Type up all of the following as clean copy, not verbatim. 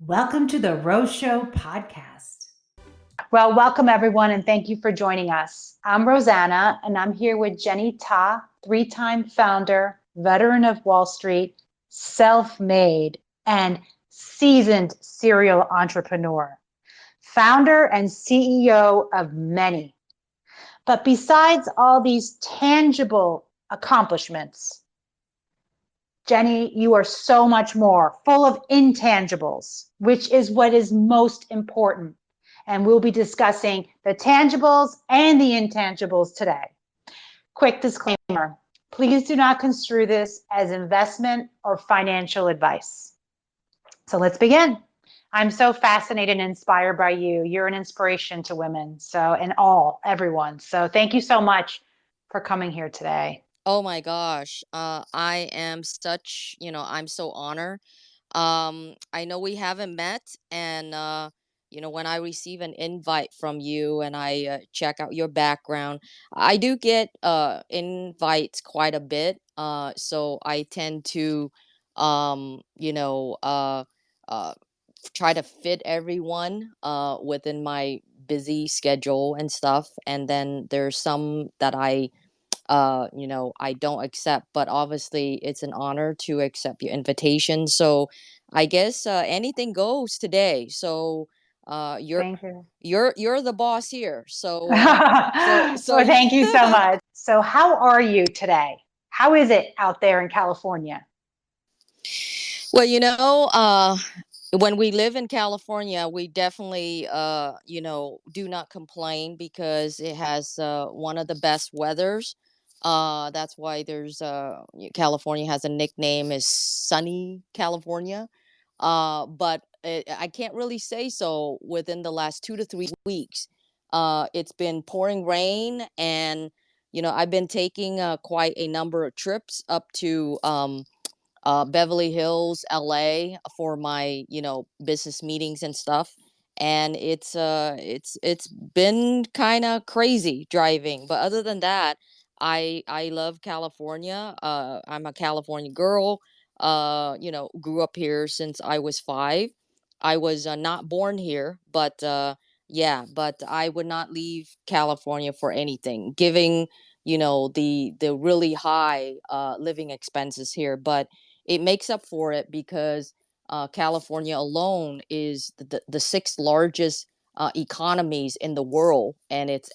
Welcome to the Rose Show podcast. Well, welcome everyone, and thank you for joining us. I'm Rosanna, and I'm here with Jenny Ta, three-time founder, veteran of Wall Street, self-made, and seasoned serial entrepreneur, founder and CEO of many. But besides all these tangible accomplishments, Jenny, you are so much more, full of intangibles, which is what is most important. And we'll be discussing the tangibles and the intangibles today. Quick disclaimer, please do not construe this as investment or financial advice. So let's begin. I'm so fascinated and inspired by you. You're an inspiration to women, and everyone. So thank you so much for coming here today. Oh my gosh. I am I'm so honored. I know we haven't met, and when I receive an invite from you and I check out your background, I do get invites quite a bit. So I tend to um, you know, uh uh try to fit everyone within my busy schedule and stuff. And then there's some that I don't accept, but obviously it's an honor to accept your invitation. So I guess anything goes today. So you're Thank you. you're the boss here. So Well, thank you so much. So how are you today? How is it out there in California? well, when we live in California, we definitely do not complain because it has one of the best weathers. That's why California has a nickname is sunny California. I can't really say so within the last 2 to 3 weeks. It's been pouring rain, and I've been taking quite a number of trips up to Beverly Hills, LA, for my business meetings and stuff. And it's been kind of crazy driving, but other than that, I love California. I'm a California girl. Grew up here since I was 5. I was not born here, but yeah, but I would not leave California for anything, giving the really high living expenses here. But it makes up for it because California alone is the sixth largest economies in the world, and it's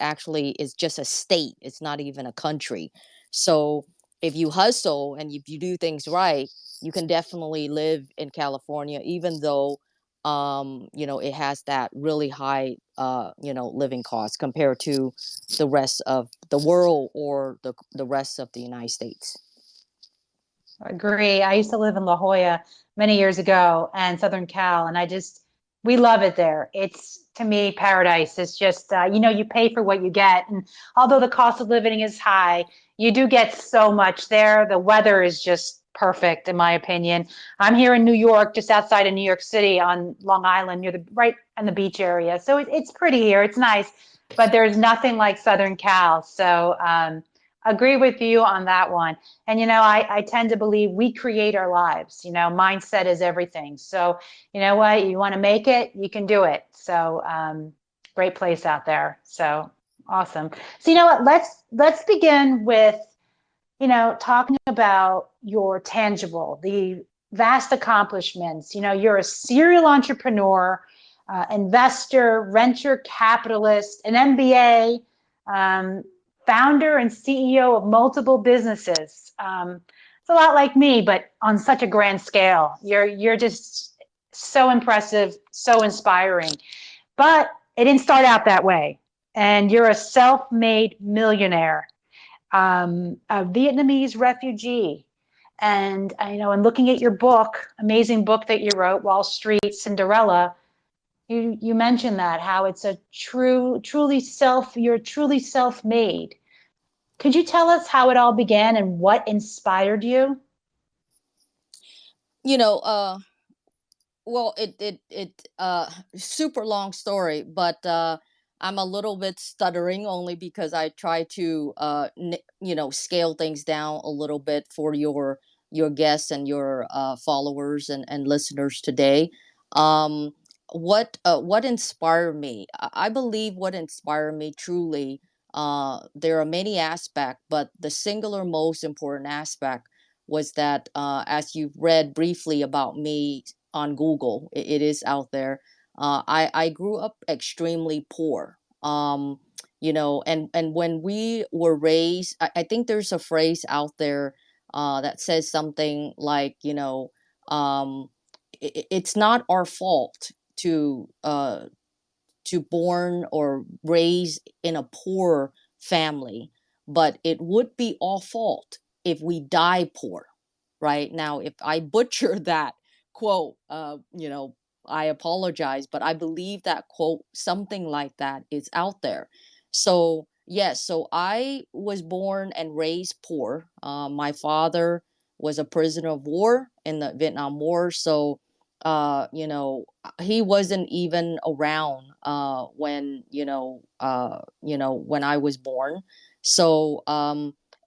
just a state. It's not even a country. So if you hustle and if you do things right, you can definitely live in California, even though it has that really high living cost compared to the rest of the world or the rest of the United States. Agree. I used to live in La Jolla many years ago and Southern Cal, and we love it there. It's, to me, paradise. It's just, you pay for what you get. And although the cost of living is high, you do get so much there. The weather is just perfect, in my opinion. I'm here in New York, just outside of New York City on Long Island, right in the beach area. So it's pretty here. It's nice, but there's nothing like Southern Cal. So, agree with you on that one. And, I tend to believe we create our lives. Mindset is everything. So, you know what? You want to make it, you can do it. So, great place out there. So awesome. So, you know what? Let's begin with, talking about your tangible, the vast accomplishments. You're a serial entrepreneur, investor, venture capitalist, an MBA, founder and CEO of multiple businesses. It's a lot like me, but on such a grand scale. You're just so impressive, so inspiring. But it didn't start out that way. And you're a self-made millionaire, a Vietnamese refugee. And and looking at your book, amazing book that you wrote, Wall Street Cinderella, you mentioned that how it's you're truly self-made. Could you tell us how it all began and what inspired you? You know, well, super long story, but I'm a little bit stuttering only because I try to scale things down a little bit for your guests and your followers and listeners today. Um, what inspired me? I believe what inspired me truly. There are many aspects, but the singular most important aspect was that, as you've read briefly about me on Google, it is out there. I grew up extremely poor. And when we were raised, I think there's a phrase out there that says something like, it's not our fault to born or raise in a poor family, but it would be our fault if we die poor. Right now, if I butcher that quote, I apologize, but I believe that quote, something like that, is out there. So yes, so I was born and raised poor. My father was a prisoner of war in the Vietnam War, so he wasn't even around when I was born. So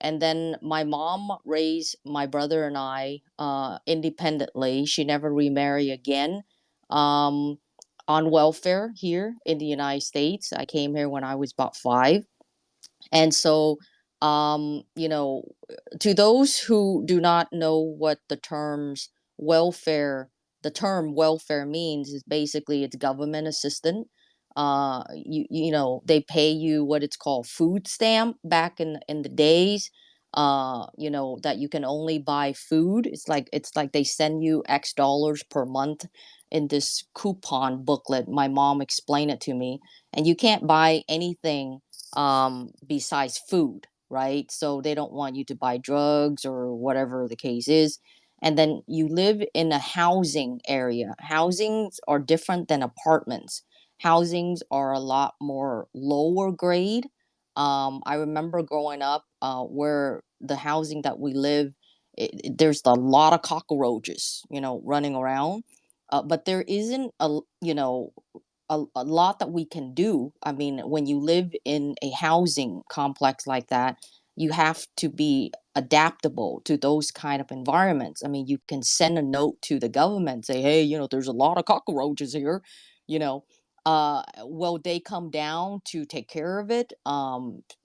and then my mom raised my brother and I independently. She never remarried again. um on welfare here in the United States. I came here when I was about 5. And so, um, you know, to those who do not know what welfare, the term welfare means, is basically it's government assistant. They pay you what it's called food stamp back in the days. That you can only buy food. It's like they send you X dollars per month in this coupon booklet. My mom explained it to me, and you can't buy anything besides food, right? So they don't want you to buy drugs or whatever the case is. And then you live in a housing area. Housings are different than apartments. Housings are a lot more lower grade. I remember growing up where the housing that we live, there's a lot of cockroaches, running around. But there isn't a lot that we can do. I mean, when you live in a housing complex like that, you have to be adaptable to those kind of environments. I mean, you can send a note to the government, say, hey, there's a lot of cockroaches here, you know. Well, they come down to take care of it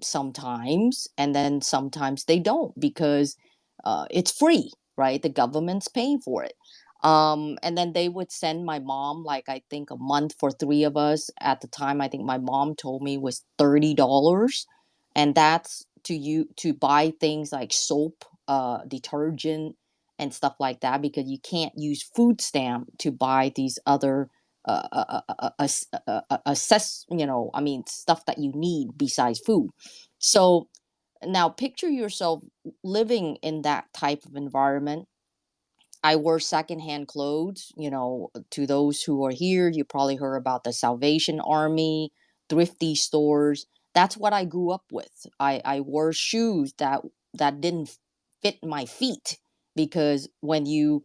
sometimes, and then sometimes they don't because it's free, right? The government's paying for it. And then they would send my mom, like, I think a month for 3 of us. At the time, I think my mom told me was $30, and that's to buy things like soap, detergent, and stuff like that, because you can't use food stamp to buy these other assess I mean, stuff that you need besides food. So now picture yourself living in that type of environment. I wear secondhand clothes. To those who are here, you probably heard about the Salvation Army, thrifty stores. That's what I grew up with. I wore shoes that didn't fit my feet, because when you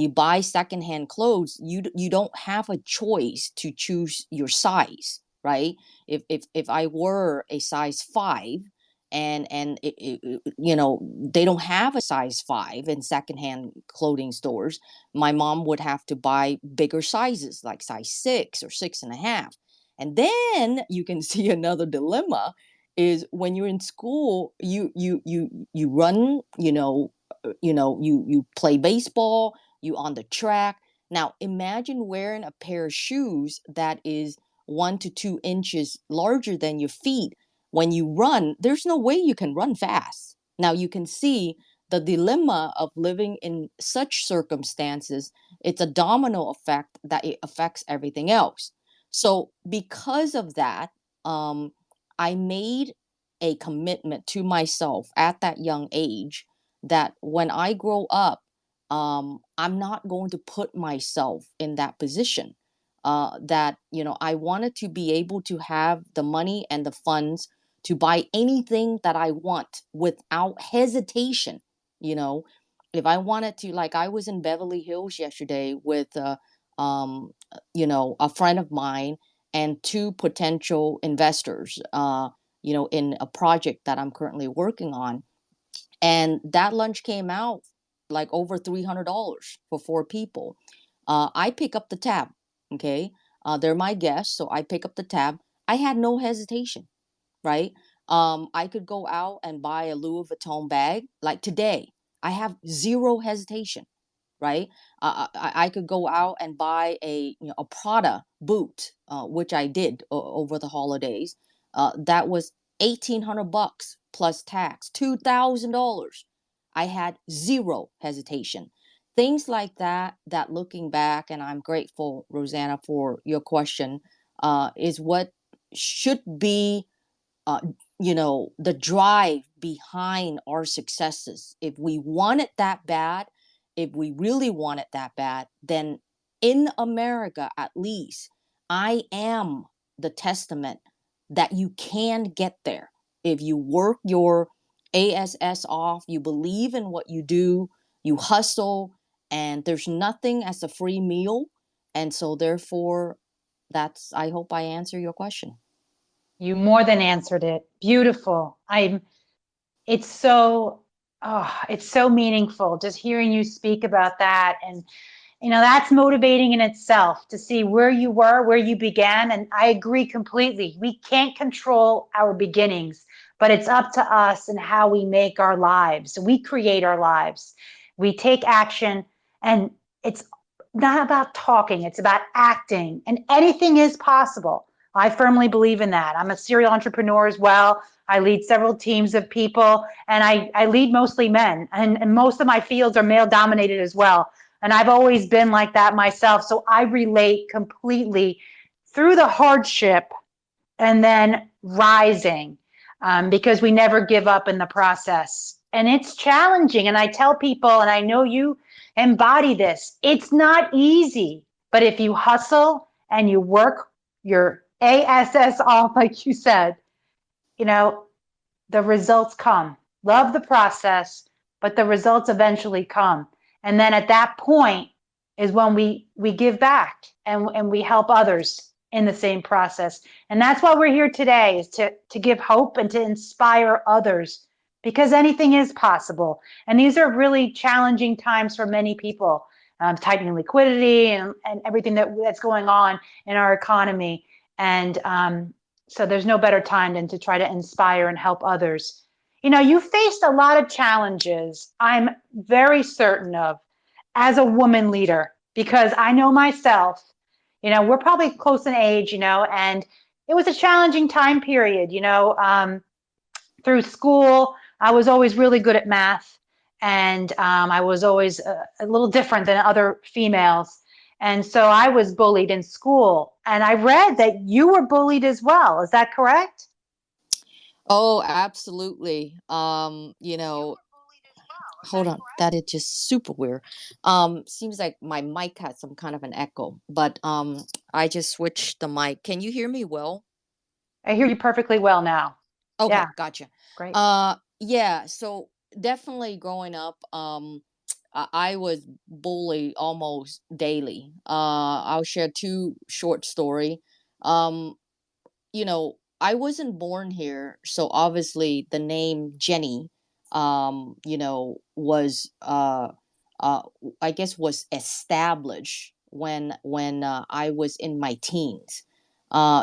buy secondhand clothes, you don't have a choice to choose your size, right? If I were a size 5, and they don't have a size 5 in secondhand clothing stores, my mom would have to buy bigger sizes like size 6 or 6.5. And then you can see another dilemma is when you're in school, you run, you play baseball, you on the track. Now imagine wearing a pair of shoes that is 1 to 2 inches larger than your feet. When you run, there's no way you can run fast. Now you can see the dilemma of living in such circumstances. It's a domino effect that it affects everything else. So because of that, I made a commitment to myself at that young age that when I grow up, I'm not going to put myself in that position. That I wanted to be able to have the money and the funds to buy anything that I want without hesitation. You know, if I wanted to, like, I was in Beverly Hills yesterday with, a friend of mine and 2 potential investors, in a project that I'm currently working on. And that lunch came out like over $300 for 4 people. I pick up the tab. Okay. They're my guests. So I pick up the tab. I had no hesitation, right? I could go out and buy a Louis Vuitton bag like today. I have zero hesitation, right? I could go out and buy a Prada boot, which I did over the holidays. That was $1,800 plus tax, $2,000. I had zero hesitation. Things like that. That looking back, and I'm grateful, Rosanna, for your question. Is what should be uh, the drive behind our successes. If we want it that bad, if we really want it that bad, then in America, at least, I am the testament that you can get there. If you work your ass off, you believe in what you do, you hustle, and there's nothing as a free meal. And so therefore, I hope I answer your question. You more than answered it. Beautiful. It's so, it's so meaningful just hearing you speak about that. And, that's motivating in itself to see where you were, where you began. And I agree completely. We can't control our beginnings, but it's up to us and how we make our lives. We create our lives. We take action, and it's not about talking, it's about acting, and anything is possible. I firmly believe in that. I'm a serial entrepreneur as well. I lead several teams of people, and I lead mostly men, and most of my fields are male dominated as well. And I've always been like that myself. So I relate completely through the hardship and then rising, because we never give up in the process. And it's challenging. And I tell people, and I know you embody this, it's not easy. But if you hustle and you work your ass off, like you said, the results come. Love the process, but the results eventually come. And then at that point is when we give back, and we help others in the same process. And that's why we're here today, is to give hope and to inspire others, because anything is possible. And these are really challenging times for many people, tightening liquidity and everything that's going on in our economy. And so there's no better time than to try to inspire and help others. You faced a lot of challenges, I'm very certain of, as a woman leader, because I know myself, we're probably close in age, and it was a challenging time period, through school. I was always really good at math, and I was always a little different than other females. And so I was bullied in school. And I read that you were bullied as well. Is that correct? Oh, absolutely. Hold on. That is just super weird. Seems like my mic had some kind of an echo, but I just switched the mic. Can you hear me well? I hear you perfectly well now. Okay, Yeah, gotcha. great. Yeah, so definitely growing up, I was bullied almost daily. I'll share two short story. Um, I wasn't born here, so obviously the name Jenny, was I guess was established when I was in my teens.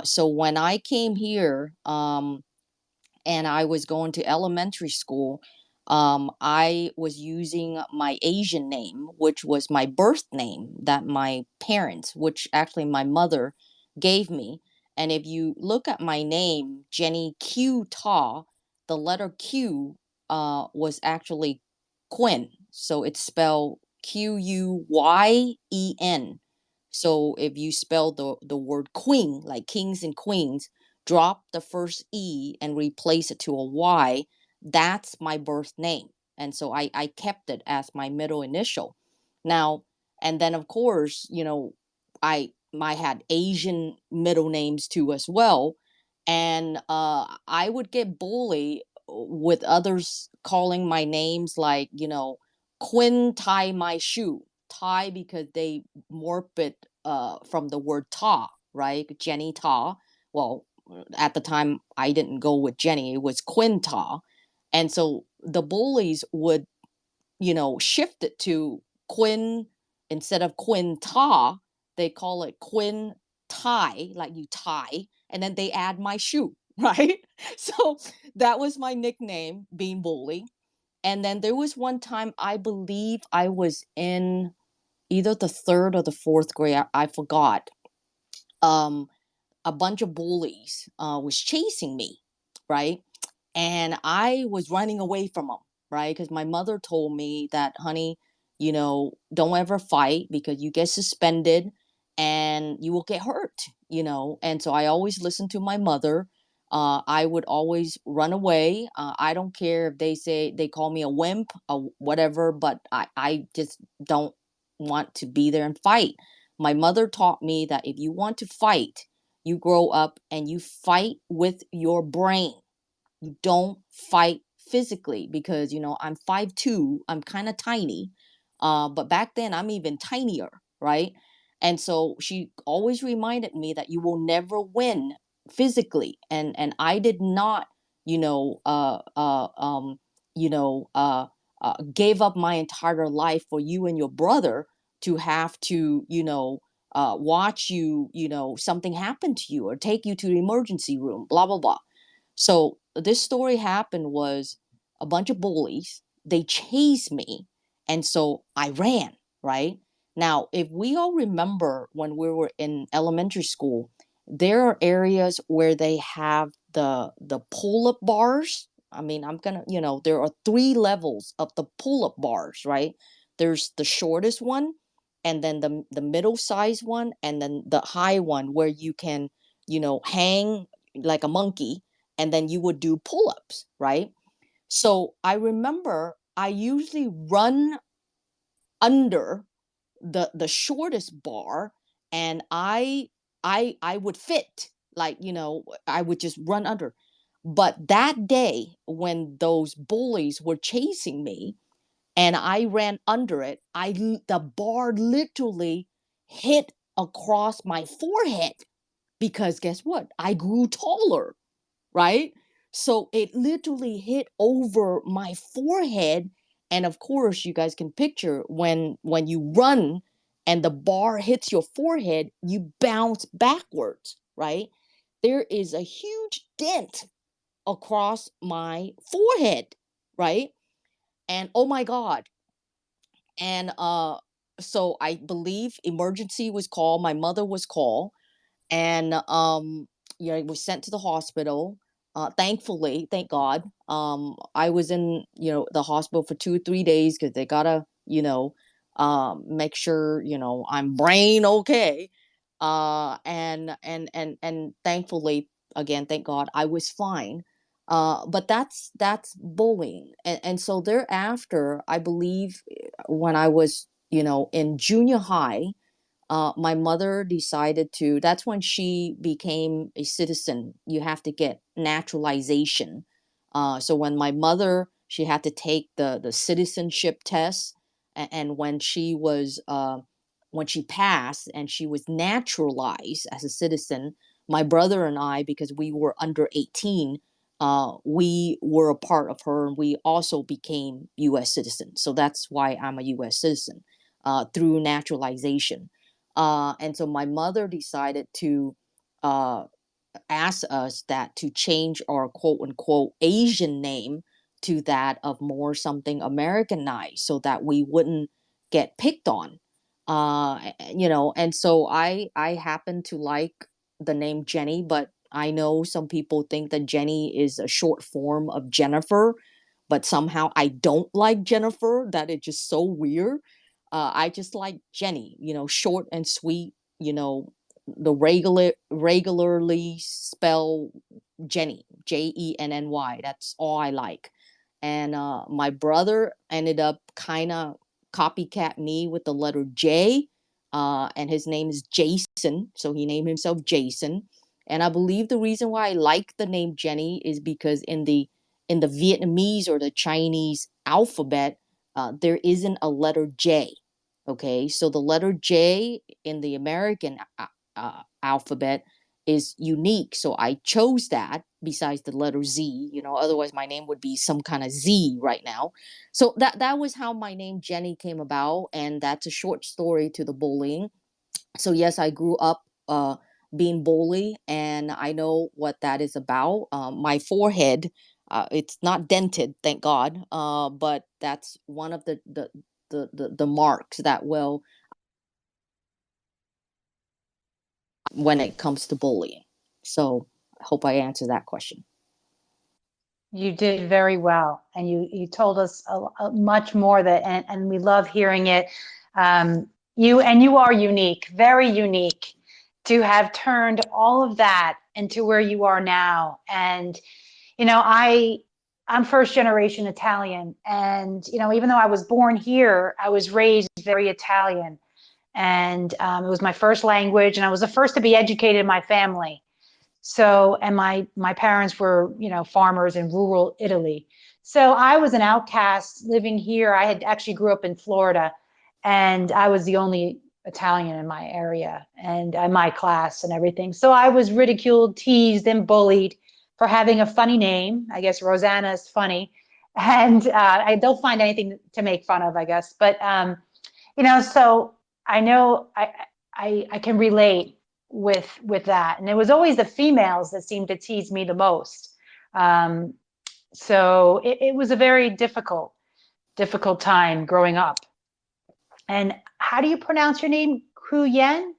So when I came here, and I was going to elementary school, I was using my Asian name, which was my birth name that my parents, which actually my mother gave me. And if you look at my name, Jenny Q Ta, the letter Q was actually Quinn. So it's spelled Quyen. So if you spell the word queen, like kings and queens, drop the first E and replace it to a Y, that's my birth name. And so I kept it as my middle initial. Now, and then of course, I had Asian middle names too as well. And I would get bullied with others calling my names like, Quinn tie my shoe. Tie because they morph it from the word ta, right? Jenny Ta. Well, at the time I didn't go with Jenny, it was Quinta. And so the bullies would, shift it to Quinn instead of Quinta, they call it Quin tie, like you tie, and then they add my shoe, right? So that was my nickname, Bean Bully. And then there was one time, I believe I was in either the third or the fourth grade, I forgot. Um, a bunch of bullies was chasing me, right? And I was running away from them, right? Because my mother told me that, honey, don't ever fight because you get suspended and you will get hurt, And so I always listened to my mother. I would always run away. I don't care if they call me a wimp or whatever, but I just don't want to be there and fight. My mother taught me that if you want to fight, you grow up and you fight with your brain. You don't fight physically because I'm 5'2", I'm kind of tiny, but back then I'm even tinier, right? And so she always reminded me that you will never win physically, and I did not you know you know gave up my entire life for you and your brother to have to watch something happen to you or take you to the emergency room, blah blah blah. So this story happened was a bunch of bullies. They chased me, and so I ran. Right now, if we all remember when we were in elementary school, there are areas where they have the pull-up bars. I mean, there are three levels of the pull-up bars, right? There's the shortest one, and then the middle size one, and then the high one where you can, hang like a monkey, and then you would do pull-ups, right? So I remember I usually run under the shortest bar, and I would fit, like, I would just run under. But that day when those bullies were chasing me and I ran under it, the bar literally hit across my forehead, because guess what? I grew taller, right? So it literally hit over my forehead. And of course, you guys can picture when you run and the bar hits your forehead, you bounce backwards, right? There is a huge dent across my forehead, right? And oh my God. And so I believe emergency was called, my mother was called, and it was sent to the hospital. Thankfully, thank God, I was in the hospital for 2 or 3 days because they gotta make sure I'm brain okay. And thankfully, again, thank God, I was fine. But that's bullying. And so thereafter, I believe, when I was in junior high, my mother decided to, that's when she became a citizen. You have to get naturalization. So when my mother, she had to take the citizenship test, and when she passed and she was naturalized as a citizen, my brother and I, because we were under 18, we were a part of her, and we also became U.S. citizens. So that's why I'm a U.S. citizen, through naturalization. And so my mother decided to uh, ask us that to change our quote unquote Asian name to that of more something Americanized, so that we wouldn't get picked on. And so I happen to like the name Jenny, but I know some people think that Jenny is a short form of Jennifer, but somehow I don't like Jennifer. That is just so weird. I just like Jenny, short and sweet, the regularly spell Jenny, Jenny. That's all I like. And my brother ended up kind of copycat me with the letter J, and his name is Jason, so he named himself Jason. And I believe the reason why I like the name Jenny is because in the Vietnamese or the Chinese alphabet, there isn't a letter J. Okay, so the letter J in the American alphabet is unique. So I chose that besides the letter Z, otherwise my name would be some kind of Z right now. So that was how my name Jenny came about. And that's a short story to the bullying. So yes, I grew up being bullied, and I know what that is about. My forehead, it's not dented, thank God, but that's one of the marks that will when it comes to bullying. So I hope I answered that question. You did very well, and you told us much more that, and we love hearing it. You are unique, very unique, to have turned all of that into where you are now. And I'm first generation Italian, and even though I was born here, I was raised very Italian, and it was my first language, and I was the first to be educated in my family. So, and my parents were, farmers in rural Italy. So I was an outcast living here. I had actually grew up in Florida, and I was the only Italian in my area and in my class and everything. So I was ridiculed, teased, and bullied for having a funny name. I guess Rosanna is funny, and they'll find anything to make fun of, I guess. But so I know I can relate with that, and it was always the females that seemed to tease me the most. So it was a very difficult time growing up. And how do you pronounce your name? Kuyen?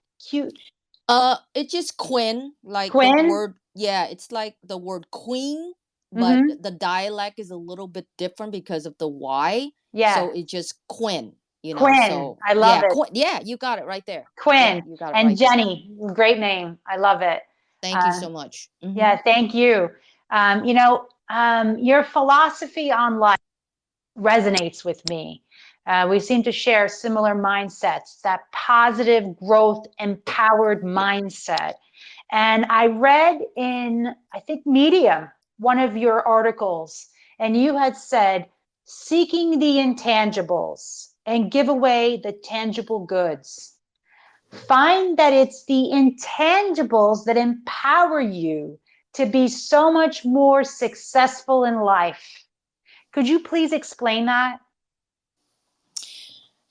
It's just Quinn, like the Quinn? word. Yeah, it's like the word queen, but Mm-hmm. the dialect is a little bit different because of the Y. So Yeah, it's just Quinn, Quinn. So I love yeah, it. Yeah, you got it right there. Yeah, Quinn you got it and right there. Jenny. Great name. I love it. Thank you so Um, much. yeah, thank you. Your philosophy on life resonates with me. We seem to share similar mindsets, that positive growth, empowered mindset. And I read in, I think, Medium, one of your articles, and you had said, seeking the intangibles and give away the tangible goods. Find that it's the intangibles that empower you to be so much more successful in life. Could you please explain that?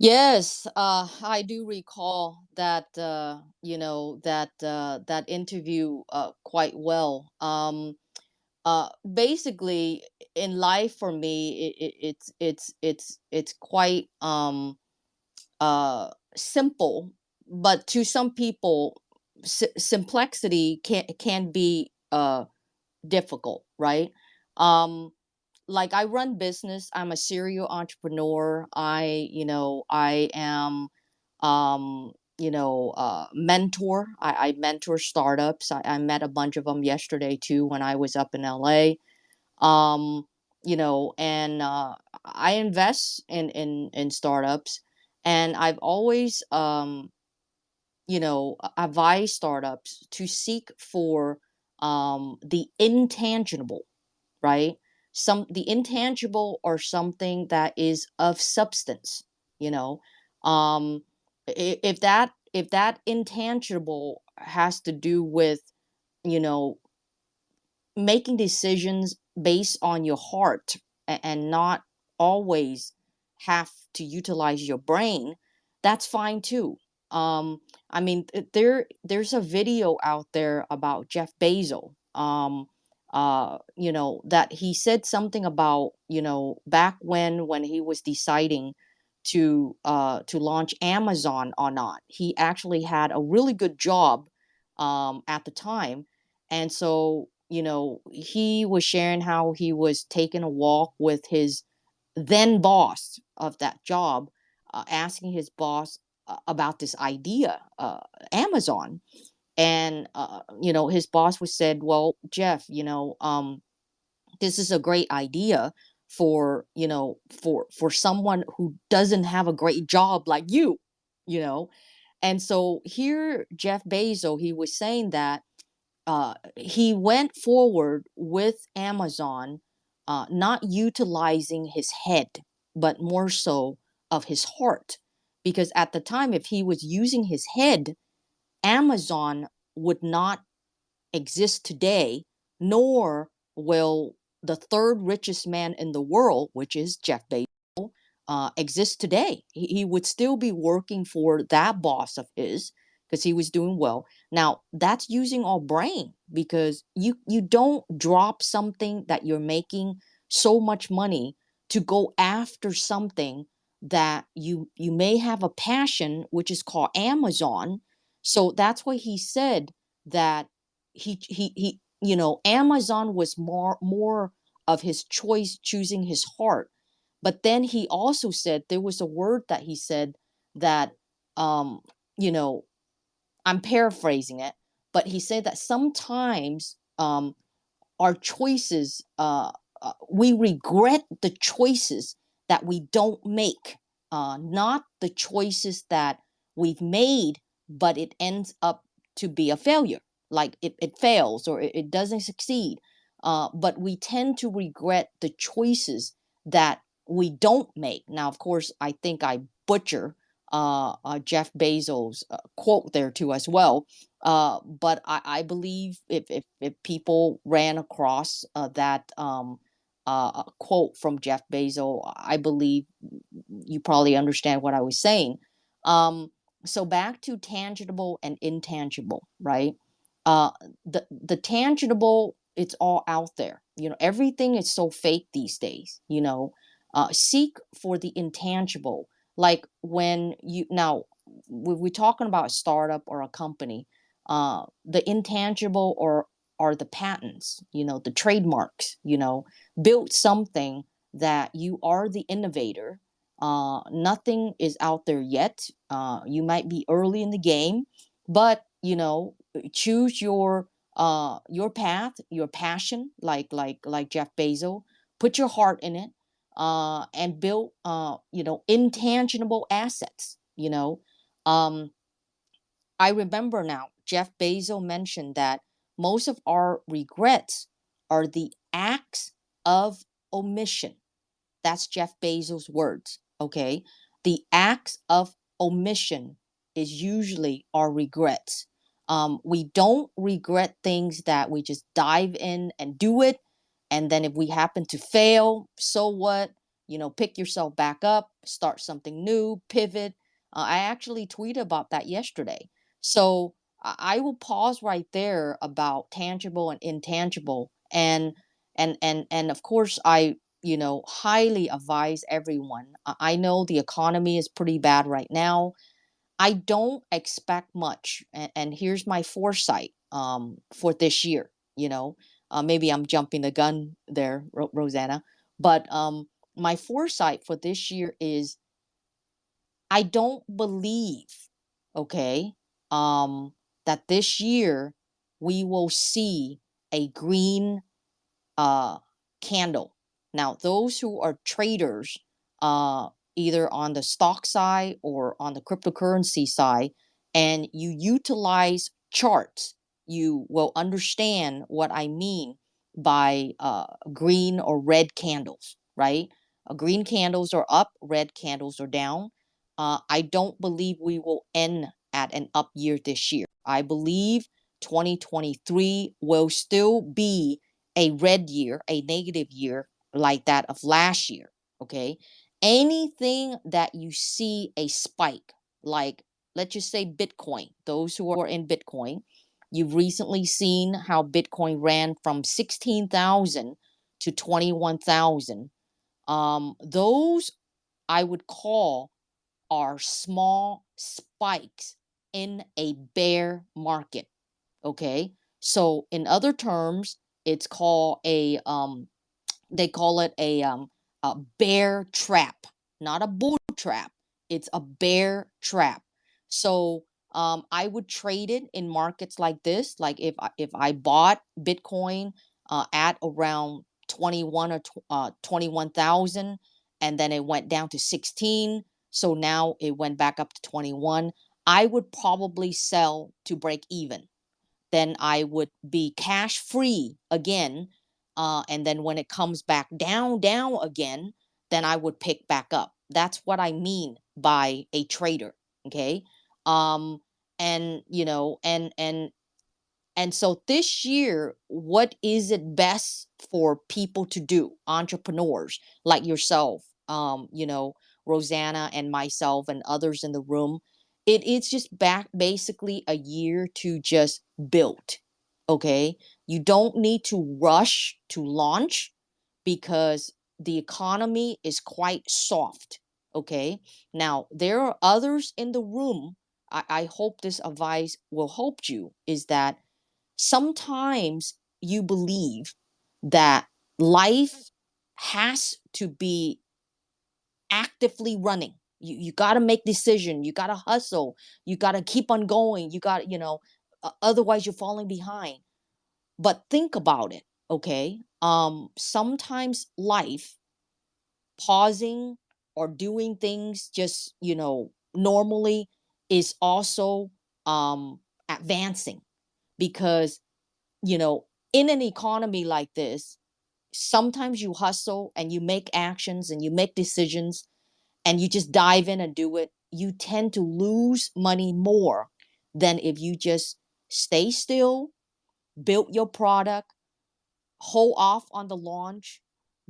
Yes, I do recall that that interview quite well. Basically, in life for me, it's quite simple, but to some people, simplicity can be difficult, right? Um, like I run business. I'm a serial entrepreneur. I am mentor. I mentor startups. I met a bunch of them yesterday too when I was up in LA. um and I invest in startups, and I've always advise startups to seek for the intangible, right? The intangible, or something that is of substance. you know um if that intangible has to do with you know making decisions based on your heart, and not always have to utilize your brain, that's fine too. I mean, there's a video out there about Jeff Bezos. That he said something about, back when he was deciding to launch Amazon or not. He actually had a really good job at the time. And so, he was sharing how he was taking a walk with his then boss of that job, asking his boss about this idea, Amazon. And, his boss was said, well, Jeff, this is a great idea for someone who doesn't have a great job like you know. And so here, Jeff Bezos, he was saying that he went forward with Amazon, not utilizing his head, but more so of his heart. Because at the time, if he was using his head, Amazon would not exist today, nor will the third richest man in the world, which is Jeff Bezos, exist today. He would still be working for that boss of his because he was doing well. Now, that's using our brain, because you don't drop something that you're making so much money to go after something that you may have a passion, which is called Amazon. So that's why he said that he Amazon was more of his choice, choosing his heart. But then he also said, there was a word that he said that, um you know I'm paraphrasing it, but he said that sometimes, our choices, we regret the choices that we don't make, not the choices that we've made, but it ends up to be a failure, like it fails, or it doesn't succeed. But we tend to regret the choices that we don't make. Now, of course, I think I butcher Jeff Bezos' quote there too as well, but I believe if people ran across that quote from Jeff Bezos, I believe you probably understand what I was saying. Um, so back to tangible and intangible, right? Uh, the tangible, it's all out there. Everything is so fake these days. Seek for the intangible. Like when we're talking about a startup or a company, the intangible or are the patents, the trademarks, build something that you are the innovator. Nothing is out there yet. You might be early in the game, but choose your path, your passion, like Jeff Bezos. Put your heart in it, and build intangible assets. Um, I remember now, Jeff Bezos mentioned that most of our regrets are the acts of omission. That's Jeff Bezos' words. Okay. The acts of omission is usually our regrets. We don't regret things that we just dive in and do it. And then if we happen to fail, so what? Pick yourself back up, start something new, pivot. I actually tweeted about that yesterday. So I will pause right there about tangible and intangible. And of course, I highly advise everyone. I know the economy is pretty bad right now. I don't expect much, and here's my foresight for this year. Maybe I'm jumping the gun there, Rosanna, but my foresight for this year is I don't believe, okay, that this year we will see a green uh, candle. Now, those who are traders, either on the stock side or on the cryptocurrency side, and you utilize charts, you will understand what I mean by green or red candles, right? Green candles are up, red candles are down. I don't believe we will end at an up year this year. I believe 2023 will still be a red year, a negative year like that of last year. Okay. Anything that you see a spike, like let's just say Bitcoin, those who are in Bitcoin, you've recently seen how Bitcoin ran from 16,000 to 21,000. Those I would call are small spikes in a bear market. Okay. So in other terms, it's called they call it a bear trap, not a bull trap. It's a bear trap. So I would trade it in markets like this. Like if I bought Bitcoin at around 21 or 21,000, and then it went down to 16. So now it went back up to 21. I would probably sell to break even. Then I would be cash free again. And then when it comes back down again, then I would pick back up. That's what I mean by a trader. Okay. Um, and And so this year, what is it best for people to do? Entrepreneurs like yourself, Rosanna and myself and others in the room. It's just basically a year to just build. Okay. You don't need to rush to launch because the economy is quite soft. Okay. Now, there are others in the room. I hope this advice will help you, is that sometimes you believe that life has to be actively running. You got to make decision, you got to hustle, you got to keep on going, you got, otherwise you're falling behind. But think about it, okay? Sometimes life, pausing or doing things just, normally, is also advancing, because in an economy like this, sometimes you hustle and you make actions and you make decisions and you just dive in and do it. You tend to lose money more than if you just stay still, build your product, hold off on the launch,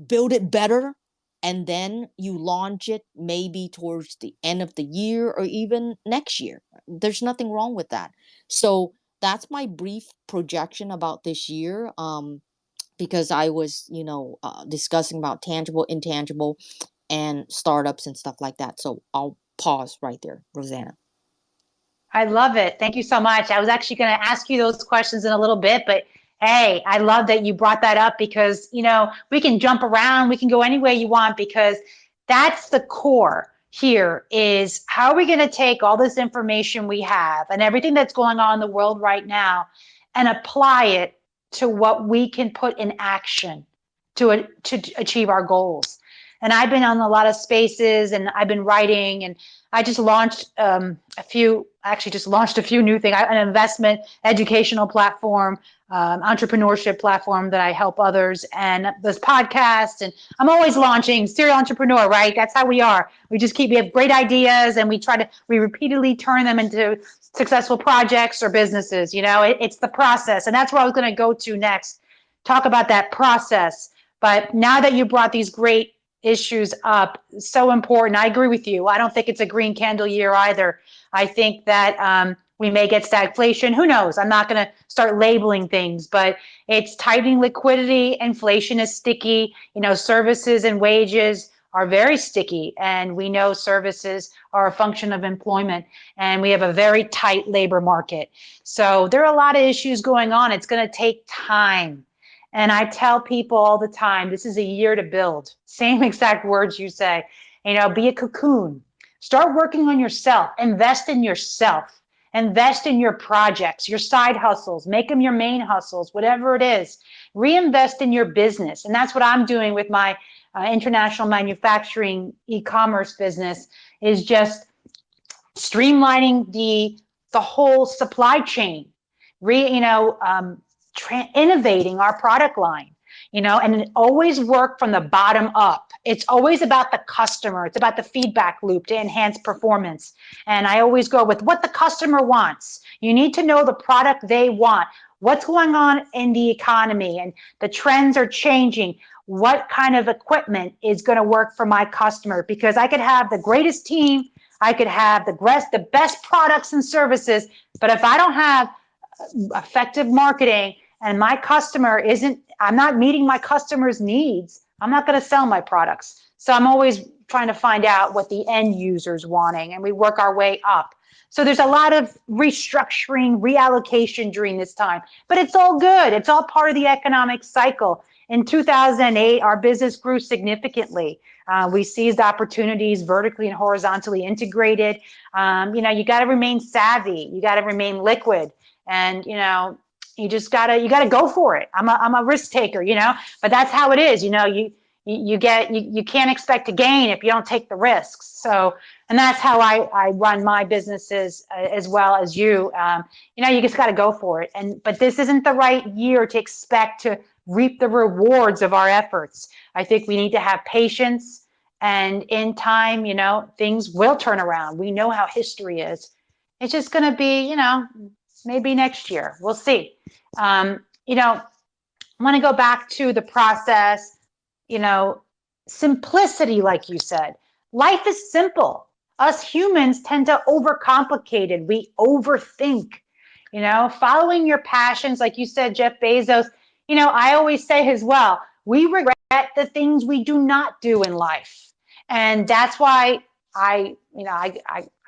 build it better, and then you launch it maybe towards the end of the year or even next year. There's nothing wrong with that. So that's my brief projection about this year. Because I was, discussing about tangible, intangible, and startups and stuff like that. So I'll pause right there, Rosanna. I love it. Thank you so much. I was actually going to ask you those questions in a little bit, but hey, I love that you brought that up because, we can jump around, we can go any way you want, because that's the core here, is how are we going to take all this information we have and everything that's going on in the world right now and apply it to what we can put in action to achieve our goals. And I've been on a lot of spaces and I've been writing, and I just launched just launched a few new things, an investment educational platform, entrepreneurship platform that I help others, and this podcast. And I'm always launching, serial entrepreneur, right? That's how we are. We have great ideas and we repeatedly turn them into successful projects or businesses. It's the process. And that's where I was going to go to next, talk about that process. But now that you brought these great issues up, so important. I agree with you. I don't think it's a green candle year either. I think that we may get stagflation. Who knows? I'm not going to start labeling things, but it's tightening liquidity. Inflation is sticky. Services and wages are very sticky. And we know services are a function of employment. And we have a very tight labor market. So there are a lot of issues going on. It's going to take time. And I tell people all the time, this is a year to build. Same exact words you say. Be a cocoon. Start working on yourself. Invest in yourself. Invest in your projects, your side hustles. Make them your main hustles, whatever it is. Reinvest in your business. And that's what I'm doing with my international manufacturing e-commerce business, is just streamlining the whole supply chain. Innovating our product line, and always work from the bottom up. It's always about the customer. It's about the feedback loop to enhance performance. And I always go with what the customer wants. You need to know the product they want. What's going on in the economy, and the trends are changing. What kind of equipment is going to work for my customer? Because I could have the greatest team, I could have the best products and services, but if I don't have effective marketing and I'm not meeting my customer's needs, I'm not going to sell my products. So I'm always trying to find out what the end user's wanting, and we work our way up. So there's a lot of restructuring, reallocation during this time, but it's all good. It's all part of the economic cycle. In 2008, our business grew significantly. We seized opportunities, vertically and horizontally integrated. You got to remain savvy. You got to remain liquid. And, you just gotta go for it. I'm a risk taker, but that's how it is. You can't expect to gain if you don't take the risks. So, and that's how I run my businesses as well as you. You just got to go for it. But this isn't the right year to expect to reap the rewards of our efforts. I think we need to have patience, and in time, things will turn around. We know how history is. It's just going to be, maybe next year. We'll see. You know, I want to go back to the process, you know, simplicity, like you said. Life is simple. Us humans tend to overcomplicate it. We overthink, you know, following your passions, like you said, Jeff Bezos. You know, I always say as well, we regret the things we do not do in life. And that's why I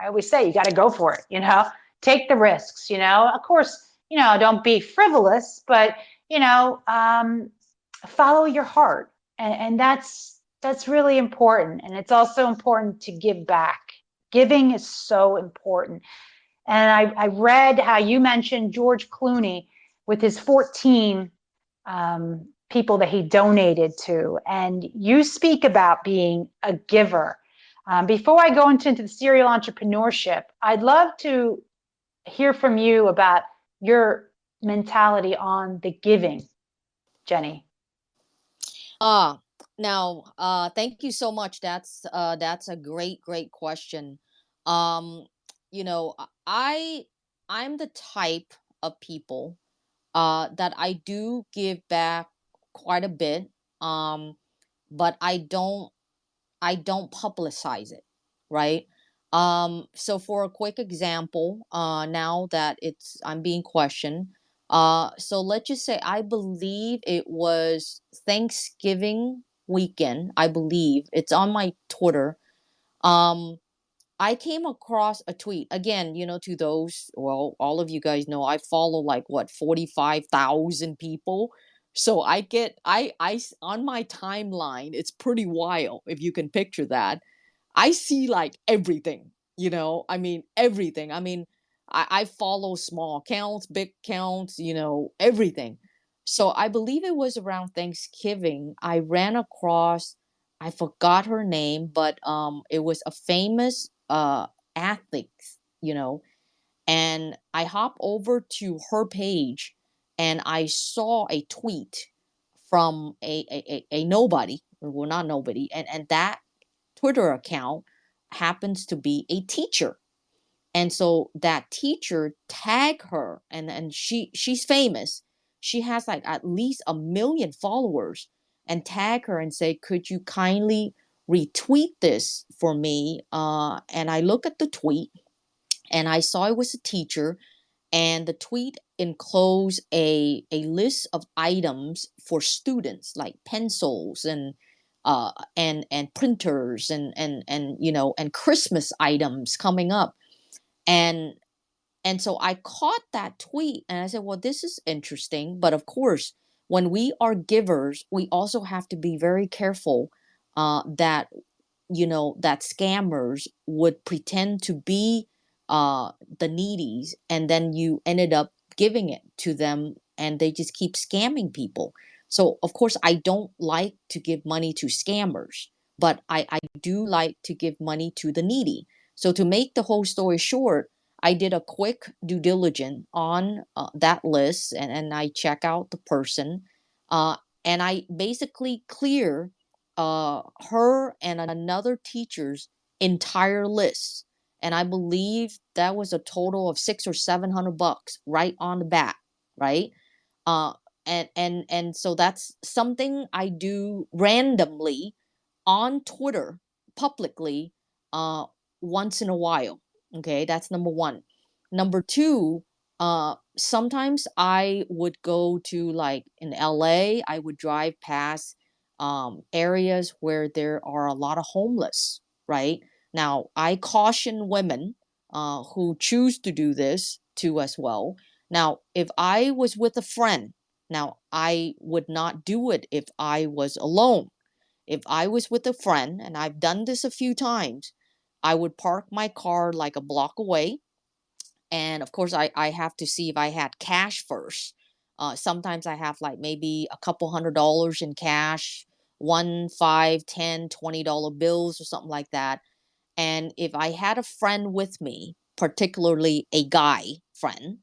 always say you got to go for it, you know, take the risks, you know, of course, you know, don't be frivolous, but, you know, follow your heart. And that's really important. And it's also important to give back. Giving is so important. And I read how you mentioned George Clooney with his 14 people that he donated to. And you speak about being a giver. Before I go into the serial entrepreneurship, I'd love to hear from you about your mentality on the giving, Jenny. Thank you so much. That's a great question. Um, you know, I'm the type of people that I do give back quite a bit. Um, but I don't publicize it, right? So for a quick example, now that I'm being questioned, so let's just say I believe it was Thanksgiving weekend. I believe it's on my Twitter. Um, I came across a tweet again. To those, well, all of you guys know I follow like what 45,000 people. So on my timeline, it's pretty wild if you can picture that. I see like everything, I mean, everything. I mean, I follow small accounts, big accounts, everything. So I believe it was around Thanksgiving. I ran across, I forgot her name, but it was a famous athlete, you know, and I hopped over to her page and I saw a tweet from a nobody, well, not nobody, and that Twitter account happens to be a teacher. And so that teacher tagged her, and she's famous. She has like at least 1 million followers, and tag her and say, could you kindly retweet this for me? And I look at the tweet and I saw it was a teacher, and the tweet enclosed a list of items for students like pencils and printers and Christmas items coming up. And and so I caught that tweet and I said, well, this is interesting. But of course, when we are givers, we also have to be very careful that scammers would pretend to be the needies, and then you ended up giving it to them and they just keep scamming people. So of course I don't like to give money to scammers, but I do like to give money to the needy. So to make the whole story short, I did a quick due diligence on that list, and I check out the person, uh, and I basically clear her and another teacher's entire list. And I believe that was a total of 600 or 700 bucks right on the bat, right? Uh, and so that's something I do randomly on Twitter publicly uh, once in a while. Okay, that's number one. Number two, sometimes I would go to, like in LA, I would drive past areas where there are a lot of homeless, right? Now, I caution women who choose to do this too as well. Now, if I was with a friend, now I would not do it if I was alone. If I was with a friend, and I've done this a few times, I would park my car like a block away. And of course, I have to see if I had cash first. Sometimes I have like maybe a couple $100 in cash, one, five, 10, $20 bills or something like that. And if I had a friend with me, particularly a guy friend,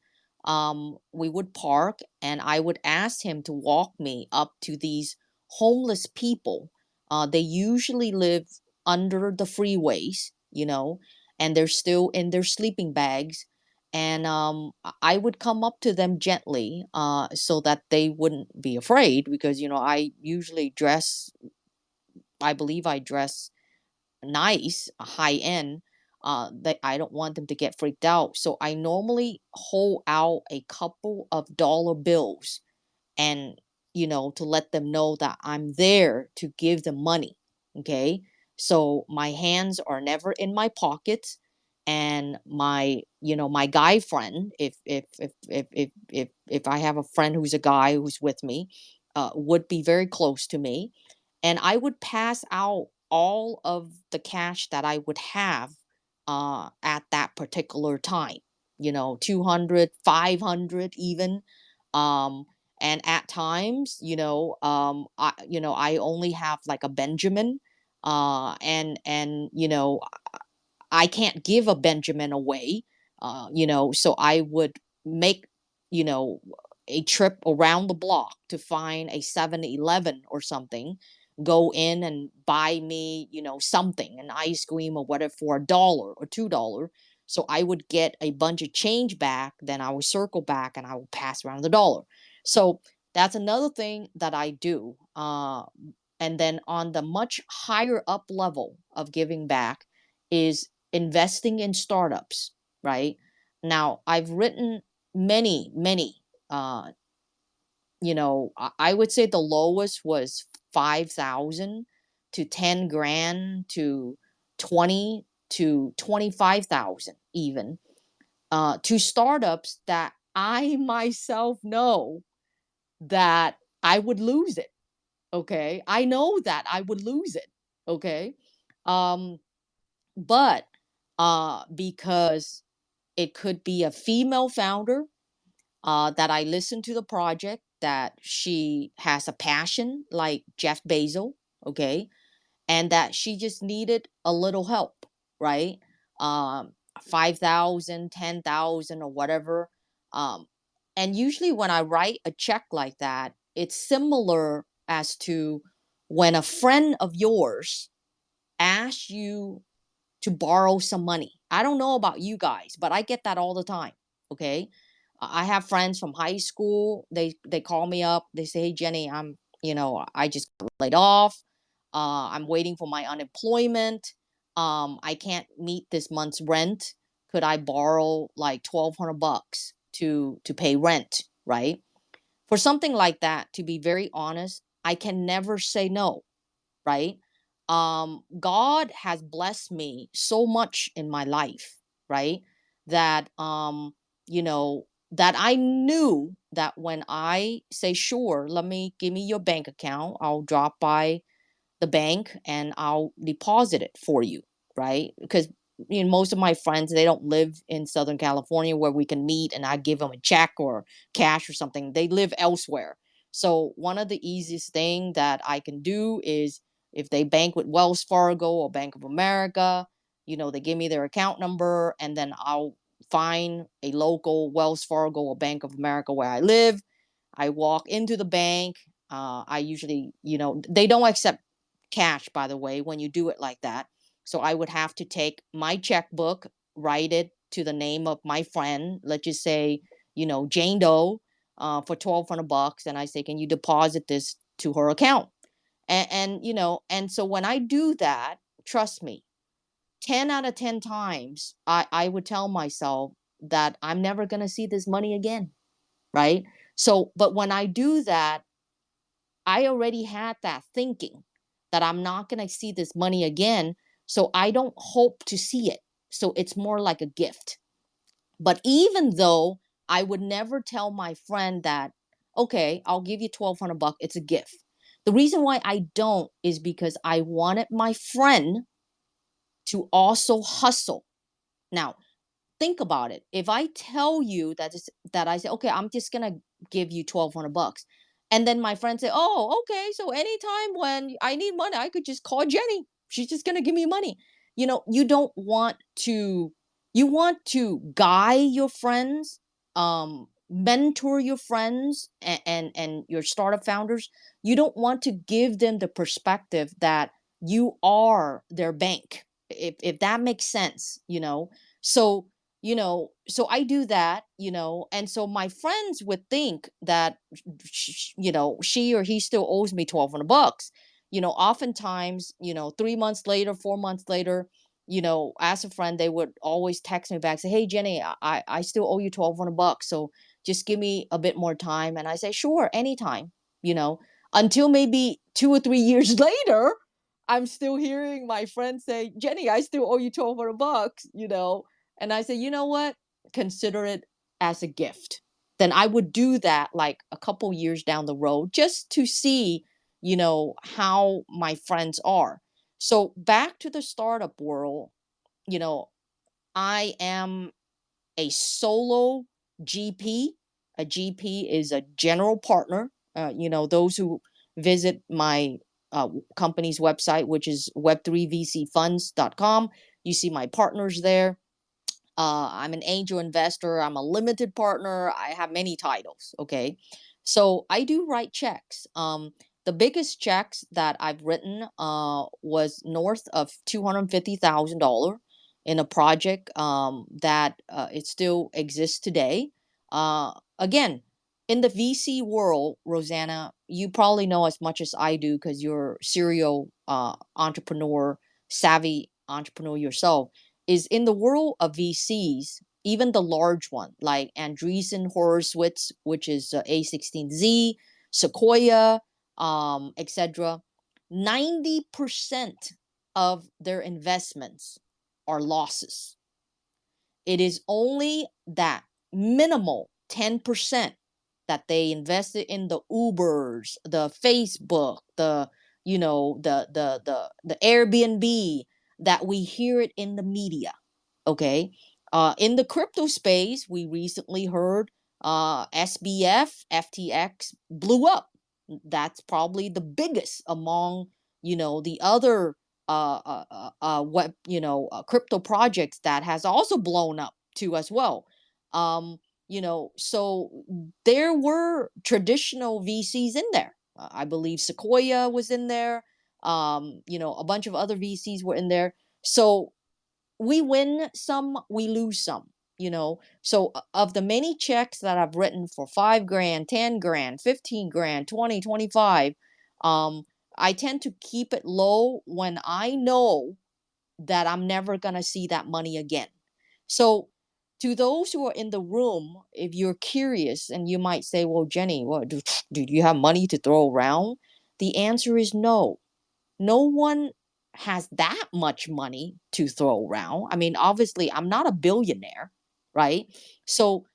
we would park and I would ask him to walk me up to these homeless people. They usually live under the freeways, and they're still in their sleeping bags. And I would come up to them gently, so that they wouldn't be afraid, because I usually dress, I believe I dress nice, high end, that I don't want them to get freaked out. So I normally hold out a couple of dollar bills, and to let them know that I'm there to give them money. Okay, so my hands are never in my pockets, and my guy friend, if I have a friend who's a guy who's with me, would be very close to me, and I would pass out all of the cash that I would have, at that particular time. 200, 500 even. um and at times, I only have like a Benjamin, and I can't give a Benjamin away, so I would make, you know, a trip around the block to find a 7-Eleven or something, go in and buy me, something, an ice cream or whatever, for $1 or $2. So I would get a bunch of change back, then I would circle back and I would pass around the dollar. So that's another thing that I do. And then on the much higher up level of giving back is investing in startups, right? Now, I've written many, many, I would say the lowest was 5,000 to 10 grand to 20 to 25,000 even, to startups that I myself know that I would lose it. Okay. I know that I would lose it. Okay. Um, but because it could be a female founder, that I listen to the project, that she has a passion like Jeff Bezos, okay, and that she just needed a little help, right? 5,000, 10,000, or whatever. Um, and usually when I write a check like that, it's similar as to when a friend of yours asks you to borrow some money. I don't know about you guys, but I get that all the time. Okay. I have friends from high school. They call me up. They say, "Hey Jenny, I just got laid off. I'm waiting for my unemployment. I can't meet this month's rent. Could I borrow like $1,200 to pay rent?" Right? For something like that, to be very honest, I can never say no, right? God has blessed me so much in my life, right? That that I knew that when I say, "Sure, give me your bank account, I'll drop by the bank and I'll deposit it for you," right? Because most of my friends, they don't live in Southern California where we can meet and I give them a check or cash or something. They live elsewhere. So one of the easiest thing that I can do is, if they bank with Wells Fargo or Bank of America, they give me their account number, and then I'll find a local Wells Fargo or Bank of America where I live. I walk into the bank. I usually, they don't accept cash, by the way, when you do it like that. So I would have to take my checkbook, write it to the name of my friend. Let's just say, Jane Doe, for $1,200, and I say, "Can you deposit this to her account?" And so when I do that, trust me, 10 out of 10 times, I would tell myself that I'm never gonna see this money again, right? So, but when I do that, I already had that thinking that I'm not going to see this money again. So I don't hope to see it. So it's more like a gift. But even though I would never tell my friend that, "Okay, I'll give you $1,200, it's a gift." The reason why I don't is because I wanted my friend to also hustle. Now, think about it. If I tell you that I say, "Okay, I'm just gonna give you $1,200," and then my friend say, "Oh, okay, so anytime when I need money, I could just call Jenny. She's just gonna give me money." You don't want to. You want to guide your friends, mentor your friends, and your startup founders. You don't want to give them the perspective that you are their bank. If that makes sense. So So I do that, and so my friends would think that, she or he still owes me $1,200. Oftentimes, 3 months later, 4 months later, as a friend, they would always text me back, say, "Hey, Jenny, I still owe you $1,200. So just give me a bit more time." And I say, "Sure, anytime," until maybe 2 or 3 years later, I'm still hearing my friends say, "Jenny, I still owe you $1,200. And I say, "You know what? Consider it as a gift." Then I would do that like a couple years down the road just to see, how my friends are. So back to the startup world, you know, I am a solo GP. A GP is a general partner. Those who visit my company's website, which is web3vcfunds.com, you see my partners there. I'm an angel investor. I'm a limited partner. I have many titles. Okay. So I do write checks. The biggest checks that I've written was north of $250,000 in a project that it still exists today. Again, in the VC world, Rosanna, you probably know as much as I do because you're serial entrepreneur, savvy entrepreneur yourself. Is in the world of VCs, even the large one like Andreessen Horowitz, which is A16Z, Sequoia, etc. 90% of their investments are losses. It is only that minimal 10% that they invested in the Ubers, the Facebook, the Airbnb, that we hear it in the media. Okay. In the crypto space, we recently heard SBF, FTX blew up. That's probably the biggest among, the other web, crypto projects that has also blown up too as well. So there were traditional VCs in there. I believe Sequoia was in there. A bunch of other VCs were in there. So we win some, we lose some. So of the many checks that I've written for 5 grand, 10 grand, 15 grand, 20, 25, I tend to keep it low when I know that I'm never going to see that money again. So to those who are in the room, if you're curious and you might say, "Well, Jenny, what do you have money to throw around?" The answer is no. No one has that much money to throw around. I mean, obviously, I'm not a billionaire, right? So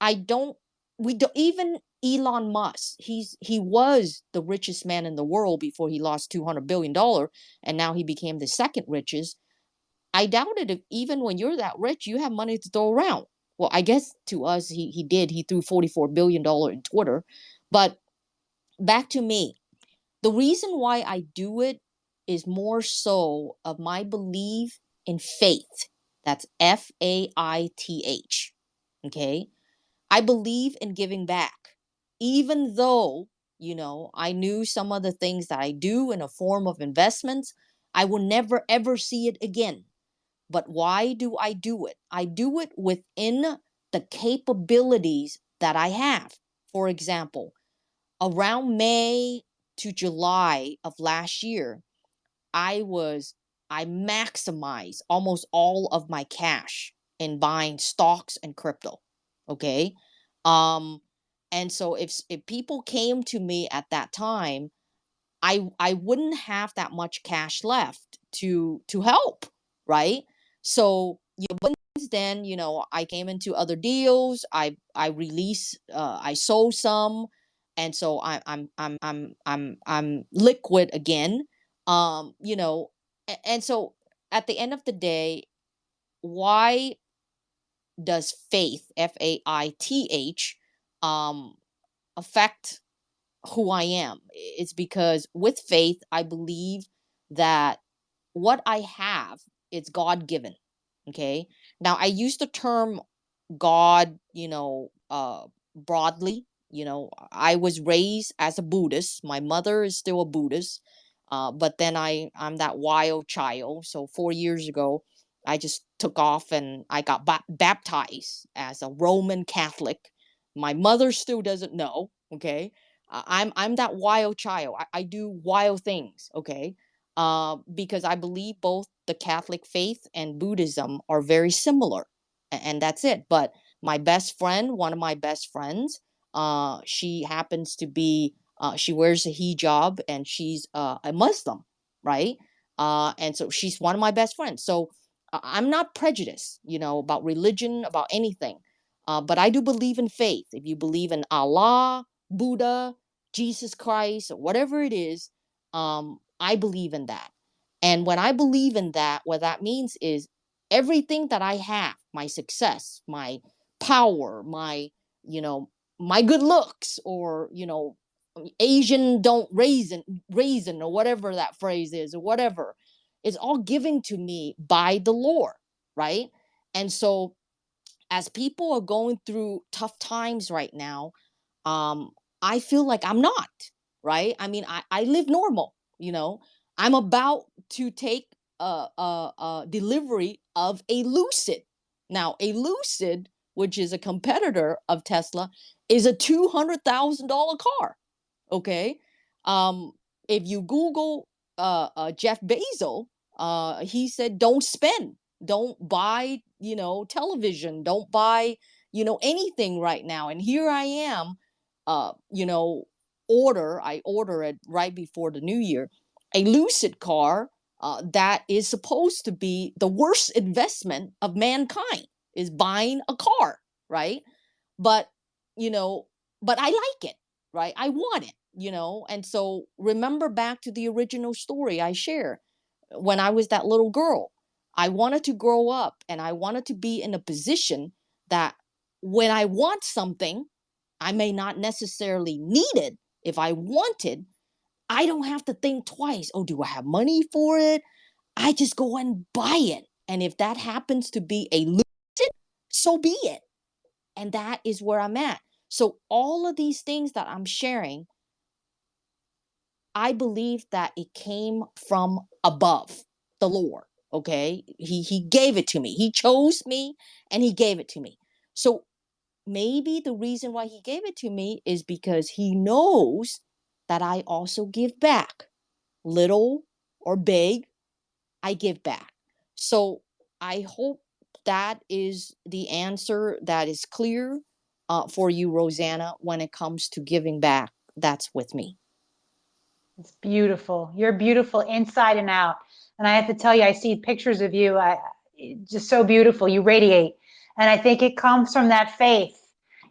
I don't, we don't, even Elon Musk, he was the richest man in the world before he lost $200 billion, and now he became the second richest. I doubt it if even when you're that rich, you have money to throw around. Well, I guess to us, he did. He threw $44 billion in Twitter. But back to me. The reason why I do it is more so of my belief in faith. That's FAITH. Okay. I believe in giving back. Even though, I knew some of the things that I do in a form of investments, I will never ever see it again. But why do I do it? I do it within the capabilities that I have. For example, around May to July of last year, I was I maximized almost all of my cash in buying stocks and crypto. Okay. Um and so if people came to me at that time, I wouldn't have that much cash left to help, right? So then, I came into other deals. I released, I sold some, and so I'm liquid again. And so at the end of the day, why does faith, um affect who I am? It's because with faith, I believe that what I have is God given. Okay. Now I use the term God, broadly. I was raised as a Buddhist. My mother is still a Buddhist. But then I'm that wild child. So 4 years ago, I just took off and I got baptized as a Roman Catholic. My mother still doesn't know. Okay, I'm that wild child. I do wild things. Okay, because I believe both the Catholic faith and Buddhism are very similar, and that's it. But my best friend, one of my best friends, she happens to be she wears a hijab and she's a Muslim, right? And so she's one of my best friends. So I'm not prejudiced, about religion, about anything. But I do believe in faith. If you believe in Allah, Buddha, Jesus Christ, or whatever it is, I believe in that. And when I believe in that, what that means is everything that I have, my success, my power, you know, my good looks, or, Asian don't raisin, or whatever that phrase is, or whatever, is all given to me by the Lord, right? And so as people are going through tough times right now, um, I feel like I'm not, right? I mean, I live normal, I'm about to take a delivery of a Lucid. Now, a Lucid, which is a competitor of Tesla, is a $200,000 car. Okay. Um, if you Google Jeff Bezos, he said, don't spend, don't buy, television, don't buy, anything right now. And here I am, uh, you know, I order it right before the new year, a Lucid car that is supposed to be the worst investment of mankind, is buying a car, right? But, you know, but I like it, right? I want it, And so remember back to the original story I shared when I was that little girl. I wanted to grow up and I wanted to be in a position that when I want something, I may not necessarily need it. If I want it, I don't have to think twice. Oh, do I have money for it? I just go and buy it. And if that happens to be a Lucid, so be it. And that is where I'm at. So all of these things that I'm sharing, I believe that it came from above, the Lord. Okay. He gave it to me. He chose me and he gave it to me. So maybe the reason why he gave it to me is because he knows that I also give back, little or big, I give back. So I hope that is the answer that is clear for you, Rosanna, when it comes to giving back. That's with me. It's beautiful. You're beautiful inside and out. And I have to tell you, I see pictures of you, just so beautiful. You radiate. And I think it comes from that faith.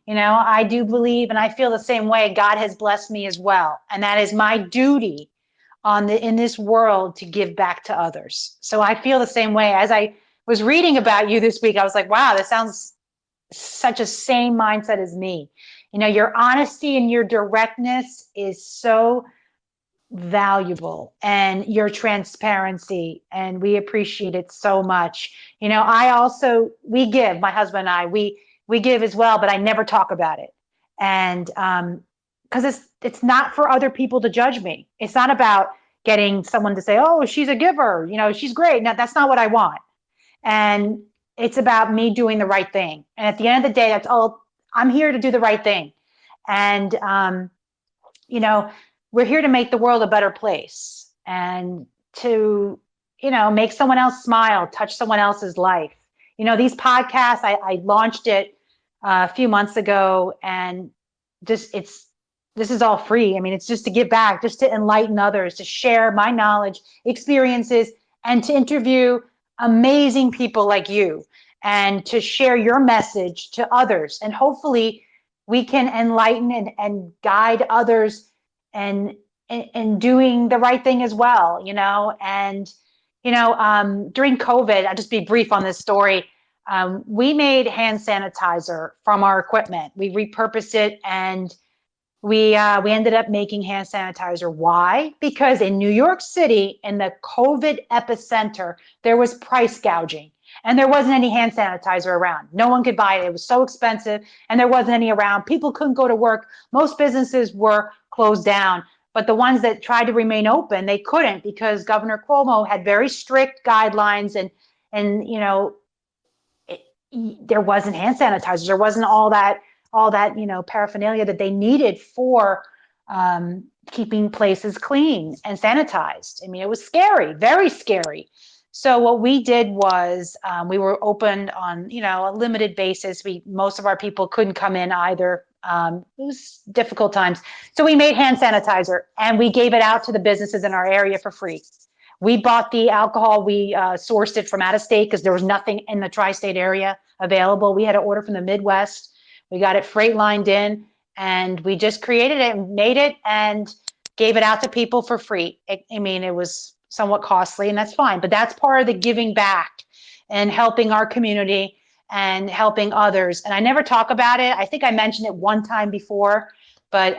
I do believe, and I feel the same way. God has blessed me as well. And that is my duty in this world to give back to others. So I feel the same way. As I was reading about you this week, I was like, wow, this sounds such a same mindset as me. Your honesty and your directness is so valuable, and your transparency, and we appreciate it so much. We give, my husband and I, we give as well, but I never talk about it. And because it's not for other people to judge me. It's not about getting someone to say, oh, she's a giver, she's great. Now, that's not what I want. And it's about me doing the right thing. And at the end of the day, that's all. I'm here to do the right thing. And we're here to make the world a better place, and to, make someone else smile, touch someone else's life. These podcasts, I launched it a few months ago, and this is all free. I mean, it's just to give back, just to enlighten others, to share my knowledge, experiences, and to interview amazing people like you, and to share your message to others. And hopefully we can enlighten and guide others, and doing the right thing as well. And during COVID, I'll just be brief on this story. We made hand sanitizer from our equipment. We repurposed it, and we ended up making hand sanitizer. Why? Because in New York City, in the COVID epicenter, there was price gouging, and there wasn't any hand sanitizer around. No one could buy it. It was so expensive, and there wasn't any around. People couldn't go to work. Most businesses were closed down, but the ones that tried to remain open, they couldn't, because Governor Cuomo had very strict guidelines, and and there wasn't hand sanitizers. There wasn't all that paraphernalia that they needed for keeping places clean and sanitized. I mean, it was scary, very scary. So what we did was we were open on a limited basis. Most of our people couldn't come in either. It was difficult times. So we made hand sanitizer and we gave it out to the businesses in our area for free. We bought the alcohol. We sourced it from out of state because there was nothing in the tri-state area available. We had to order from the Midwest. We got it freight lined in, and we just created it and made it and gave it out to people for free. It was somewhat costly, and that's fine. But that's part of the giving back and helping our community and helping others. And I never talk about it. I think I mentioned it one time before, but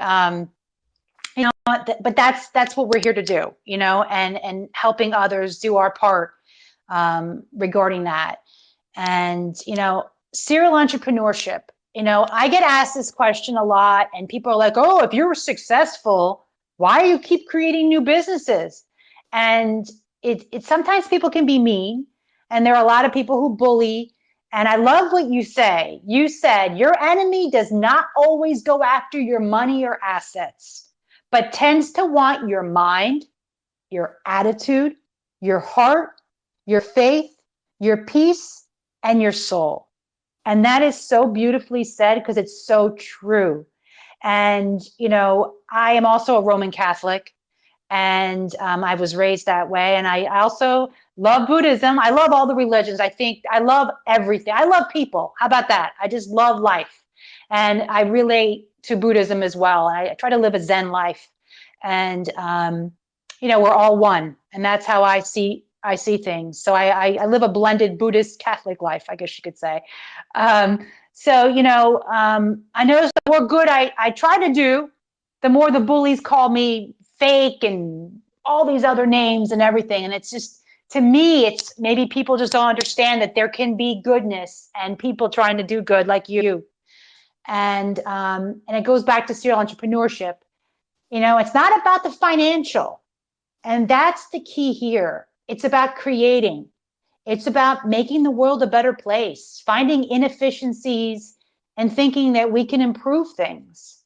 but that's what we're here to do, and helping others do our part regarding that. And serial entrepreneurship. I get asked this question a lot, and people are like, "Oh, if you're successful, why do you keep creating new businesses?" And it sometimes people can be mean, and there are a lot of people who bully. And I love what you say. You said your enemy does not always go after your money or assets, but tends to want your mind, your attitude, your heart, your faith, your peace, and your soul. And that is so beautifully said because it's so true. And, I am also a Roman Catholic, and I was raised that way. And I also love Buddhism. I love all the religions. I love everything. I love people. How about that? I just love life. And I relate to Buddhism as well. And I try to live a Zen life. And, we're all one. And that's how I see things. So I live a blended Buddhist-Catholic life, I guess you could say. I noticed the more good I try to do, the more the bullies call me fake and all these other names and everything. And it's just, to me, it's maybe people just don't understand that there can be goodness and people trying to do good like you. And it goes back to serial entrepreneurship. It's not about the financial. And that's the key here. It's about creating. It's about making the world a better place, finding inefficiencies and thinking that we can improve things.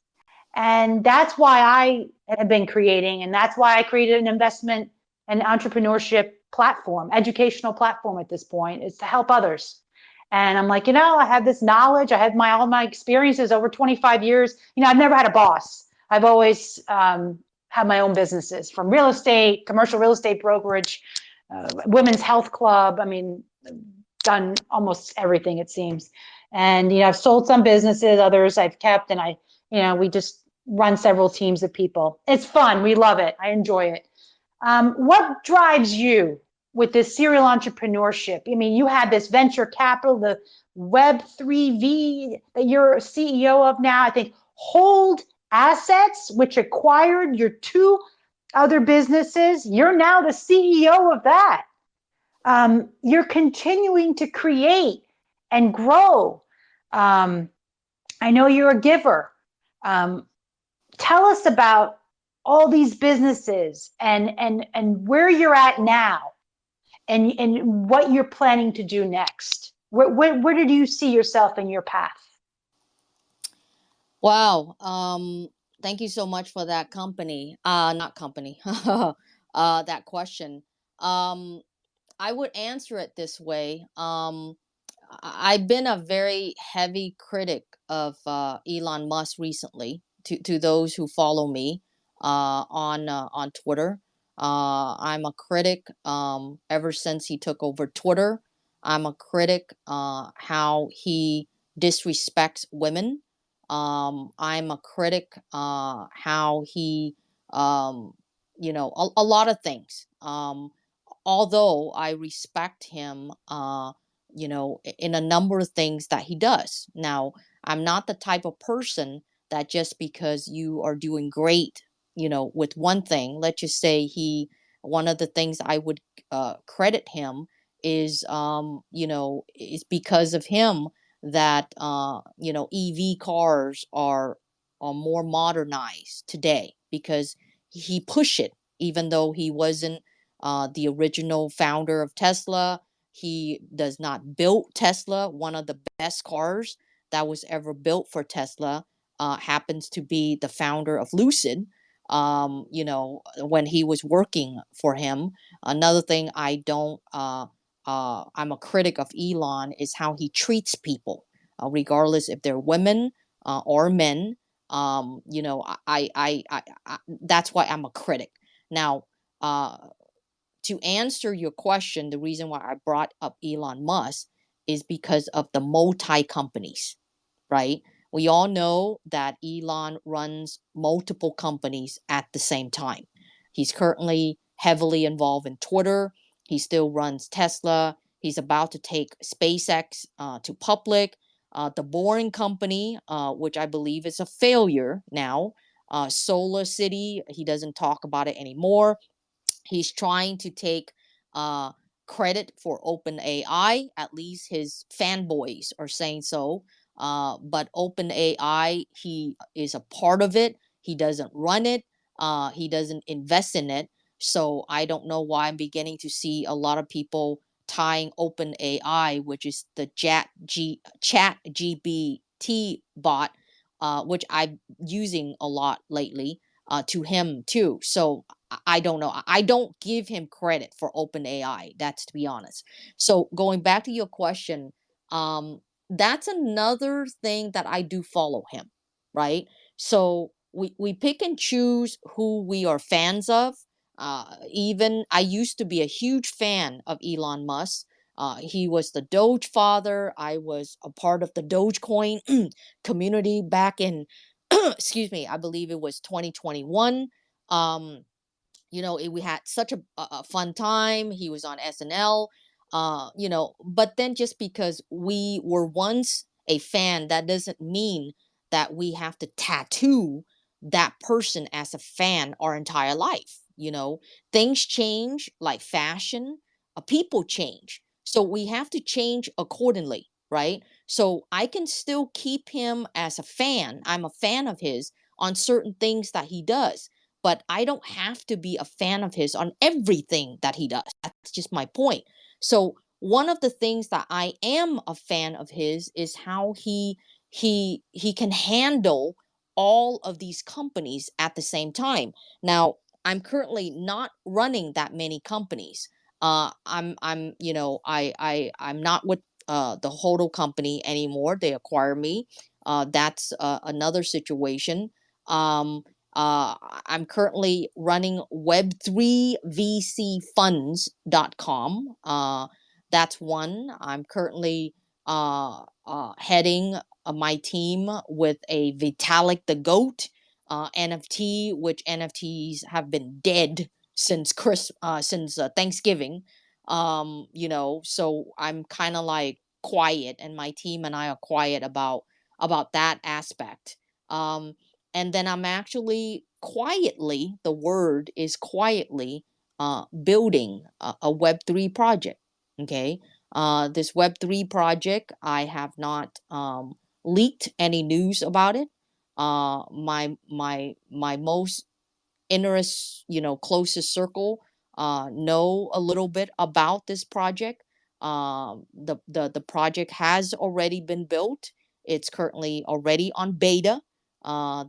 And that's why I have been creating, and that's why I created an investment and entrepreneurship platform, educational platform at this point, is to help others. And I'm like, I have this knowledge. I have all my experiences over 25 years. I've never had a boss. I've always had my own businesses, from real estate, commercial real estate brokerage, women's health club. Done almost everything, it seems. And, I've sold some businesses, others I've kept, and we just run several teams of people. It's fun. We love it. I enjoy it. What drives you with this serial entrepreneurship? You had this venture capital, the Web3V that you're CEO of now, I think, Hold Assets, which acquired your two other businesses. You're now the CEO of that. You're continuing to create and grow. I know you're a giver. Tell us about all these businesses and where you're at now and what you're planning to do next. Where did you see yourself in your path? Wow. Thank you so much for that that question. I would answer it this way. I've been a very heavy critic of Elon Musk recently. To those who follow me on Twitter, I'm a critic ever since he took over Twitter. I'm a critic how he disrespects women. I'm a critic how he a lot of things. Although I respect him, in a number of things that he does. Now, I'm not the type of person that just because you are doing great, with one thing, let's just say one of the things I would credit him is, is because of him that, EV cars are more modernized today because he pushed it, even though he wasn't the original founder of Tesla. He does not build Tesla. One of the best cars that was ever built for Tesla happens to be the founder of Lucid. When he was working for him. Another thing I'm a critic of Elon is how he treats people, regardless if they're women or men. That's why I'm a critic. Now, uh, to answer your question, the reason why I brought up Elon Musk is because of the multi companies, right? We all know that Elon runs multiple companies at the same time. He's currently heavily involved in Twitter. He still runs Tesla. He's about to take SpaceX to public. The Boring Company, which I believe is a failure now. Solar City, he doesn't talk about it anymore. He's trying to take uh, credit for OpenAI. At least his fanboys are saying so. But OpenAI, he is a part of it. He doesn't run it. He doesn't invest in it. So I don't know why I'm beginning to see a lot of people tying OpenAI, which is the Chat GPT bot, which I'm using a lot lately, to him too. So I don't know. I don't give him credit for OpenAI. That's to be honest. So going back to your question, that's another thing that I do follow him, right? So we pick and choose who we are fans of. Even I used to be a huge fan of Elon Musk. He was the Doge father. I was a part of the Dogecoin community back in, excuse me, I believe it was 2021. Um, we had such a fun time. He was on SNL, but then just because we were once a fan, that doesn't mean that we have to tattoo that person as a fan our entire life. Things change like fashion, people change. So we have to change accordingly, right? So I can still keep him as a fan. I'm a fan of his on certain things that he does, but I don't have to be a fan of his on everything that he does. That's just my point. So one of the things that I am a fan of his is how he can handle all of these companies at the same time. Now, I'm currently not running that many companies. I'm not with the Hodl company anymore. They acquire me. That's another situation. Um, I'm currently running web3vcfunds.com. That's one. I'm currently heading my team with a Vitalik the Goat NFT, which NFTs have been dead since Thanksgiving. So I'm kind of like quiet, and my team and I are quiet about that aspect. Um, and then I'm actually quietly, the word is quietly, building a Web3 project. Okay. This Web3 project, I have not leaked any news about it. My most closest circle know a little bit about this project. The project has already been built. It's currently already on beta.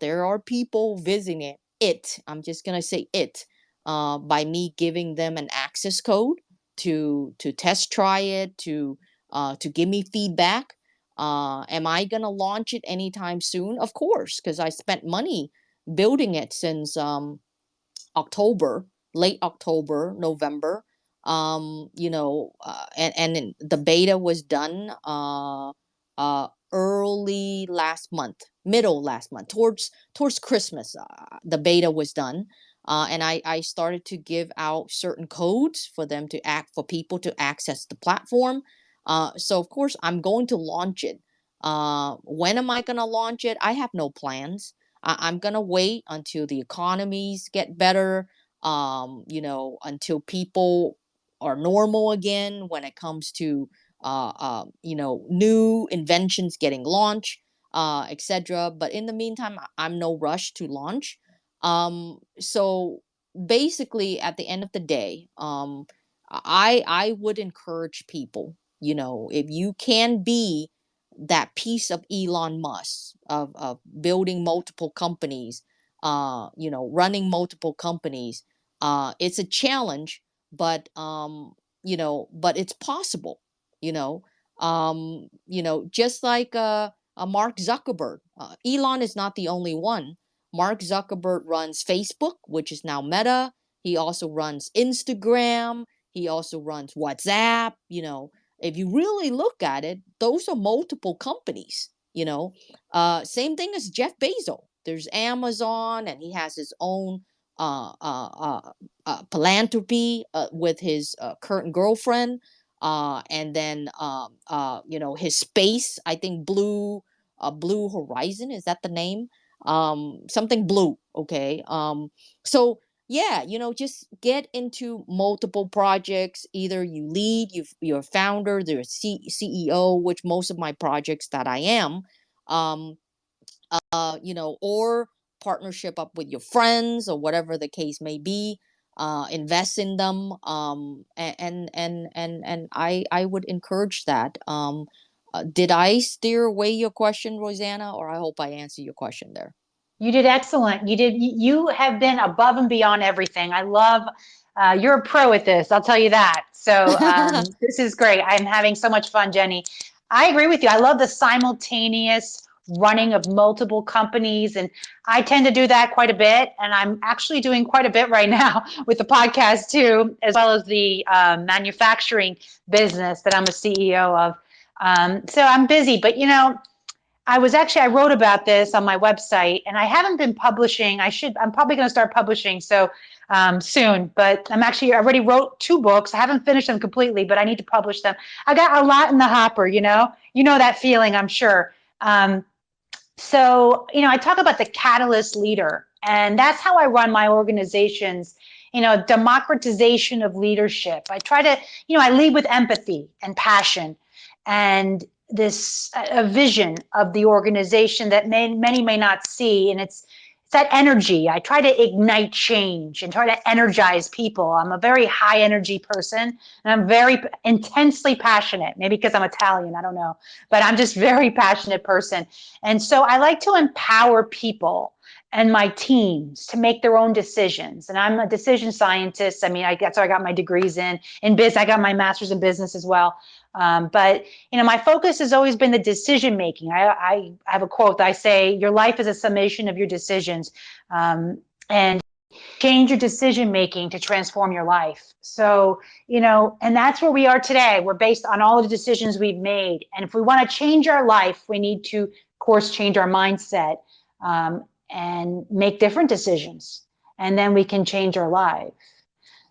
There are people visiting it. I'm just gonna say it, by me giving them an access code to test try it, to give me feedback. Am I gonna launch it anytime soon? Of course, because I spent money building it since October, late October, November. And the beta was done early last month, middle last month, towards Christmas. The beta was done. And I started to give out certain codes for them to for people to access the platform. So of course I'm going to launch it. When am I going to launch it? I have no plans. I'm gonna wait until the economies get better, until people are normal again when it comes to, new inventions getting launched, etc. But in the meantime, I'm no rush to launch. So basically, at the end of the day, I would encourage people, if you can be that piece of Elon Musk of building multiple companies, running multiple companies. It's a challenge, but but it's possible, you know. Just like a Mark Zuckerberg. Elon is not the only one. Mark Zuckerberg runs Facebook, which is now Meta. He also runs Instagram. He also runs WhatsApp. If you really look at it, those are multiple companies. Same thing as Jeff Bezos. There's Amazon, and he has his own philanthropy with his current girlfriend, and then his space. I think Blue Horizon, is that the name? Something blue. Okay. So yeah, just get into multiple projects. Either you lead, you're a founder, you're a CEO, which most of my projects that I am, um, or partnership up with your friends or whatever the case may be. Invest in them, and I would encourage that. Did I steer away your question, Rosanna, or I hope I answered your question there? You did excellent. You have been above and beyond everything. I love, you're a pro at this, I'll tell you that. So this is great. I'm having so much fun, Jenny. I agree with you. I love the simultaneous running of multiple companies. And I tend to do that quite a bit. And I'm actually doing quite a bit right now with the podcast too, as well as the manufacturing business that I'm a CEO of. So I'm busy, but I wrote about this on my website, and I haven't been publishing. I'm probably going to start publishing soon, but I already wrote 2 books. I haven't finished them completely, but I need to publish them. I got a lot in the hopper, you know that feeling, I'm sure. I talk about the catalyst leader, and that's how I run my organizations. Democratization of leadership. I try to, I lead with empathy and passion, and this a vision of the organization that many may not see, and it's that energy. I try to ignite change and try to energize people. I'm a very high energy person, and I'm very intensely passionate, maybe because I'm Italian, I don't know, but I'm just very passionate person. And so I like to empower people and my teams to make their own decisions. And I'm a decision scientist. I mean, that's what I got my degrees in business. I got my master's in business as well. But my focus has always been the decision making. I have a quote that I say, your life is a summation of your decisions, and change your decision making to transform your life. So, and that's where we are today. We're based on all the decisions we've made. And if we want to change our life, we need to, of course, change our mindset, and make different decisions. And then we can change our life.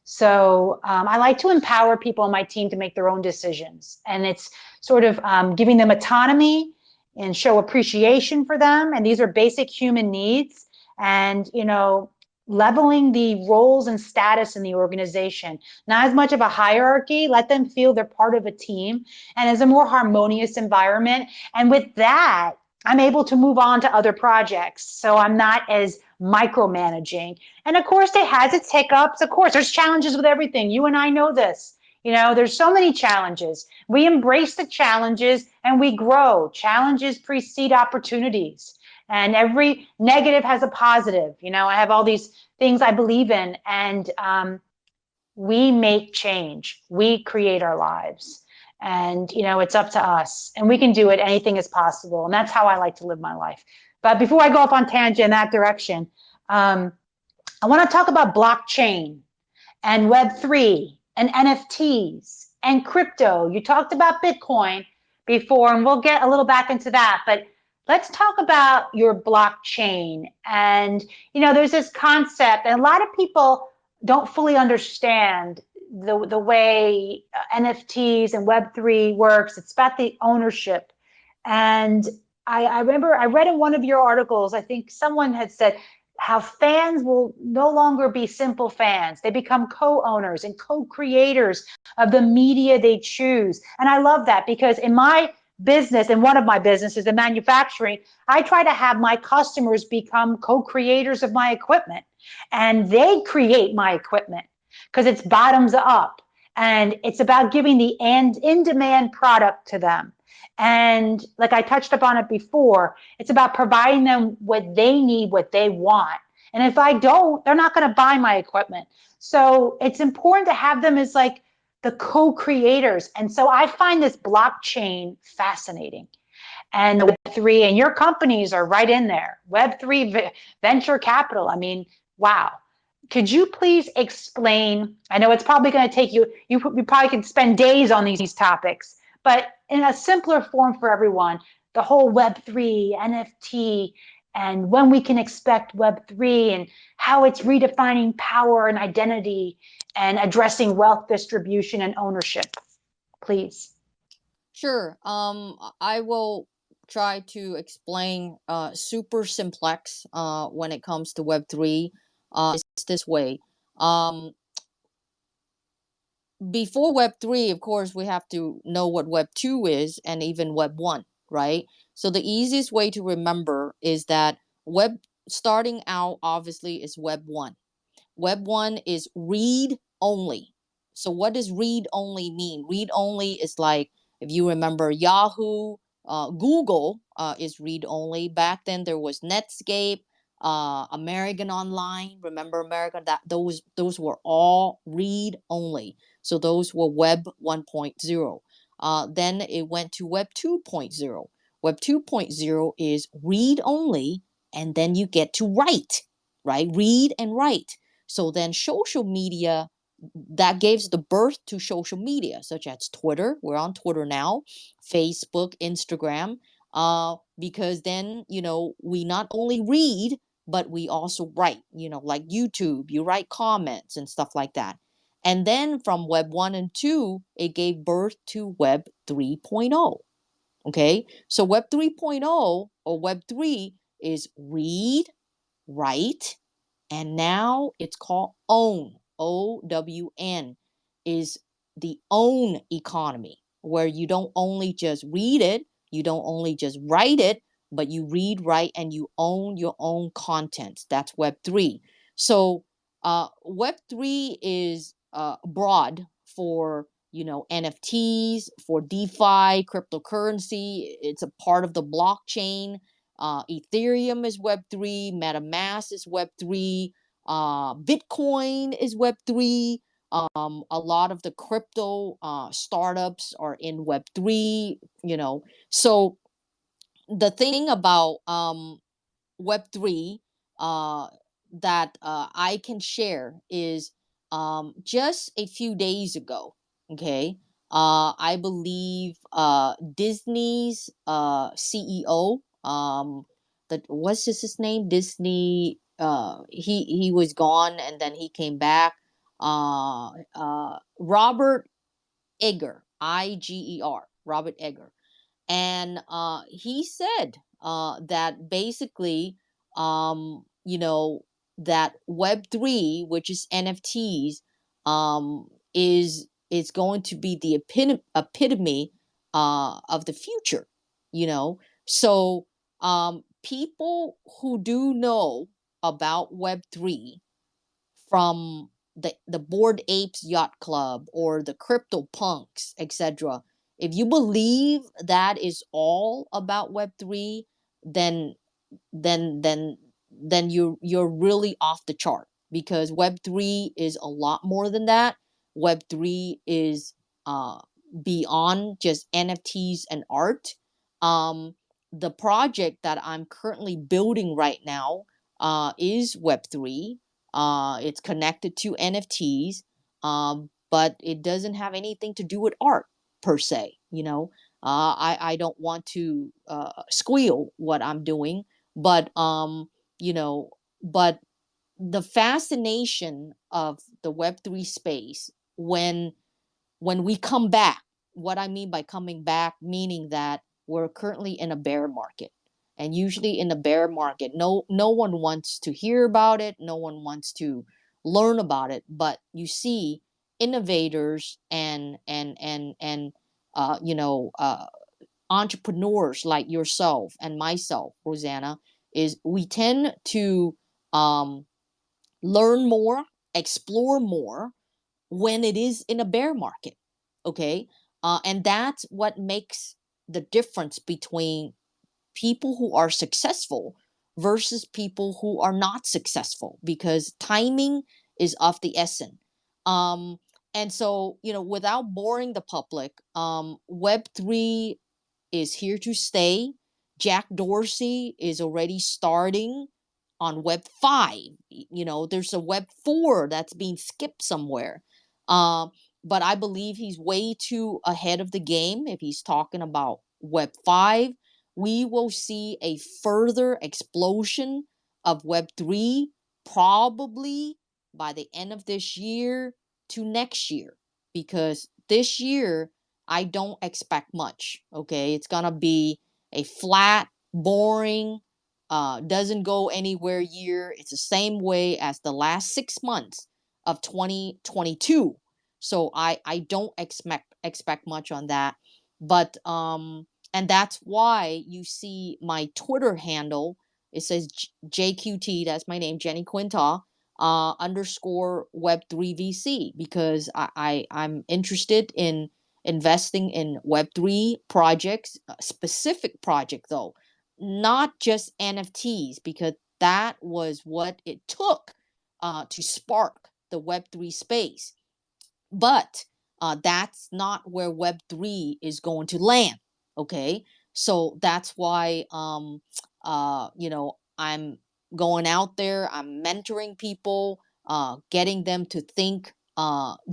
So I like to empower people on my team to make their own decisions. And it's sort of giving them autonomy and show appreciation for them. And these are basic human needs. And, leveling the roles and status in the organization. Not as much of a hierarchy. Let them feel they're part of a team, and as a more harmonious environment. And with that, I'm able to move on to other projects. So I'm not as micromanaging. And of course, it has its hiccups. Of course, there's challenges with everything. You and I know this. There's so many challenges. We embrace the challenges and we grow. Challenges precede opportunities. And every negative has a positive. I have all these things I believe in, and we make change. We create our lives. And, it's up to us, and we can do it. Anything is possible. And that's how I like to live my life. But before I go off on tangent in that direction, I want to talk about blockchain and Web3 and NFTs and crypto. You talked about Bitcoin before, and we'll get a little back into that. But let's talk about your blockchain. And, there's this concept, and a lot of people don't fully understand the way NFTs and Web3 works. It's about the ownership. And I remember I read in one of your articles, I think someone had said how fans will no longer be simple fans. They become co-owners and co-creators of the media they choose. And I love that, because in my business, and one of my businesses, the manufacturing, I try to have my customers become co-creators of my equipment, and they create my equipment, because it's bottoms up. And it's about giving the in-demand product to them. And like I touched upon it before, it's about providing them what they need, what they want. And if I don't, they're not going to buy my equipment. So it's important to have them as like the co-creators. And so I find this blockchain fascinating. And the Web3, and your companies are right in there. Web3 venture capital. I mean, wow. Could you please explain? I know it's probably going to take you probably can spend days on these topics, but in a simpler form for everyone, the whole Web3, NFT, and when we can expect Web3 and how it's redefining power and identity and addressing wealth distribution and ownership, please. Sure. I will try to explain super simplex when it comes to Web3. It's this way. Before Web3, of course, we have to know what Web2 is and even Web1, right? So the easiest way to remember is that starting out obviously is Web1. Web1 is read only. So what does read only mean? Read only is like, if you remember Yahoo, Google is read only. Back then there was Netscape, American Online. Remember American? Those were all read only. So those were Web 1.0. Then it went to Web 2.0. Web 2.0 is read only, and then you get to write, right? Read and write. So then social media, that gives the birth to social media, such as Twitter. We're on Twitter now, Facebook, Instagram, because then, we not only read, but we also write, like YouTube, you write comments and stuff like that. And then from Web 1 and 2, it gave birth to Web 3.0. Okay, so Web 3.0 or Web 3 is read, write, and now it's called own, OWN, is the own economy, where you don't only just read it, you don't only just write it, but you read, write, and you own your own content. That's Web3. So Web3 is broad for NFTs, for DeFi, cryptocurrency. It's a part of the blockchain. Ethereum is Web3, MetaMask is Web3, Bitcoin is Web3. A lot of the crypto startups are in Web3. So the thing about Web3 uh, that I can share is just a few days ago, okay, I believe Disney's CEO, that what's his name? Disney. He was gone and then he came back. Robert Iger, Iger, Robert Iger, and he said that basically, that Web3, which is NFTs, is going to be the epitome of the future. So people who do know about Web3, from the Bored Apes Yacht Club or the Crypto Punks, etc. If you believe that is all about Web3, then then then then you're really off the chart, because Web3 is a lot more than that. Web3 is beyond just NFTs and art. The project that I'm currently building right now is Web3. It's connected to NFTs, but it doesn't have anything to do with art per se. I don't want to squeal what I'm doing, but you know, but the fascination of the Web3 space, when we come back, what I mean by coming back, meaning that we're currently in a bear market. And usually in the bear market, no one wants to hear about it, no one wants to learn about it, but you see innovators and entrepreneurs like yourself and myself, Rosanna, is we tend to learn more, explore more, when it is in a bear market. Okay. And that's what makes the difference between people who are successful versus people who are not successful, because timing is of the essence. Um, and so, without boring the public, Web3 is here to stay. Jack Dorsey is already starting on Web 5. There's a Web 4 that's being skipped somewhere. But I believe he's way too ahead of the game if he's talking about Web 5. We will see a further explosion of Web 3 probably by the end of this year to next year, because this year I don't expect much. Okay, it's gonna be a flat, boring, doesn't go anywhere year. It's the same way as the last 6 months of 2022. So I don't expect much on that. But and that's why you see my Twitter handle. It says JQT. That's my name, Jenny Quinta. Underscore Web3 VC, because I'm interested in investing in Web3 projects, specific project though, not just NFTs, because that was what it took to spark the Web3 space. But that's not where Web3 is going to land. Okay. So that's why, I'm going out there, I'm mentoring people, getting them to think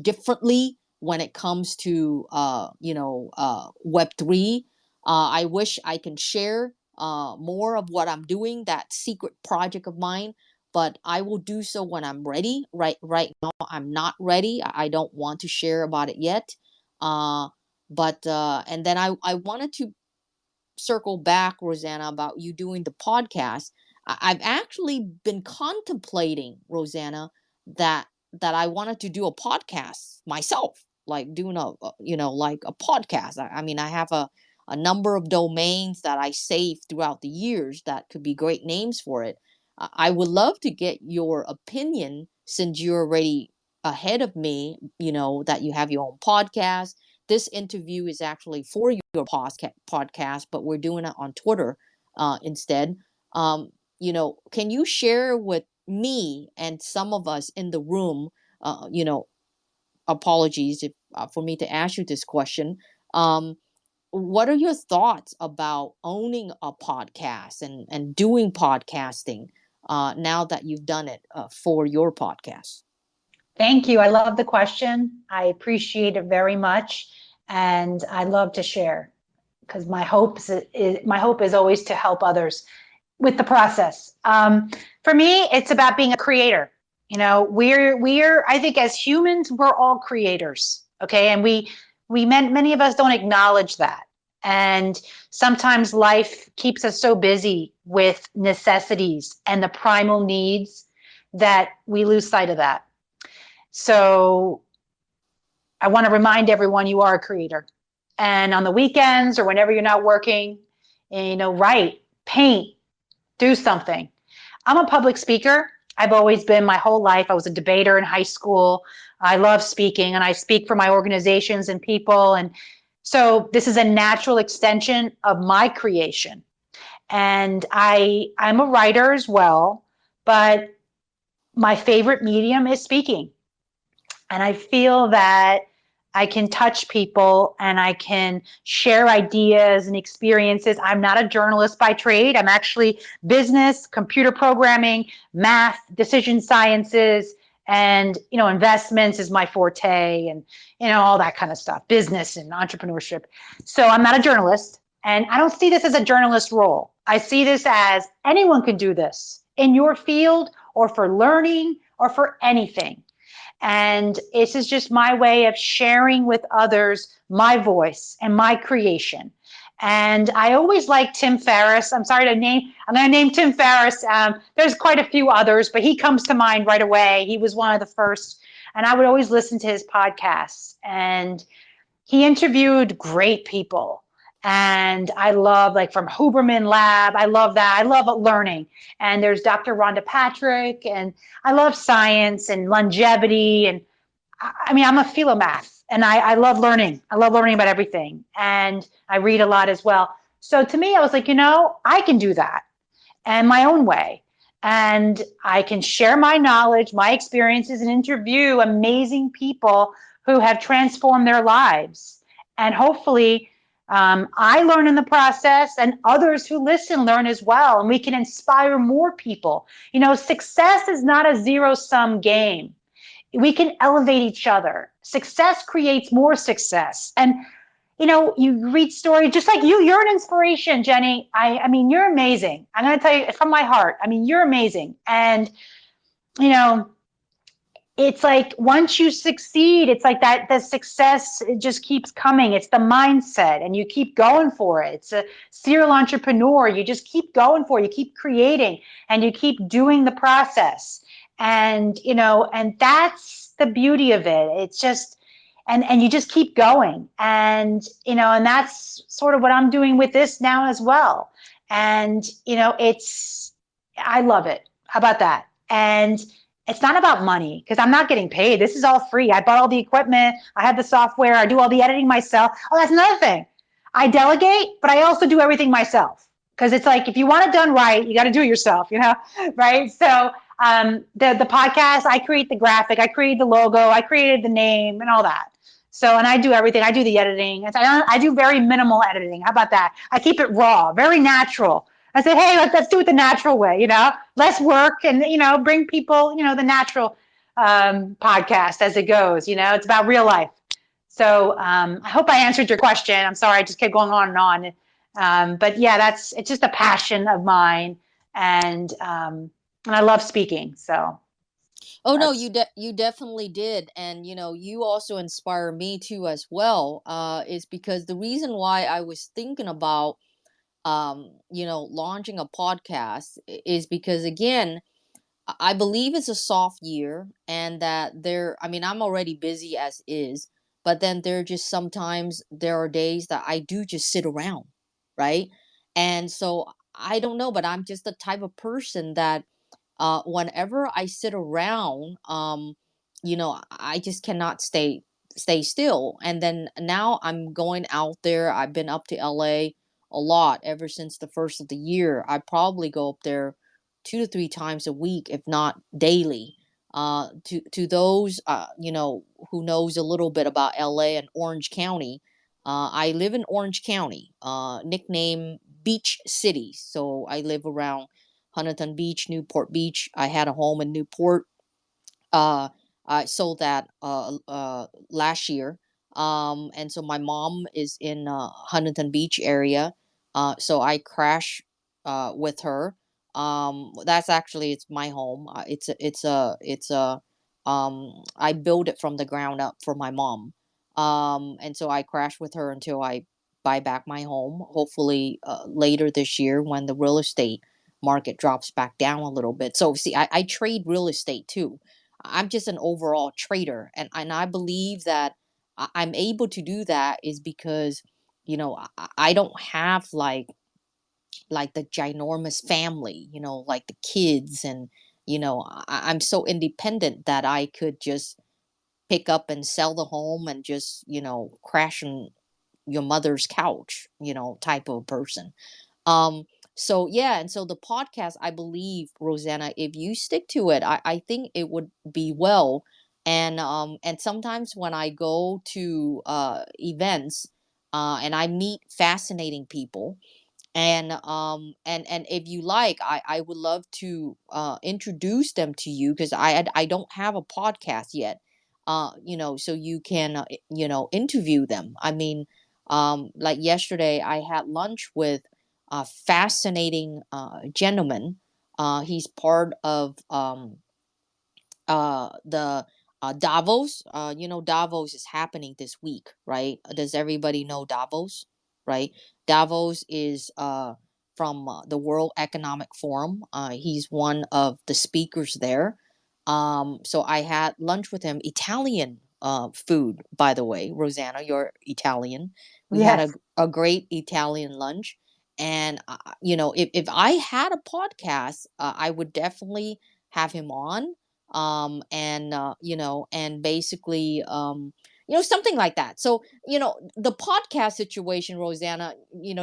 differently when it comes to, Web3. I wish I can share more of what I'm doing, that secret project of mine, but I will do so when I'm ready. Right now, I'm not ready. I don't want to share about it yet. But and then I wanted to circle back, Rosanna, about you doing the podcast. I've actually been contemplating, Rosanna, that I wanted to do a podcast myself, like doing like a podcast. I mean, I have a number of domains that I saved throughout the years that could be great names for it. I would love to get your opinion, since you're already ahead of me, that you have your own podcast. This interview is actually for your podcast, but we're doing it on Twitter instead. Can you share with me and some of us in the room, apologies if for me to ask you this question. What are your thoughts about owning a podcast and doing podcasting now that you've done it for your podcast? Thank you. I love the question. I appreciate it very much. And I love to share, because my hope is always to help others with the process. For me, it's about being a creator. I think as humans, we're all creators. Okay. And many of us don't acknowledge that. And sometimes life keeps us so busy with necessities and the primal needs that we lose sight of that. So I want to remind everyone, you are a creator. And on the weekends or whenever you're not working, write, paint, do something. I'm a public speaker. I've always been my whole life. I was a debater in high school. I love speaking, and I speak for my organizations and people. And so this is a natural extension of my creation. And I'm a writer as well, but my favorite medium is speaking. And I feel that I can touch people and I can share ideas and experiences. I'm not a journalist by trade. I'm actually business, computer programming, math, decision sciences, and investments is my forte, and all that kind of stuff, business and entrepreneurship. So I'm not a journalist, and I don't see this as a journalist role. I see this as anyone can do this in your field or for learning or for anything. And this is just my way of sharing with others my voice and my creation. And I always like Tim Ferriss. I'm going to name Tim Ferriss. There's quite a few others, but he comes to mind right away. He was one of the first, and I would always listen to his podcasts. And he interviewed great people. And I love, like, from Huberman Lab. I love that. I love learning. And there's Dr. Rhonda Patrick, and I love science and longevity. And I mean, I'm a philomath and I love learning. I love learning about everything. And I read a lot as well. So to me, I was like, I can do that and my own way. And I can share my knowledge, my experiences, and interview amazing people who have transformed their lives. And hopefully, I learn in the process, and others who listen learn as well. And we can inspire more people. Success is not a zero-sum game. We can elevate each other. Success creates more success. And you read stories just like you're an inspiration, Jenny. I mean, you're amazing. I'm going to tell you from my heart. I mean, you're amazing. And, it's like once you succeed, it's like that the success, it just keeps coming. It's the mindset and you keep going for it. It's a serial entrepreneur. You just keep going for it. You keep creating and you keep doing the process. And, and that's the beauty of it. It's just, and you just keep going. And, and that's sort of what I'm doing with this now as well. And, I love it. How about that? And it's not about money because I'm not getting paid. This is all free. I bought all the equipment. I have the software. I do all the editing myself. Oh, that's another thing. I delegate, but I also do everything myself because it's like, if you want it done right, you got to do it yourself, right? So the podcast, I create the graphic, I created the logo, I created the name and all that. So, and I do everything. I do the editing. I do very minimal editing. How about that? I keep it raw, very natural. I said, hey, let's do it the natural way, less work and, bring people, the natural podcast as it goes, it's about real life. So I hope I answered your question. I'm sorry, I just kept going on and on. But yeah, it's just a passion of mine. And I love speaking. So. Oh no, you definitely did, and you also inspire me too as well. Is because the reason why I was thinking about launching a podcast is because, again, I believe it's a soft year, and that I mean, I'm already busy as is, but then sometimes there are days that I do just sit around, right? And so I don't know, but I'm just the type of person that whenever I sit around, I just cannot stay still. And then now I'm going out there. I've been up to LA a lot ever since the first of the year. I probably go up there 2 to 3 times a week, if not daily. To those who knows a little bit about LA and Orange County, I live in Orange County, nicknamed Beach City. So I live around Huntington Beach, Newport Beach. I had a home in Newport. Uh, I sold that last year. And so my mom is in Huntington Beach area. So I crash with her. That's actually, it's my home. I built it from the ground up for my mom. And so I crash with her until I buy back my home. Hopefully later this year when the real estate market drops back down a little bit. So see, I trade real estate too. I'm just an overall trader, and I believe that I'm able to do that is because I don't have like the ginormous family, like the kids, and I'm so independent that I could just pick up and sell the home and just crash on your mother's couch, type of person. um so yeah, and so the podcast, I believe, Rosanna, if you stick to it, I think it would be well. And sometimes when I go to events, and I meet fascinating people, and if you like, I would love to introduce them to you, because I don't have a podcast yet, so you can interview them. I mean, like yesterday I had lunch with a fascinating gentleman. He's part of the Davos. Davos is happening this week, right? Does everybody know Davos, right? Davos is from the World Economic Forum. He's one of the speakers there. So I had lunch with him. Italian food, by the way. Rosanna, you're Italian. We had Yes. a great Italian lunch. And if I had a podcast, I would definitely have him on. and basically, something like that. So, the podcast situation, Rosanna,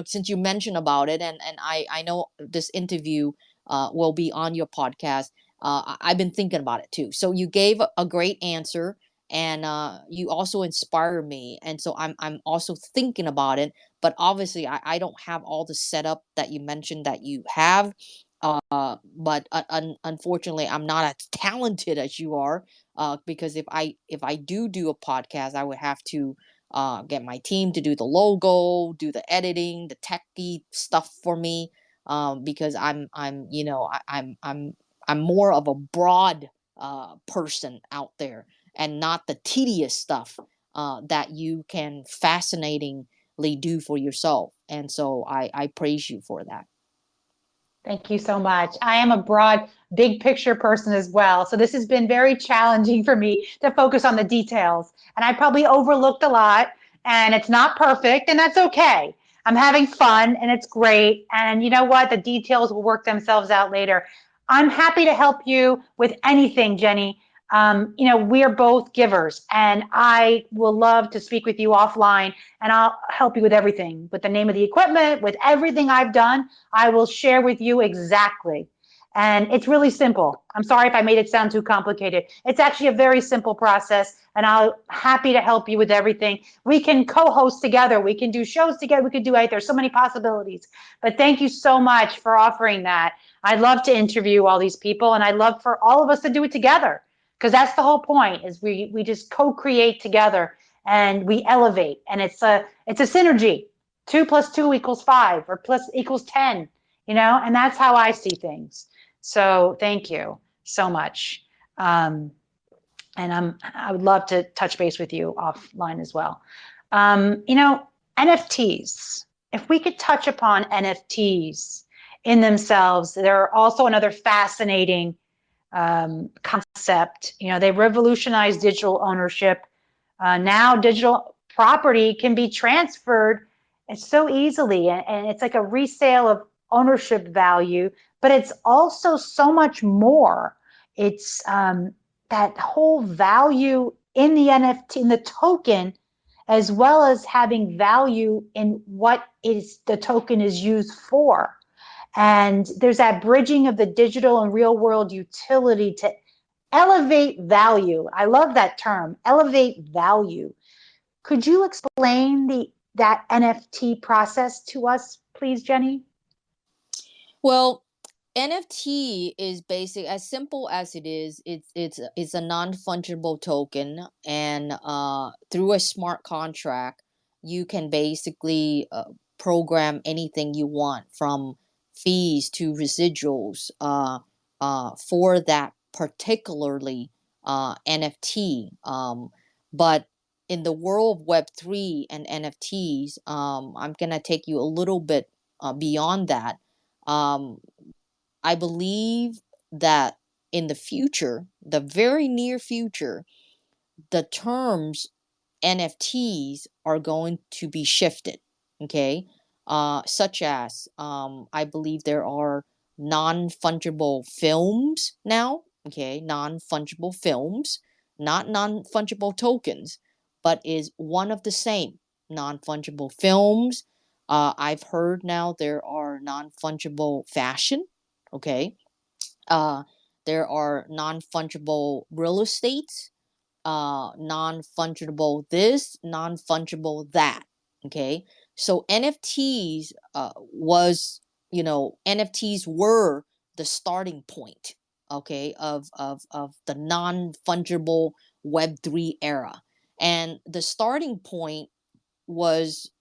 since you mentioned about it, and I know this interview will be on your podcast. I've been thinking about it too. So you gave a great answer, and you also inspire me, and so I'm also thinking about it. But obviously, I don't have all the setup that you mentioned that you have. But unfortunately, I'm not as talented as you are. Because if I do a podcast, I would have to get my team to do the logo, do the editing, the techie stuff for me. Because I'm more of a broad person out there, and not the tedious stuff that you can fascinatingly do for yourself. And so I praise you for that. Thank you so much. I am a broad, big picture person as well. So this has been very challenging for me to focus on the details. And I probably overlooked a lot, and it's not perfect, and that's okay. I'm having fun, and it's great. And you know what? The details will work themselves out later. I'm happy to help you with anything, Jenny. We are both givers, and I will love to speak with you offline, and I'll help you with everything, with the name of the equipment, with everything I've done. I will share with you exactly. And it's really simple. I'm sorry if I made it sound too complicated. It's actually a very simple process, and I'm happy to help you with everything. We can co-host together. We can do shows together. We could do it. There's so many possibilities. But thank you so much for offering that. I'd love to interview all these people, and I'd love for all of us to do it together, because that's the whole point, is we just co-create together, and we elevate, and it's a synergy. 2 + 2 = 5, or plus equals 10, and that's how I see things. So thank you so much. And I would love to touch base with you offline as well. NFTs, if we could touch upon NFTs in themselves, they're also another fascinating concept. They revolutionized digital ownership. Now digital property can be transferred so easily, and it's like a resale of ownership value, but it's also so much more. It's that whole value in the NFT, in the token, as well as having value in what is the token is used for. And there's that bridging of the digital and real world utility to elevate value. I love that term, elevate value. Could you explain that NFT process to us, please, Jenny? Well, NFT is basic, as simple as it is. It's a non-fungible token, and through a smart contract, you can basically program anything you want, from fees to residuals, for that particularly NFT. But in the world of Web3 and NFTs, I'm gonna take you a little bit beyond that. um, I believe that in the future, the very near future, the terms NFTs are going to be shifted. Okay. Such as, I believe there are non-fungible films now. Okay. Non-fungible films, not non-fungible tokens, but is one of the same. Non-fungible films. I've heard now there are non-fungible fashion. Okay. Uh, there are non-fungible real estate, non-fungible this, non-fungible that. Okay. So NFTs NFTs were the starting point, okay, of the non-fungible Web3 era. And the starting point was,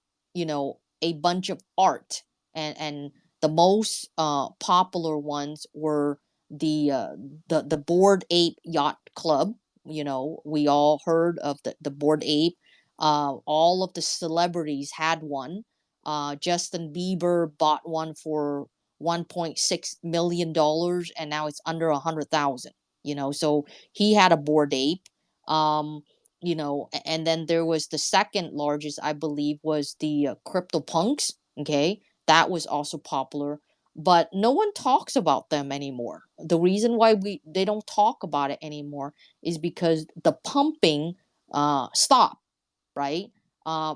a bunch of art, and the most popular ones were the Bored Ape Yacht Club. We all heard of the Bored Ape. All of the celebrities had one. Justin Bieber bought one for $1.6 million, and now it's under 100,000. So he had a Bored Ape. And then there was the second largest, I believe, was the CryptoPunks. Okay, that was also popular. but no one talks about them anymore. The reason why they don't talk about it anymore is because the pumping stopped, right?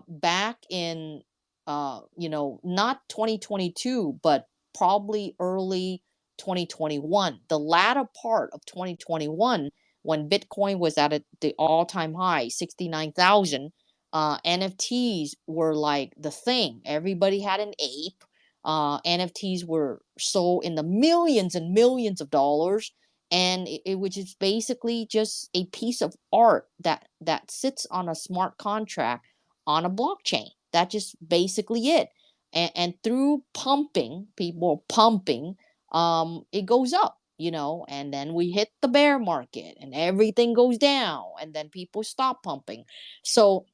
Back in not 2022, but probably early 2021, the latter part of 2021, when Bitcoin was at the all-time high, 69,000. NFTs were like the thing. Everybody had an ape. NFTs were sold in the millions and millions of dollars, and which is basically just a piece of art that sits on a smart contract on a blockchain. That's just basically it. And through pumping, people pumping, it goes up, and then we hit the bear market and everything goes down, and then people stop pumping. So,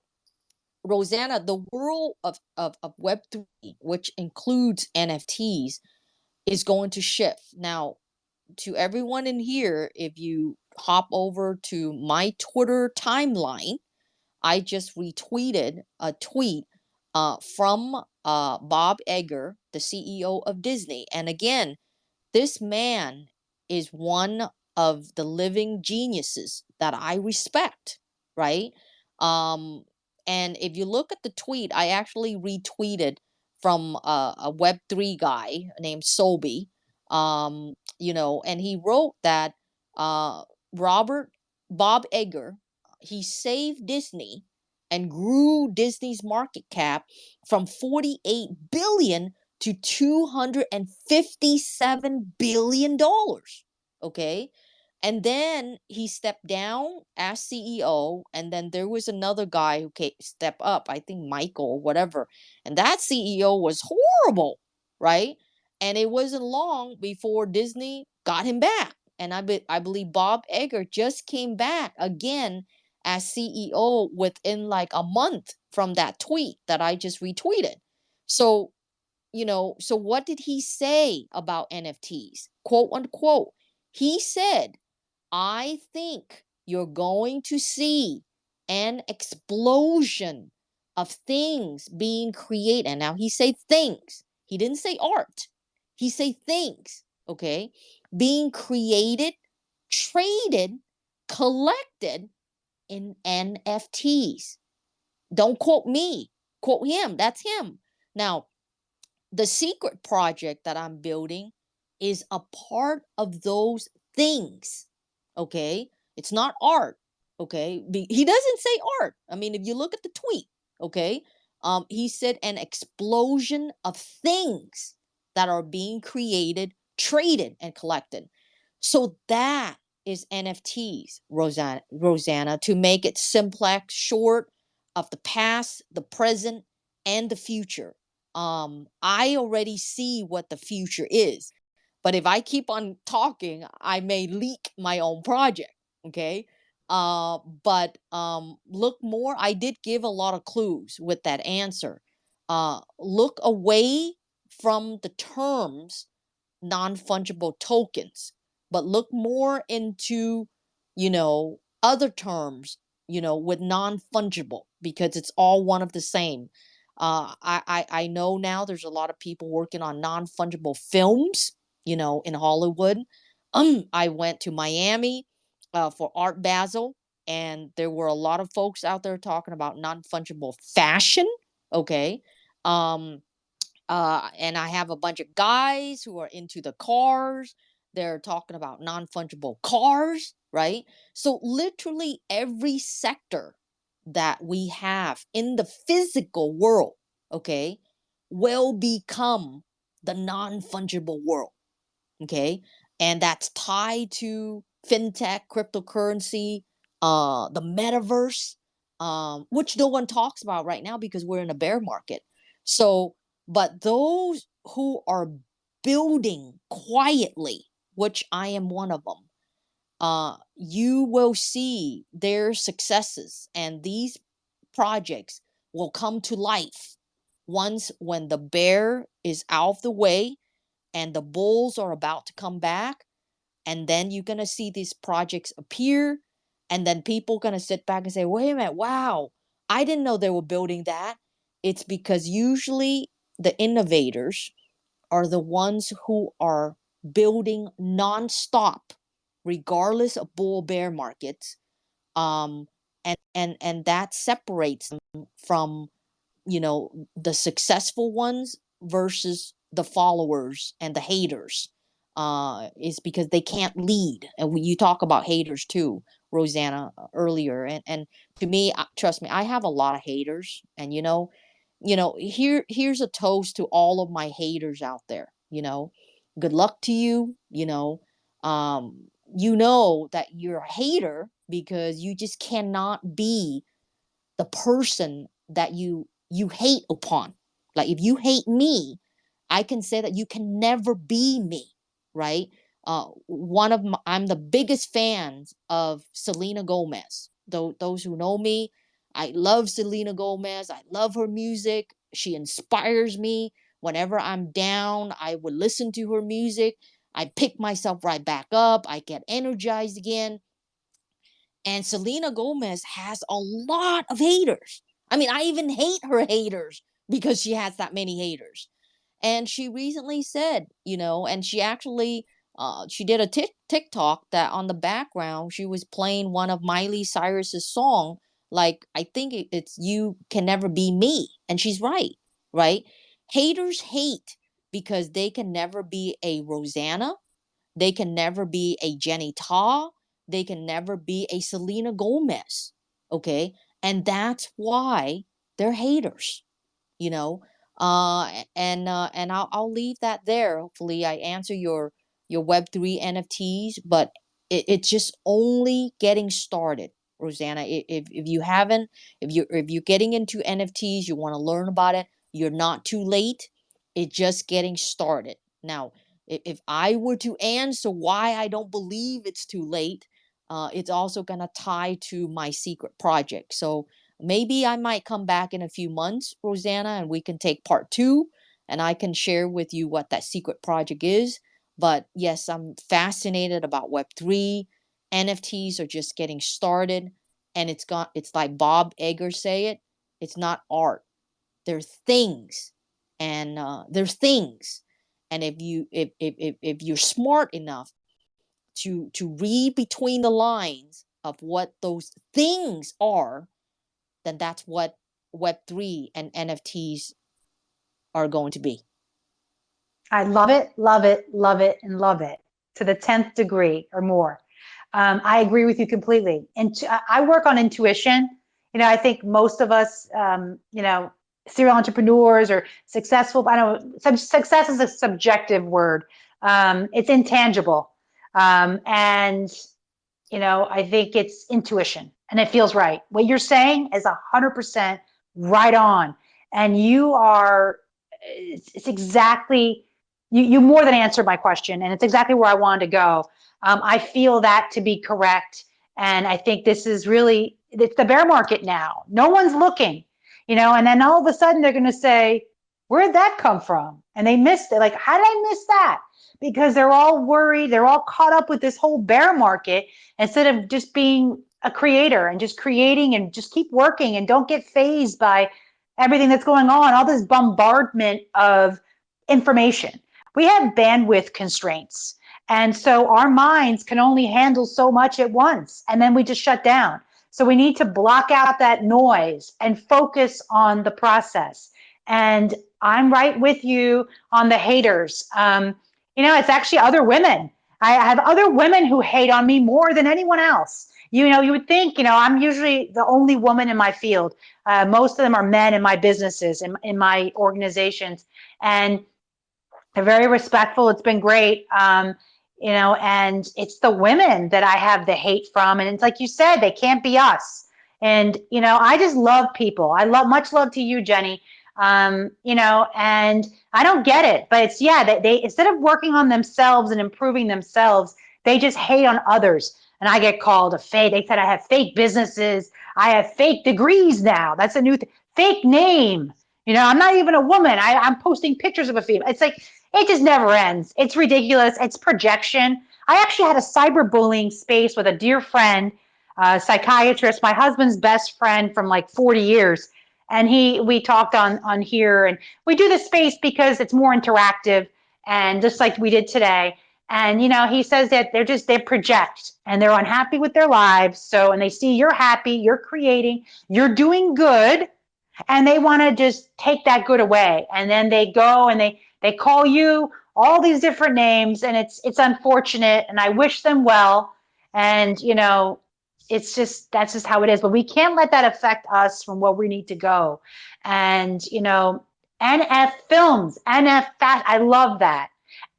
Rosanna, the world of Web3, which includes NFTs, is going to shift. Now, to everyone in here, if you hop over to my Twitter timeline, I just retweeted a tweet from Bob Iger, the CEO of Disney. And again, this man is one of the living geniuses that I respect, right? Um, and if you look at the tweet, I actually retweeted from a Web3 guy named Sobi, and he wrote that Robert Bob Iger, he saved Disney and grew Disney's market cap from 48 billion to $257 billion. Okay. And then he stepped down as CEO. And then there was another guy who stepped up, I think Michael or whatever. And that CEO was horrible, right? And it wasn't long before Disney got him back. And I believe Bob Iger just came back again as CEO within like a month from that tweet that I just retweeted. So so what did he say about NFTs? Quote unquote. He said, I think you're going to see an explosion of things being created. Now he said things. He didn't say art. He said things, okay? Being created, traded, collected in NFTs. Don't quote me. Quote him. That's him. Now, the secret project that I'm building is a part of those things. Okay. It's not art. Okay. He doesn't say art. I mean, if you look at the tweet, okay, he said an explosion of things that are being created, traded, and collected. So that is NFTs, Rosanna, to make it simplex, short of the past, the present, and the future. I already see what the future is, but if I keep on talking, I may leak my own project. Okay. But look more. I did give a lot of clues with that answer. Look away from the terms non-fungible tokens, but look more into, other terms, with non-fungible, because it's all one of the same. I know now there's a lot of people working on non-fungible films, in Hollywood. I went to Miami for Art Basel, and there were a lot of folks out there talking about non-fungible fashion. Okay. And I have a bunch of guys who are into the cars. They're talking about non-fungible cars, right? So literally every sector that we have in the physical world, okay, will become the non-fungible world, okay? And that's tied to fintech, cryptocurrency, the metaverse, which no one talks about right now because we're in a bear market. So, but those who are building quietly, which I am one of them, you will see their successes, and these projects will come to life once when the bear is out of the way and the bulls are about to come back. And then you're going to see these projects appear, and then people going to sit back and say, wait a minute, wow, I didn't know they were building that. It's because usually the innovators are the ones who are building nonstop, regardless of bull bear markets. And that separates them from, the successful ones versus the followers and the haters, is because they can't lead. And you talk about haters too, Rosanna, earlier. And to me, trust me, I have a lot of haters. And here's a toast to all of my haters out there. Good luck to you. That you're a hater because you just cannot be the person that you hate upon. Like, if you hate me, I can say that you can never be me, right? I'm the biggest fans of Selena Gomez. Those who know me, I love Selena Gomez. I love her music. She inspires me. Whenever I'm down, I would listen to her music. I pick myself right back up. I get energized again. And Selena Gomez has a lot of haters. I mean, I even hate her haters because she has that many haters. And she recently said, and she actually, she did a TikTok that on the background, she was playing one of Miley Cyrus's song. Like, I think it's You Can Never Be Me. And she's right, right? Haters hate because they can never be a Rosanna. They can never be a Jenny Ta. They can never be a Selena Gomez. Okay. And that's why they're haters, you know. And I'll leave that there. Hopefully I answer your Web3 NFTs, but it's just only getting started, Rosanna. If you haven't, if you're getting into NFTs, you want to learn about it, you're not too late. It's just getting started. Now, if I were to answer why I don't believe it's too late, it's also going to tie to my secret project. So maybe I might come back in a few months, Rosanna, and we can take part 2, and I can share with you what that secret project is. But yes, I'm fascinated about Web3. NFTs are just getting started, and it's like Bob Iger say it. It's not art. They're things, and they're things. And if you're smart enough to read between the lines of what those things are, then that's what Web3 and NFTs are going to be. I love it, love it, love it, and love it to the 10th degree or more. I agree with you completely. And I work on intuition. I think most of us, serial entrepreneurs or successful, I don't know, success is a subjective word. It's intangible. And I think it's intuition and it feels right. What you're saying is 100% right on. And it's exactly, you more than answered my question, and it's exactly where I wanted to go. I feel that to be correct. And I think this is really, it's the bear market now. No one's looking, and then all of a sudden they're going to say, where'd that come from? And they missed it. Like, how did I miss that? Because they're all worried. They're all caught up with this whole bear market instead of just being a creator and just creating and just keep working and don't get fazed by everything that's going on, all this bombardment of information. We have bandwidth constraints. And so our minds can only handle so much at once, and then we just shut down. So we need to block out that noise and focus on the process. And I'm right with you on the haters. It's actually other women. I have other women who hate on me more than anyone else. You would think, I'm usually the only woman in my field. Most of them are men in my businesses, in my organizations. And they're very respectful. It's been great. And it's the women that I have the hate from. And it's like you said, they can't be us. And, I just love people. Much love to you, Jenny. And I don't get it, but it's, they instead of working on themselves and improving themselves, they just hate on others. And I get called a fake. They said I have fake businesses. I have fake degrees now. That's a new thing. Fake name. I'm not even a woman. I'm posting pictures of a female. It's like, it just never ends. It's ridiculous. It's projection. I actually had a cyberbullying space with a dear friend, psychiatrist, my husband's best friend from like 40 years. And we talked on here, and we do this space because it's more interactive. and just like we did today. And, he says that they project and they're unhappy with their lives. So, and they see you're happy, you're creating, you're doing good, and they want to just take that good away. And then they go and they call you all these different names, and it's unfortunate, and I wish them well. And, that's just how it is. But we can't let that affect us from where we need to go. And, NF films, NF fast, I love that.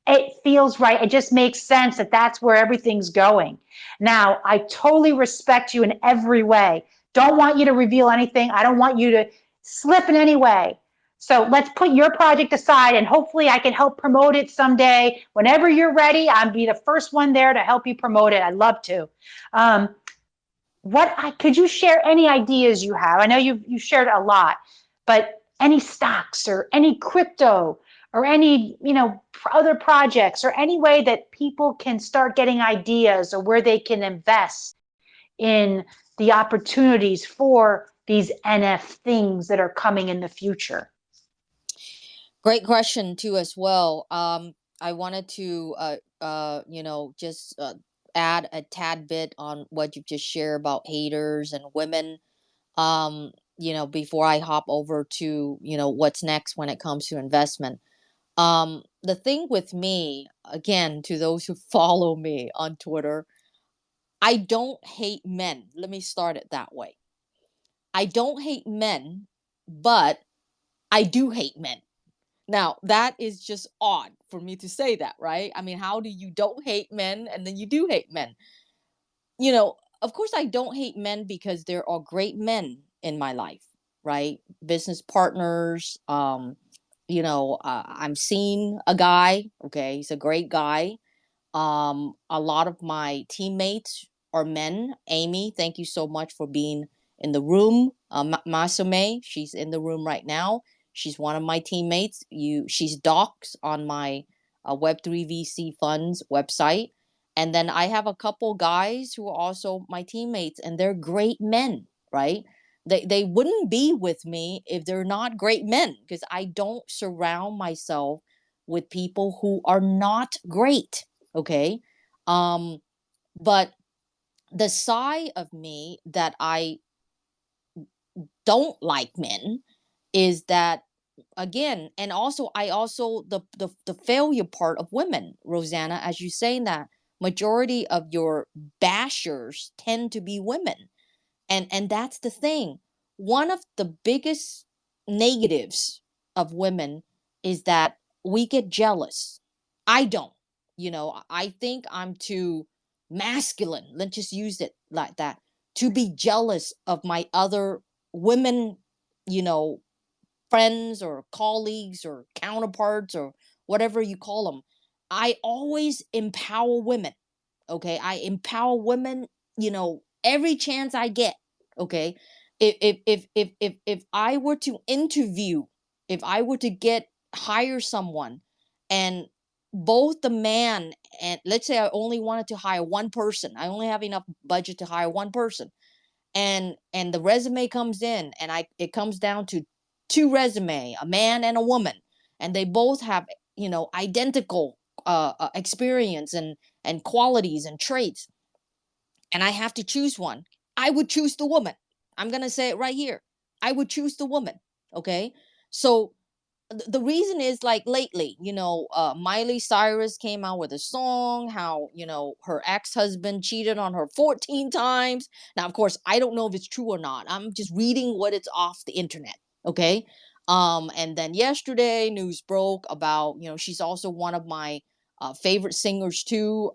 It feels right. It just makes sense that that's where everything's going. Now, I totally respect you in every way. Don't want you to reveal anything. I don't want you to slip in any way. So let's put your project aside, and hopefully I can help promote it someday. Whenever you're ready, I'll be the first one there to help you promote it. I'd love to. Could you share any ideas you have? I know you shared a lot, but any stocks or any crypto or any, other projects or any way that people can start getting ideas or where they can invest in the opportunities for these NF things that are coming in the future? Great question too, as well. I wanted to, just add a tad bit on what you just shared about haters and women. Before I hop over to, what's next when it comes to investment. The thing with me, again, to those who follow me on Twitter, I don't hate men. Let me start it that way. I don't hate men, but I do hate men. Now, that is just odd for me to say that, right? I mean, how do you don't hate men and then you do hate men? Of course, I don't hate men because there are great men in my life, right? Business partners. I'm seeing a guy. Okay, he's a great guy. A lot of my teammates are men. Amy, thank you so much for being in the room. Masume, she's in the room right now. She's one of my teammates. She's docs on my Web3 VC Funds website. And then I have a couple guys who are also my teammates, and they're great men, right? They wouldn't be with me if they're not great men, because I don't surround myself with people who are not great. Okay. But the side of me that I don't like men is that, again, and also I also the failure part of women, Rosanna, as you saying that majority of your bashers tend to be women. And that's the thing. One of the biggest negatives of women is that we get jealous. I don't. I think I'm too masculine. Let's just use it like that. To be jealous of my other women, you know, friends or colleagues or counterparts or whatever you call them. I always empower women. Okay. I empower women, every chance I get. Okay. If I were to interview, if I were to hire someone, and both the man, and let's say I only wanted to hire one person, I only have enough budget to hire one person, and the resume comes in, and it comes down to two resume, a man and a woman, and they both have, identical experience and qualities and traits, and I have to choose one, I would choose the woman. I'm going to say it right here. I would choose the woman. Okay. So the reason is, like, lately, Miley Cyrus came out with a song, how, her ex-husband cheated on her 14 times. Now, of course, I don't know if it's true or not. I'm just reading what it's off the internet. Okay. And then yesterday news broke about, she's also one of my favorite singers too.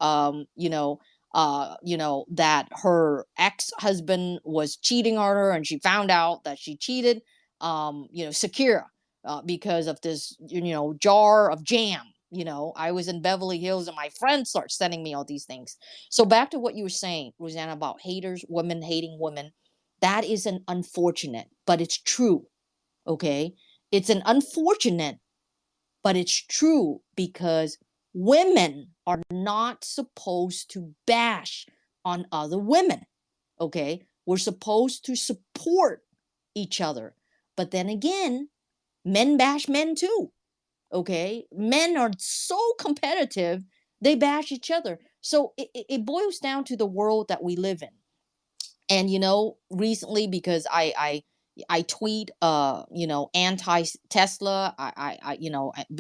That her ex-husband was cheating on her, and she found out that she cheated. Secure, because of this, jar of jam. I was in Beverly Hills, and my friends start sending me all these things. So back to what you were saying, Rosanna, about haters, women hating women. That is an unfortunate, but it's true. Okay. It's an unfortunate, but it's true, because women are not supposed to bash on other women. Okay. We're supposed to support each other. But then again, men bash men too. Okay, men are so competitive, they bash each other. So it boils down to the world that we live in. And recently, because I tweet anti Tesla.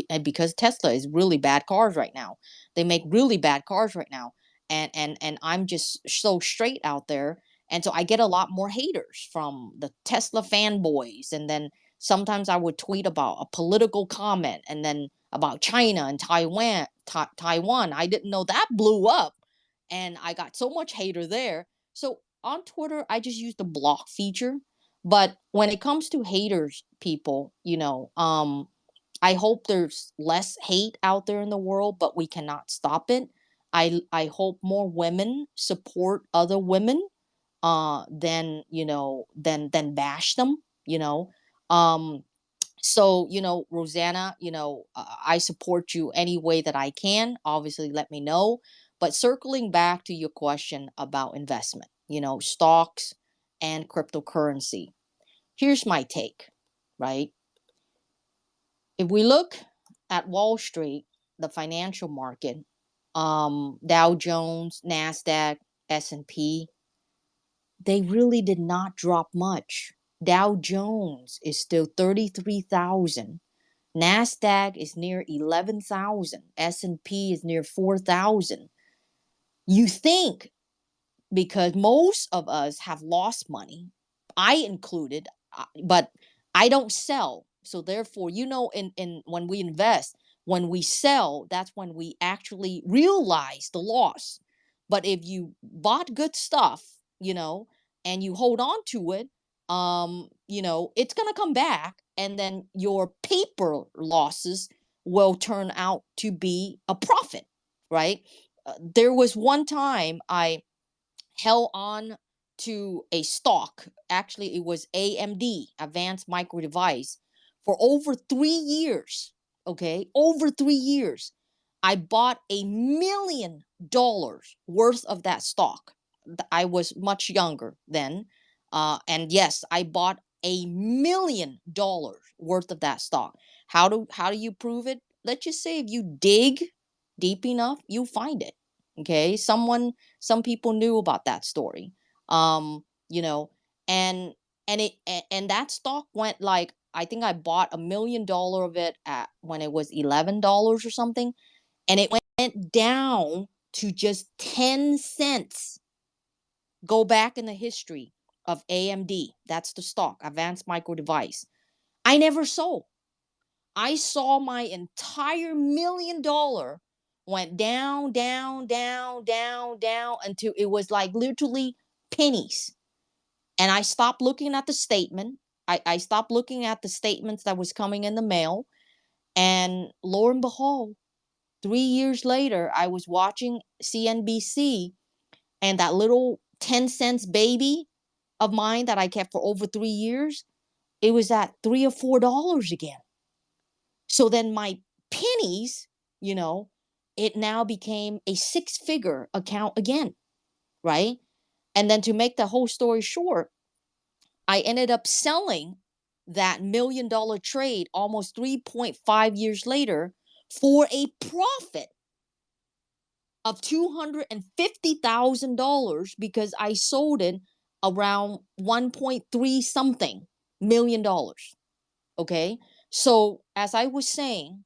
And because Tesla is really bad cars right now, they make really bad cars right now. And I'm just so straight out there, and so I get a lot more haters from the Tesla fanboys. And then sometimes I would tweet about a political comment, and then about China and Taiwan. I didn't know that blew up, and I got so much hater there. So on Twitter, I just use the block feature. But when it comes to haters, people, I hope there's less hate out there in the world, but we cannot stop it. I hope more women support other women, than than bash them. You know, um, so Rosanna, I support you any way that I can. Obviously, let me know. But circling back to your question about investment, stocks and cryptocurrency, here's my take. Right, if we look at Wall Street, the financial market, Dow Jones, Nasdaq, S&P, they really did not drop much. Dow Jones is still 33,000. Nasdaq is near 11,000. S&P is near 4,000. You think, because most of us have lost money, I included, but I don't sell. So therefore, in when we invest, when we sell, that's when we actually realize the loss. But if you bought good stuff, and you hold on to it, it's gonna come back, and then your paper losses will turn out to be a profit, right? There was one time I held on to a stock. Actually, it was AMD, Advanced Micro Device, for over 3 years. Okay, over 3 years. I bought $1 million worth of that stock. I was much younger then. And yes, I bought $1 million worth of that stock. How do you prove it? Let's just say if you dig deep enough, you'll find it. Okay, some people knew about that story. um you know and and that stock went, like, I think I bought $1 million of it at when it was $11 or something, and it went down to just 10 cents. Go back in the history of AMD. That's the stock, Advanced Micro Device. I never sold. I saw my entire $1 million went down, down, down, down, down until it was like literally pennies. And I stopped looking at the statement. I stopped looking at the statements that was coming in the mail. And lo and behold, 3 years later, I was watching CNBC, and that little 10 cents baby of mine that I kept for over 3 years, it was at $3 or $4 again. So then my pennies, you know, it now became a six-figure account again, right? And then to make the whole story short, I ended up selling that $1 million trade almost 3.5 years later for a profit of $250,000 because I sold it around 1.3 something $1 million. Okay. So, as I was saying,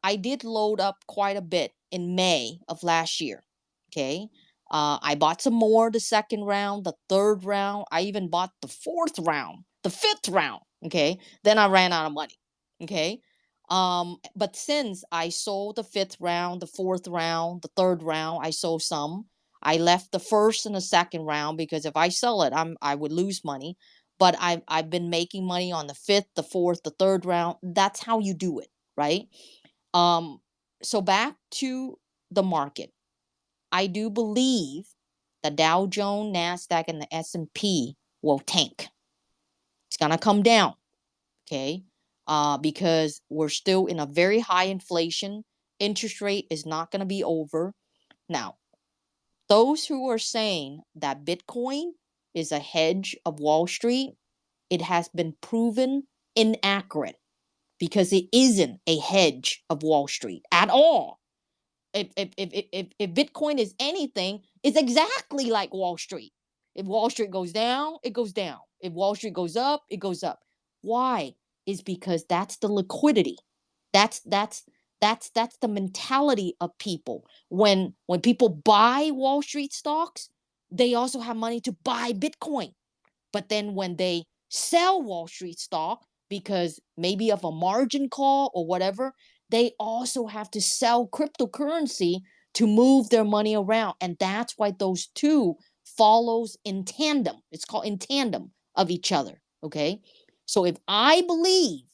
I did load up quite a bit in May of last year. Okay. I bought some more the second round, the third round. I even bought the fourth round, the fifth round. Okay. Then I ran out of money. Okay. But since I sold the fifth round, the fourth round, the third round, I sold some. I left the first and the second round because if I sell it, I would lose money. But I've been making money on the fifth, the fourth, the third round. That's how you do it, right? Um, so back to the market. I do believe the Dow Jones, Nasdaq, and the S&P will tank. It's gonna come down, okay? Because we're still in a very high inflation. Interest rate is not gonna be over. Now, those who are saying that Bitcoin is a hedge of Wall Street, it has been proven inaccurate. because it isn't a hedge of Wall Street at all. If Bitcoin is anything, it's exactly like Wall Street. If Wall Street goes down, it goes down. If Wall Street goes up, it goes up. Why? Is because that's the liquidity. That's the mentality of people. When people buy Wall Street stocks, they also have money to buy Bitcoin. But then when they sell Wall Street stock because maybe of a margin call or whatever, they also have to sell cryptocurrency to move their money around. And that's why those two follows in tandem. It's called in tandem of each other. Okay. So if I believe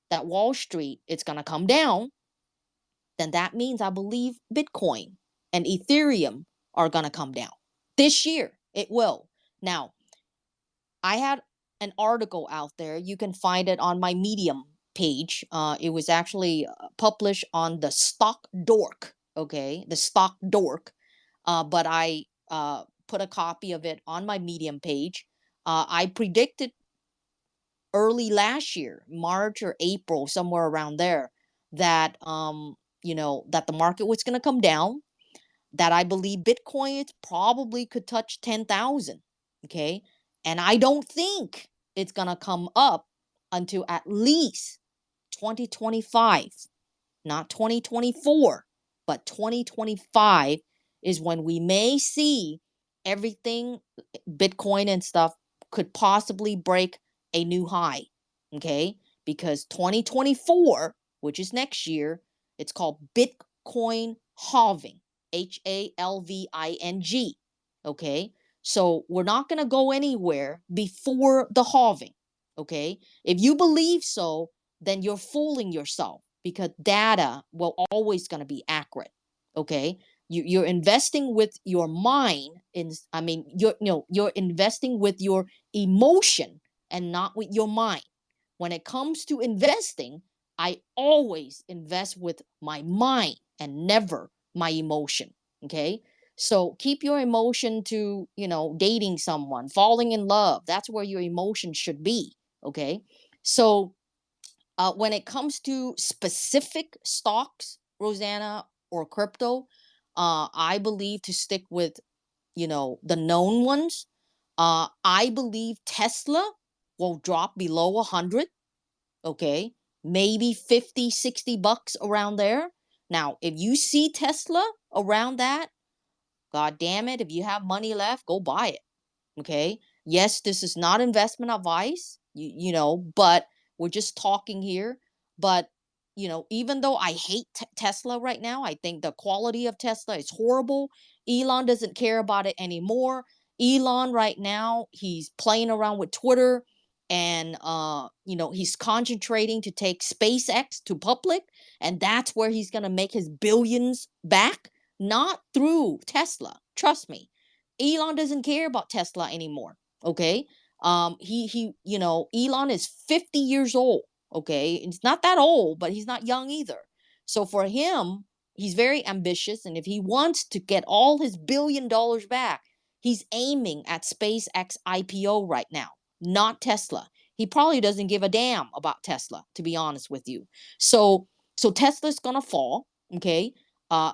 that Wall Street it's going to come down, then that means I believe Bitcoin and Ethereum are going to come down. This year, it will. Now, I had an article out there. You can find it on my Medium page. It was actually published on the Stock Dork. Okay, the Stock Dork. But I put a copy of it on my Medium page. I predicted early last year, March or April, somewhere around there, that that the market was going to come down. That I believe Bitcoin probably could touch 10,000. Okay. And I don't think it's going to come up until at least 2025, not 2024, but 2025 is when we may see everything, Bitcoin and stuff, could possibly break a new high. Okay. Because 2024, which is next year, it's called Bitcoin halving. HALVING. Okay. So we're not going to go anywhere before the halving. Okay. If you believe so, then you're fooling yourself because data will always going to be accurate. Okay. You're investing with your mind you're investing with your emotion and not with your mind. When it comes to investing, I always invest with my mind and never my emotion. Okay. So keep your emotion to, dating someone, falling in love. That's where your emotion should be. Okay. So when it comes to specific stocks, Rosanna, or crypto, I believe to stick with, the known ones. I believe Tesla will drop below 100. Okay. Maybe 50, $60 around there. Now, if you see Tesla around that, God damn it, if you have money left, go buy it. Okay. Yes, this is not investment advice, but we're just talking here. But, even though I hate Tesla right now, I think the quality of Tesla is horrible. Elon doesn't care about it anymore. Elon right now, he's playing around with Twitter and, he's concentrating to take SpaceX to public. And that's where he's going to make his billions back, not through Tesla. Trust me. Elon doesn't care about Tesla anymore. Okay. Elon is 50 years old. Okay. It's not that old, but he's not young either. So for him, he's very ambitious. And if he wants to get all his $1 billion back, he's aiming at SpaceX IPO right now, not Tesla. He probably doesn't give a damn about Tesla, to be honest with you. So Tesla's gonna fall. Okay.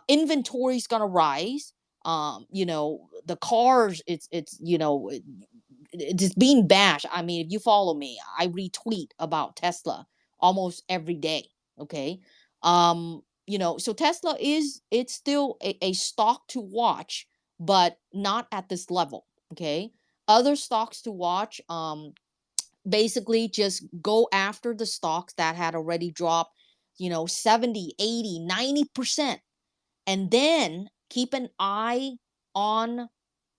Inventory's gonna rise. The cars, it's being bashed. I mean, if you follow me, I retweet about Tesla almost every day. Okay. So Tesla it's still a stock to watch, but not at this level. Okay. Other stocks to watch, basically just go after the stocks that had already dropped, 70, 80, 90%. And then keep an eye on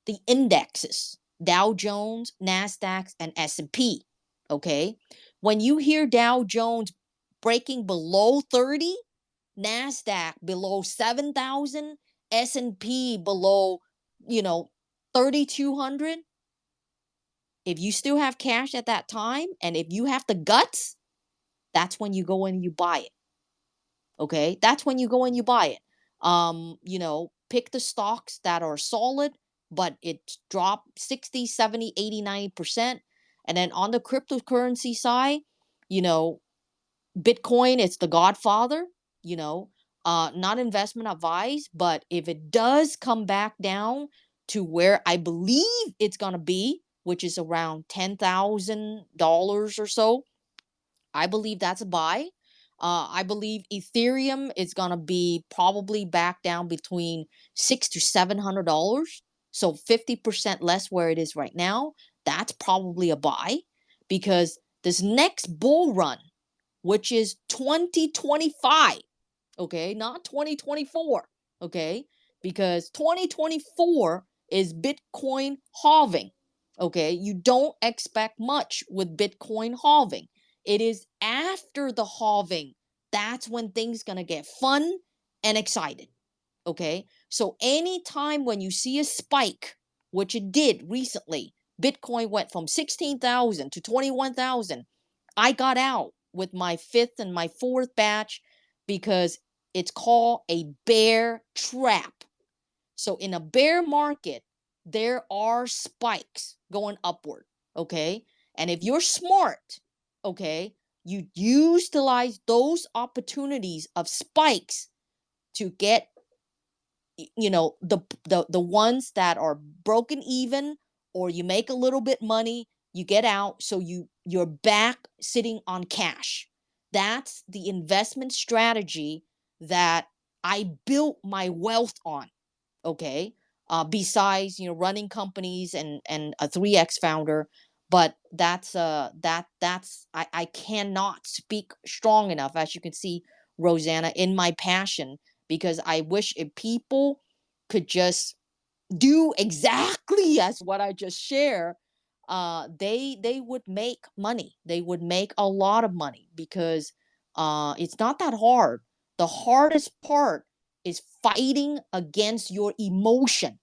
the indexes, Dow Jones, NASDAQ, and S&P. Okay. When you hear Dow Jones breaking below 30, NASDAQ below 7,000, S&P below, 3,200, if you still have cash at that time and if you have the guts, that's when you go and you buy it. Okay. That's when you go and you buy it. Pick the stocks that are solid, but it dropped 60, 70, 80, 90%. And then on the cryptocurrency side, you know, Bitcoin is the godfather, not investment advice, but if it does come back down to where I believe it's going to be, which is around $10,000 or so, I believe that's a buy. I believe Ethereum is going to be probably back down between $600 to $700. So 50% less where it is right now. That's probably a buy, because this next bull run, which is 2025, okay, not 2024, okay, because 2024 is Bitcoin halving, okay. You don't expect much with Bitcoin halving. It is after the halving that's when things gonna get fun and excited, okay. So anytime when you see a spike, which it did recently, Bitcoin went from 16,000 to 21,000. I got out with my fifth and my fourth batch because it's called a bear trap. So in a bear market, there are spikes going upward, okay? And if you're smart, okay, you utilize those opportunities of spikes to get the ones that are broken even, or you make a little bit money, you get out, so you're back sitting on cash. That's the investment strategy that I built my wealth on, okay. Besides running companies and a 3x founder, but I cannot speak strong enough, as you can see, Rosanna, in my passion, because I wish if people could just do exactly as what I just share, they would make money. They would make a lot of money, because it's not that hard. The hardest part is fighting against your emotion.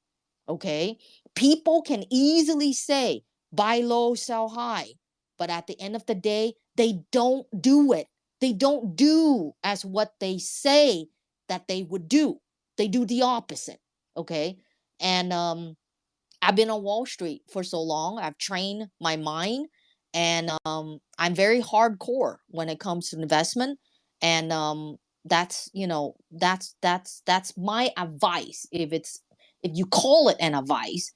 Okay, people can easily say buy low, sell high, but at the end of the day, they don't do it. They don't do as what they say that they would do. They do the opposite. Okay, and I've been on Wall Street for so long. I've trained my mind, and I'm very hardcore when it comes to investment. And that's my advice. If you call it an advice,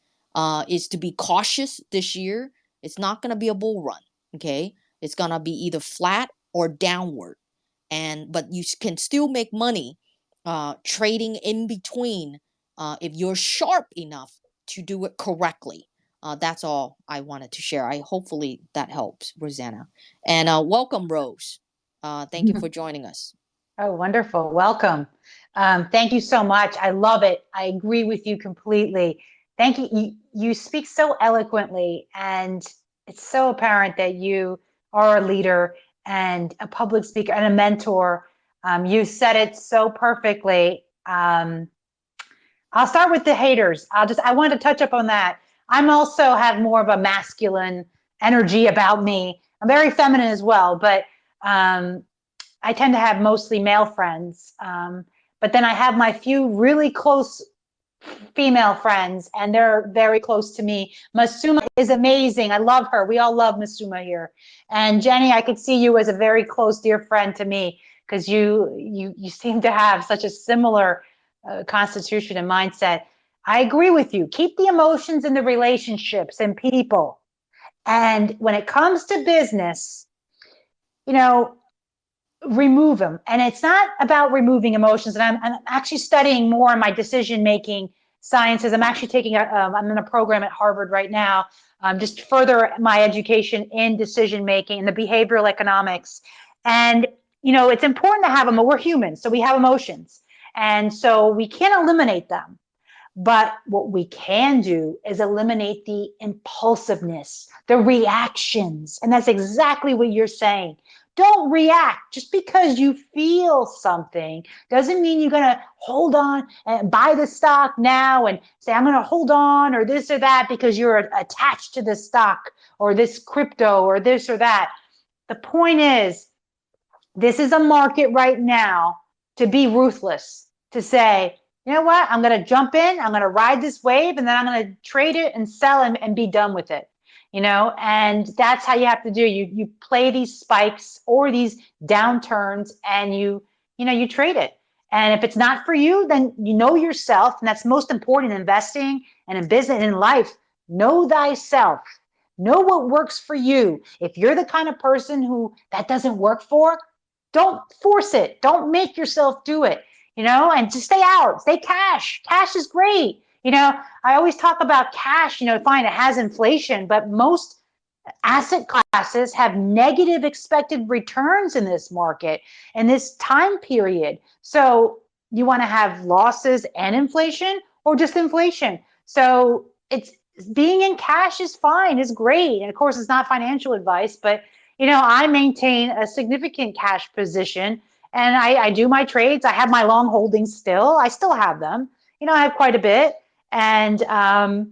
is to be cautious this year. It's not gonna be a bull run. Okay, it's gonna be either flat or downward, but you can still make money trading in between, if you're sharp enough to do it correctly. That's all I wanted to share. Hopefully that helps, Rosanna. And welcome, Rose. Thank you for joining us. Oh, wonderful. Welcome. Thank you so much. I love it. I agree with you completely. Thank you. You speak so eloquently, and it's so apparent that you are a leader and a public speaker and a mentor. You said it so perfectly. I'll start with the haters. I want to touch up on that. I'm also have more of a masculine energy about me. I'm very feminine as well, but I tend to have mostly male friends. But then I have my few really close female friends, and they're very close to me. Masuma is amazing. I love her. We all love Masuma here. And Jenny, I could see you as a very close, dear friend to me, because you seem to have such a similar constitution and mindset. I agree with you. Keep the emotions in the relationships and people. And when it comes to business, remove them. And it's not about removing emotions. And I'm actually studying more in my decision-making sciences. I'm actually taking I'm in a program at Harvard right now, just further my education in decision-making and the behavioral economics. And, it's important to have them. We're humans, so we have emotions. And so we can't eliminate them. But what we can do is eliminate the impulsiveness, the reactions. And that's exactly what you're saying. Don't react. Just because you feel something doesn't mean you're going to hold on and buy the stock now and say, I'm going to hold on or this or that because you're attached to this stock or this crypto or this or that. The point is, this is a market right now to be ruthless, to say, you know what, I'm going to jump in, I'm going to ride this wave, and then I'm going to trade it and sell and be done with it. and that's how you have to do. You play these spikes or these downturns, and you trade it. And if it's not for you, then you know yourself, and that's most important in investing and in business and in life. Know thyself. Know what works for you. If you're the kind of person who that doesn't work for, don't force it. Don't make yourself do it, and just stay out. Stay cash. Cash is great. I always talk about cash, fine, it has inflation, but most asset classes have negative expected returns in this market in this time period. So you want to have losses and inflation or just inflation? So it's being in cash is fine, is great. And of course, it's not financial advice, but I maintain a significant cash position and I do my trades. I have my long holdings still. I still have them. I have quite a bit. And, I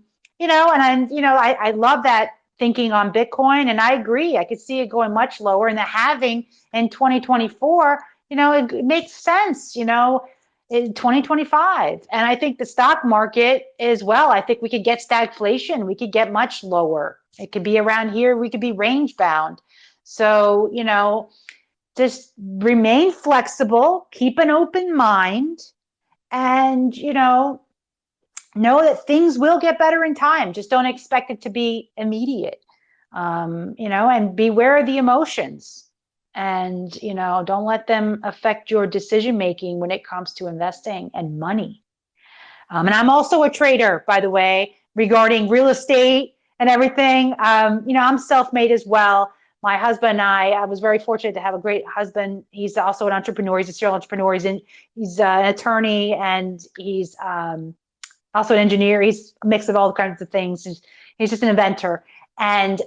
love that thinking on Bitcoin. And I agree. I could see it going much lower, and the halving in 2024, it makes sense, in 2025. And I think the stock market as well. I think we could get stagflation. We could get much lower. It could be around here. We could be range bound. So, just remain flexible, keep an open mind, and, know that things will get better in time. Just don't expect it to be immediate, and beware of the emotions. And, don't let them affect your decision making when it comes to investing and money. And I'm also a trader, by the way, regarding real estate and everything. I'm self-made as well. My husband and I was very fortunate to have a great husband. He's also an entrepreneur. He's a serial entrepreneur. He's an attorney, and he's also an engineer. He's a mix of all kinds of things. He's just an inventor. And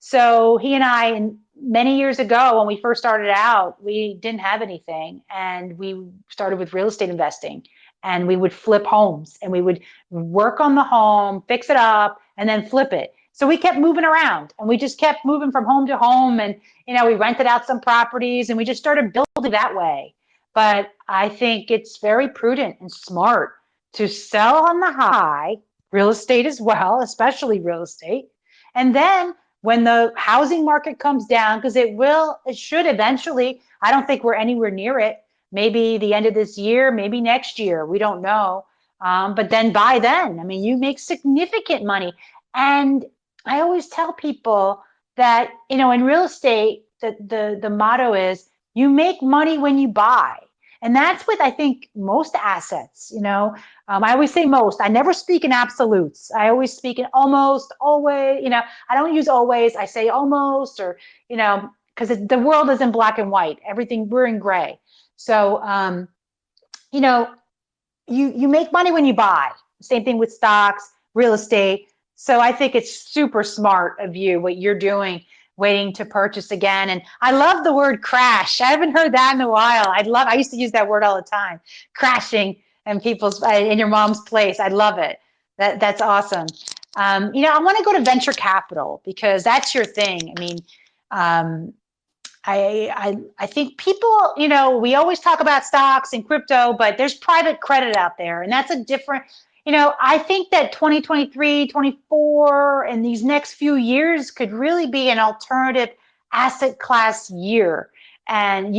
so he and I, many years ago, when we first started out, we didn't have anything. And we started with real estate investing. And we would flip homes, and we would work on the home, fix it up, and then flip it. So we kept moving around, and we just kept moving from home to home. And, we rented out some properties, and we just started building that way. But I think it's very prudent and smart to sell on the high, real estate as well, especially real estate. And then when the housing market comes down, because it should eventually, I don't think we're anywhere near it. Maybe the end of this year, maybe next year, we don't know. But then by then, you make significant money. And I always tell people that, in real estate, the motto is you make money when you buy. And that's with, I think, most assets. I always say most. I never speak in absolutes. I always speak in almost, always. I don't use always. I say almost, or because the world is in black and white. Everything, we're in gray. So you make money when you buy. Same thing with stocks, real estate. So I think it's super smart of you what you're doing, waiting to purchase again. And I love the word crash. I haven't heard that in a while. I used to use that word all the time. Crashing in your mom's place. I love it. That's awesome. I want to go to venture capital because that's your thing. I think people, we always talk about stocks and crypto, but there's private credit out there, and that's a different, I think that 2023, 24, and these next few years could really be an alternative asset class years. And,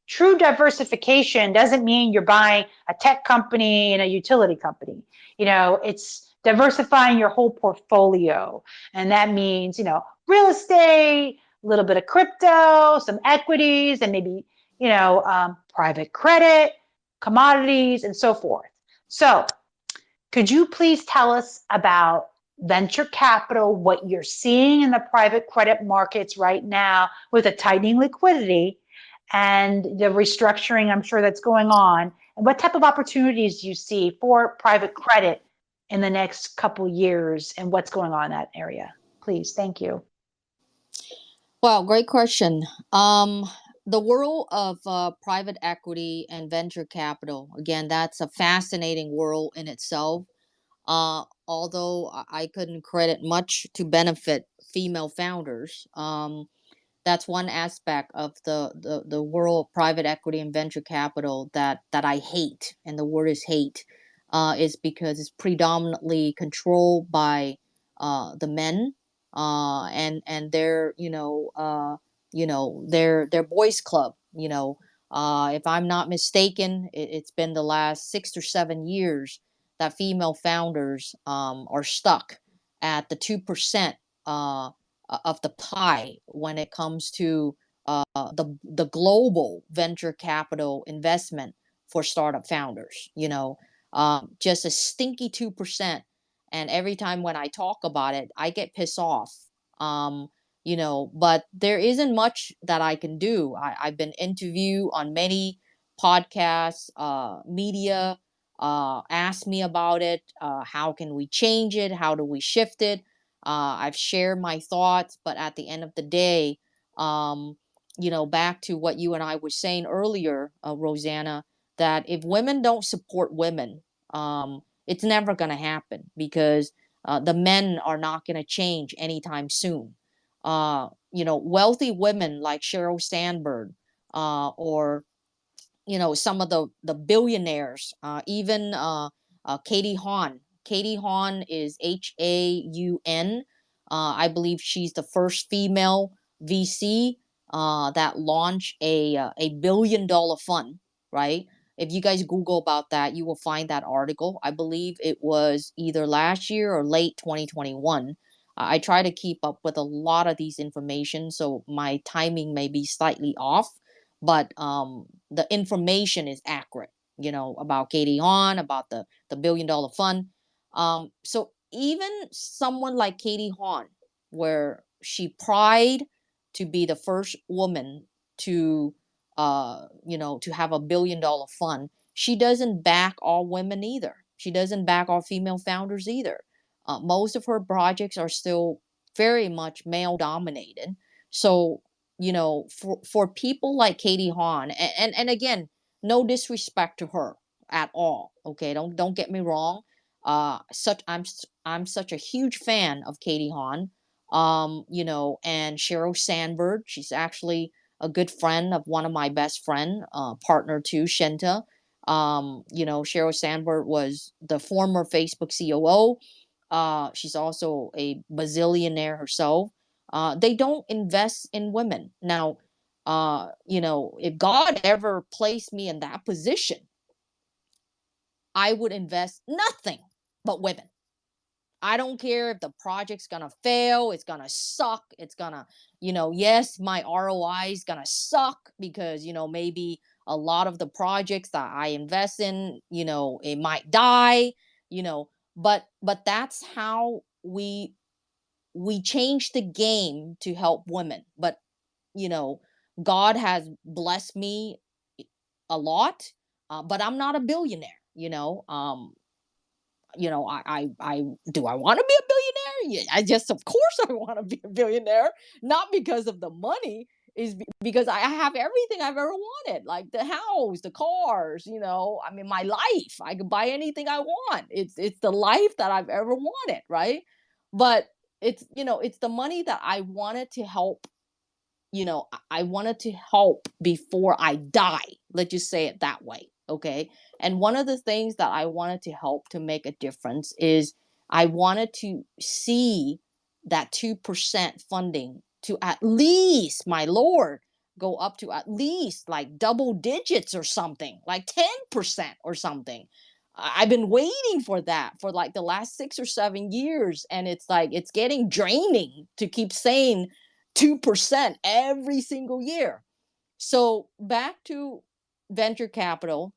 true diversification doesn't mean you're buying a tech company and a utility company. It's diversifying your whole portfolio. And that means, real estate, a little bit of crypto, some equities, and maybe, private credit, commodities, and so forth. So could you please tell us about venture capital, what you're seeing in the private credit markets right now with a tightening liquidity and the restructuring I'm sure that's going on, and what type of opportunities you see for private credit in the next couple years and what's going on in that area? Please. Thank you. Well, great question. The world of private equity and venture capital, again, that's a fascinating world in itself. Although I couldn't credit much to benefit female founders. That's one aspect of the world of private equity and venture capital that I hate, and the word is hate, is because it's predominantly controlled by the men, and their, their boys club. If I'm not mistaken, it's been the last 6 or 7 years that female founders are stuck at the 2% of the pie when it comes to the global venture capital investment for startup founders. Just a stinky 2%. And every time when I talk about it, I get pissed off. But there isn't much that I can do. I've been interviewed on many podcasts, media asked me about it. How can we change it? How do we shift it? I've shared my thoughts, but at the end of the day, back to what you and I were saying earlier, Rosanna, that if women don't support women, it's never going to happen, because the men are not going to change anytime soon. Wealthy women like Sheryl Sandberg, or some of the billionaires, even Katie Haun. Katie Haun is Haun. I believe she's the first female VC that launched a $1 billion fund, right? If you guys Google about that, you will find that article. I believe it was either last year or late 2021. I try to keep up with a lot of these information, so my timing may be slightly off, but the information is accurate, about Katie Haun, about the $1 billion fund. So even someone like Katie Haun, where she pride to be the first woman to to have a $1 billion fund, she doesn't back all women either. She doesn't back all female founders either. Most of her projects are still very much male dominated. So for people like Katie Haun, and again, no disrespect to her at all. Okay, don't get me wrong. I'm such a huge fan of Katie Haun. And Sheryl Sandberg. She's actually a good friend of one of my best friend, partner too, Shenta. Sheryl Sandberg was the former Facebook COO. She's also a bazillionaire herself. They don't invest in women. Now, if God ever placed me in that position, I would invest nothing but women. I don't care if the project's gonna fail, it's gonna suck, it's gonna, yes, my ROI is gonna suck, because, maybe a lot of the projects that I invest in, it might die, but that's how we change the game to help women. But you know God has blessed me a lot, but I'm not a billionaire. I do, I want to be a billionaire? Yeah, I just, of course I want to be a billionaire, not because of the money, is because I have everything I've ever wanted, like the house, the cars, I mean, my life. I could buy anything I want. It's the life that I've ever wanted, right? But it's the money that I wanted to help. I wanted to help before I die. Let's just say it that way. Okay. And one of the things that I wanted to help to make a difference is I wanted to see that 2% funding to at least, my Lord, go up to at least like double digits or something, like 10% or something. I've been waiting for that for like the last 6 or 7 years. And it's like, it's getting draining to keep saying 2% every single year. So back to venture capital,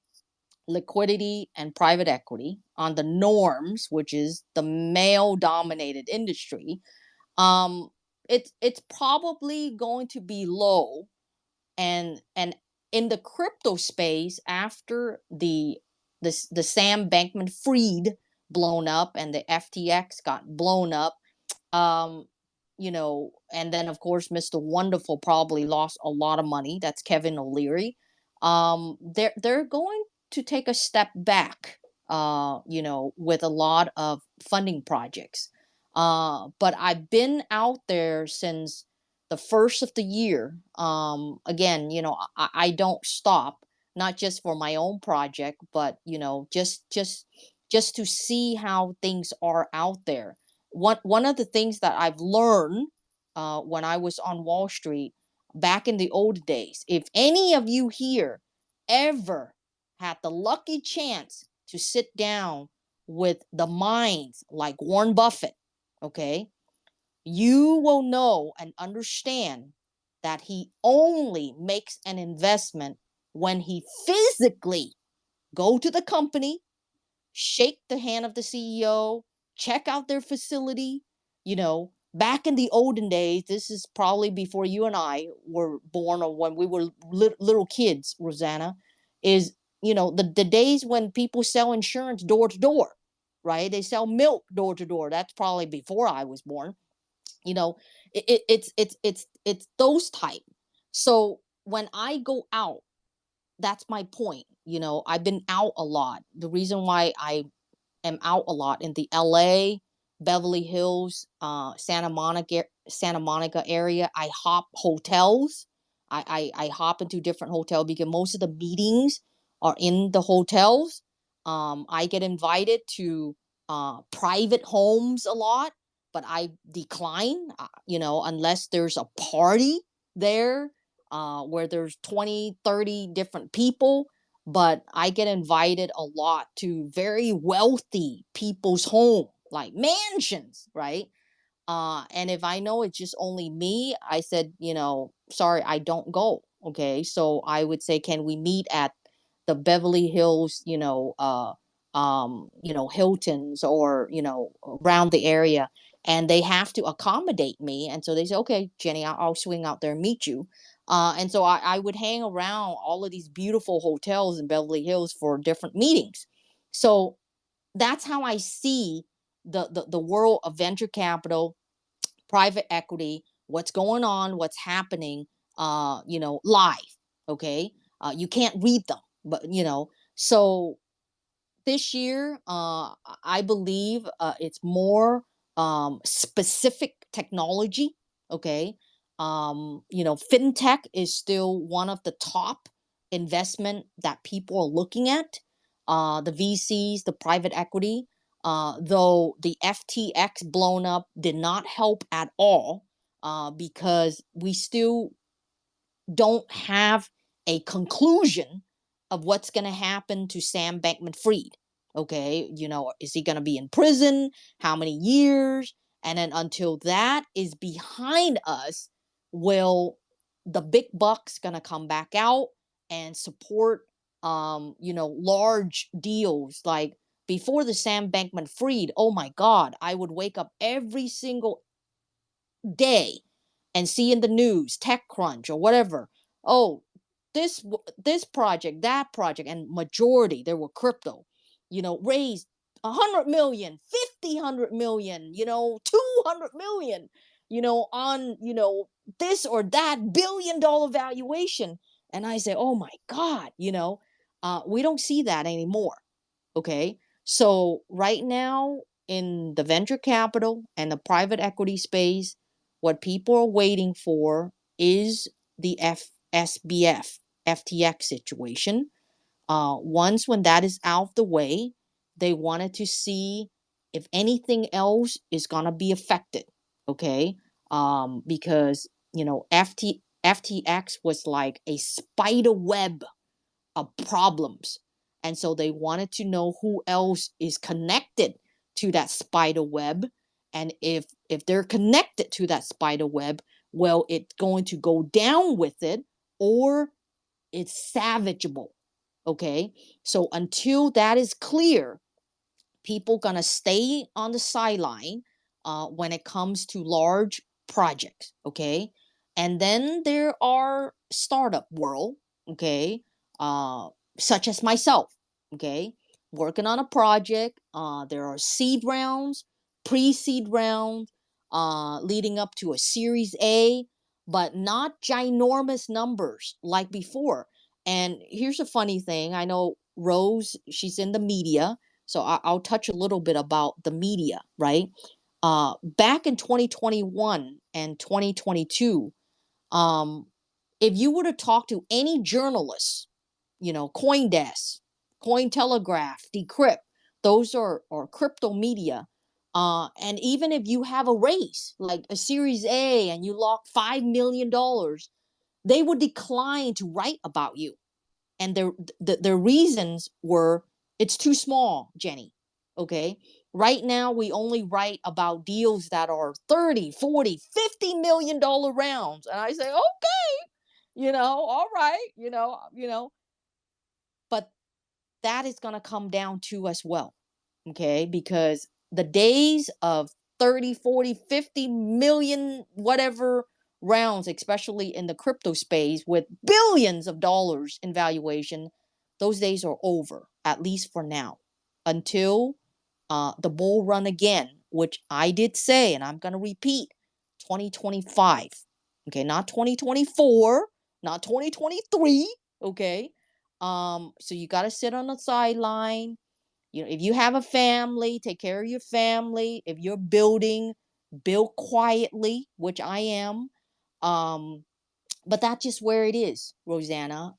liquidity, and private equity on the norms, which is the male dominated industry. Um, it's probably going to be low, and in the crypto space, after the Sam Bankman-Fried blown up and the FTX got blown up, um and then of course Mr. Wonderful probably lost a lot of money. That's Kevin O'Leary. They're going to take a step back, with a lot of funding projects. But I've been out there since the first of the year. Again, I don't stop, not just for my own project, but just to see how things are out there. one of the things that I've learned when I was on Wall Street back in the old days, if any of you here ever had the lucky chance to sit down with the minds like Warren Buffett, okay, you will know and understand that he only makes an investment when he physically go to the company, shake the hand of the CEO, check out their facility. Back in the olden days, this is probably before you and I were born or when we were little kids, Rosanna, is, the days when people sell insurance door to door, right? They sell milk door to door. That's probably before I was born. you know it's those type. So when I go out, that's my point. I've been out a lot. The reason why I am out a lot in the LA, Beverly Hills, Santa Monica area. I hop hotels. I hop into different hotels because most of the meetings are in the hotels. I get invited to private homes a lot, but I decline, unless there's a party there where there's 20, 30 different people. But I get invited a lot to very wealthy people's home, like mansions, right? And if I know it's just only me, I said, sorry, I don't go. Okay. So I would say, can we meet at the Beverly Hills, Hiltons or, around the area? And they have to accommodate me. And so they say, okay, Jenny, I'll swing out there and meet you. And so I would hang around all of these beautiful hotels in Beverly Hills for different meetings. So that's how I see the world of venture capital, private equity, what's going on, what's happening, live. Okay. You can't read them, but so this year, I believe it's more specific technology. Okay. Fintech is still one of the top investment that people are looking at. The VCs, the private equity, though the FTX blown up did not help at all, because we still don't have a conclusion of what's going to happen to Sam Bankman-Fried. Okay, is he going to be in prison? How many years? And then until that is behind us, will the big bucks going to come back out and support large deals? Like before the Sam Bankman-Fried, oh my God, I would wake up every single day and see in the news, TechCrunch or whatever, oh, this project, that project, and majority there were crypto, raised 100 million, 100 million, 200 million, on this or that $1 billion valuation. And I say, oh my God, we don't see that anymore. Okay. So right now in the venture capital and the private equity space, what people are waiting for is the SBF, FTX situation. Once when that is out of the way, they wanted to see if anything else is gonna be affected. Okay, because FTX was like a spider web of problems, and so they wanted to know who else is connected to that spider web. And if they're connected to that spider web, well, it's going to go down with it, or it's savageable. Okay, so until that is clear, people gonna stay on the sideline when it comes to large projects. Okay, and then there are startup world. Okay, uh, such as myself. Okay, working on a project. There are seed rounds, pre-seed round, leading up to a Series A, but not ginormous numbers like before. And here's a funny thing. I know Rose, she's in the media, so I'll touch a little bit about the media, right? Back in 2021 and 2022, if you were to talk to any journalist, CoinDesk, Cointelegraph, Decrypt, those are crypto media, And even if you have a race, like a Series A, and you lock $5 million, they would decline to write about you. And their reasons were, it's too small, Jenny. Okay. Right now, we only write about deals that are 30, 40, $50 million rounds. And I say, okay, all right, but that is going to come down to as well. Okay. Because the days of 30, 40, 50 million, whatever rounds, especially in the crypto space with billions of dollars in valuation, those days are over, at least for now, until the bull run again, which I did say, and I'm going to repeat, 2025. Okay. Not 2024, not 2023. Okay. So you got to sit on the sideline. If you have a family, take care of your family. If you're building, build quietly, which I am. But that's just where it is, Rosanna.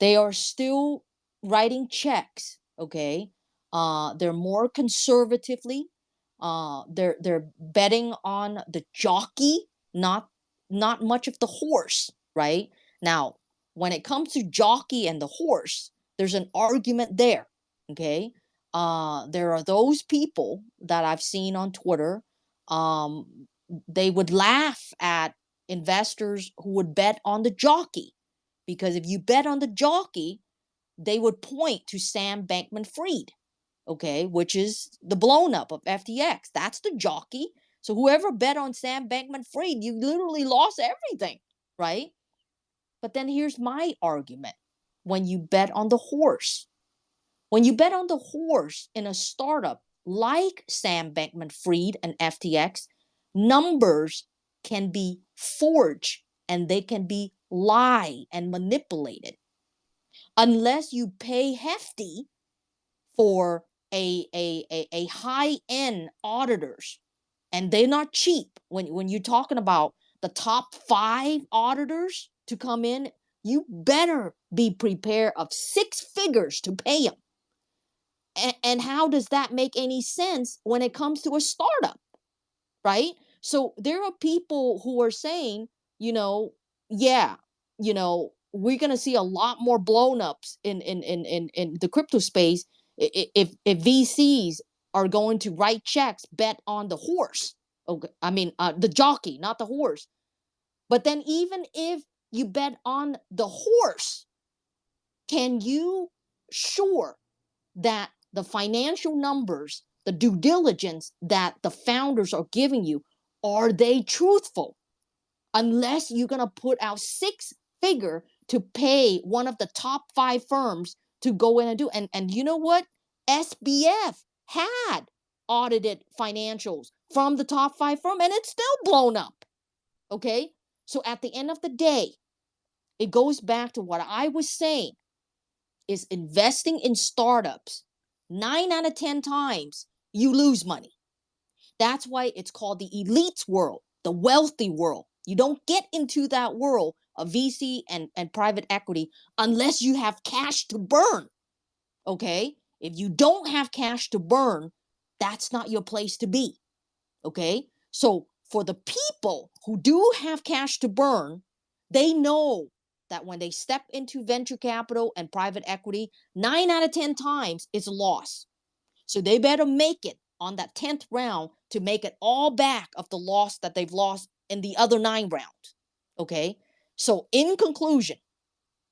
They are still writing checks, okay? They're more conservatively. They're betting on the jockey, not much of the horse, right? Now, when it comes to jockey and the horse, there's an argument there, okay? There are those people that I've seen on Twitter. They would laugh at investors who would bet on the jockey, because if you bet on the jockey, they would point to Sam Bankman-Fried, okay, which is the blown up of FTX. That's the jockey. So whoever bet on Sam Bankman-Fried, you literally lost everything, right? But then here's my argument. When you bet on the horse, in a startup like Sam Bankman-Fried and FTX, numbers can be forged and they can be lied and manipulated. Unless you pay hefty for a high-end auditors, and they're not cheap. When you're talking about the top 5 auditors to come in, you better be prepared of 6 figures to pay them. And how does that make any sense when it comes to a startup, right? So there are people who are saying, yeah, we're going to see a lot more blown ups in the crypto space if VCs are going to write checks, bet on the horse. Okay, I mean, the jockey, not the horse. But then even if you bet on the horse, can you sure that the financial numbers, the due diligence that the founders are giving you, are they truthful? Unless you're going to put out 6 figure to pay one of the top 5 firms to go in and do. And you know what? SBF had audited financials from the top 5 firm, and it's still blown up. Okay. So at the end of the day, it goes back to what I was saying, is investing in startups. 9 out of 10 times you lose money. That's why it's called the elite world, the wealthy world. You don't get into that world of VC and private equity unless you have cash to burn. Okay? If you don't have cash to burn, that's not your place to be. Okay? So for the people who do have cash to burn, they know that when they step into venture capital and private equity, 9 out of 10 times it's a loss. So they better make it on that 10th round to make it all back of the loss that they've lost in the other 9 rounds. Okay? So in conclusion,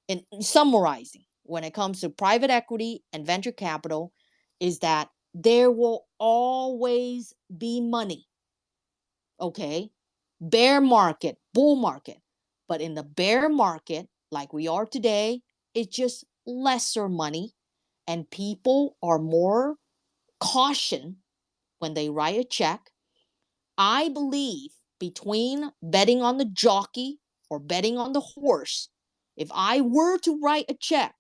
in summarizing, when it comes to private equity and venture capital, is that there will always be money. Okay? Bear market, bull market. But in the bear market, like we are today, it's just lesser money, and people are more caution when they write a check. I believe between betting on the jockey or betting on the horse, if I were to write a check,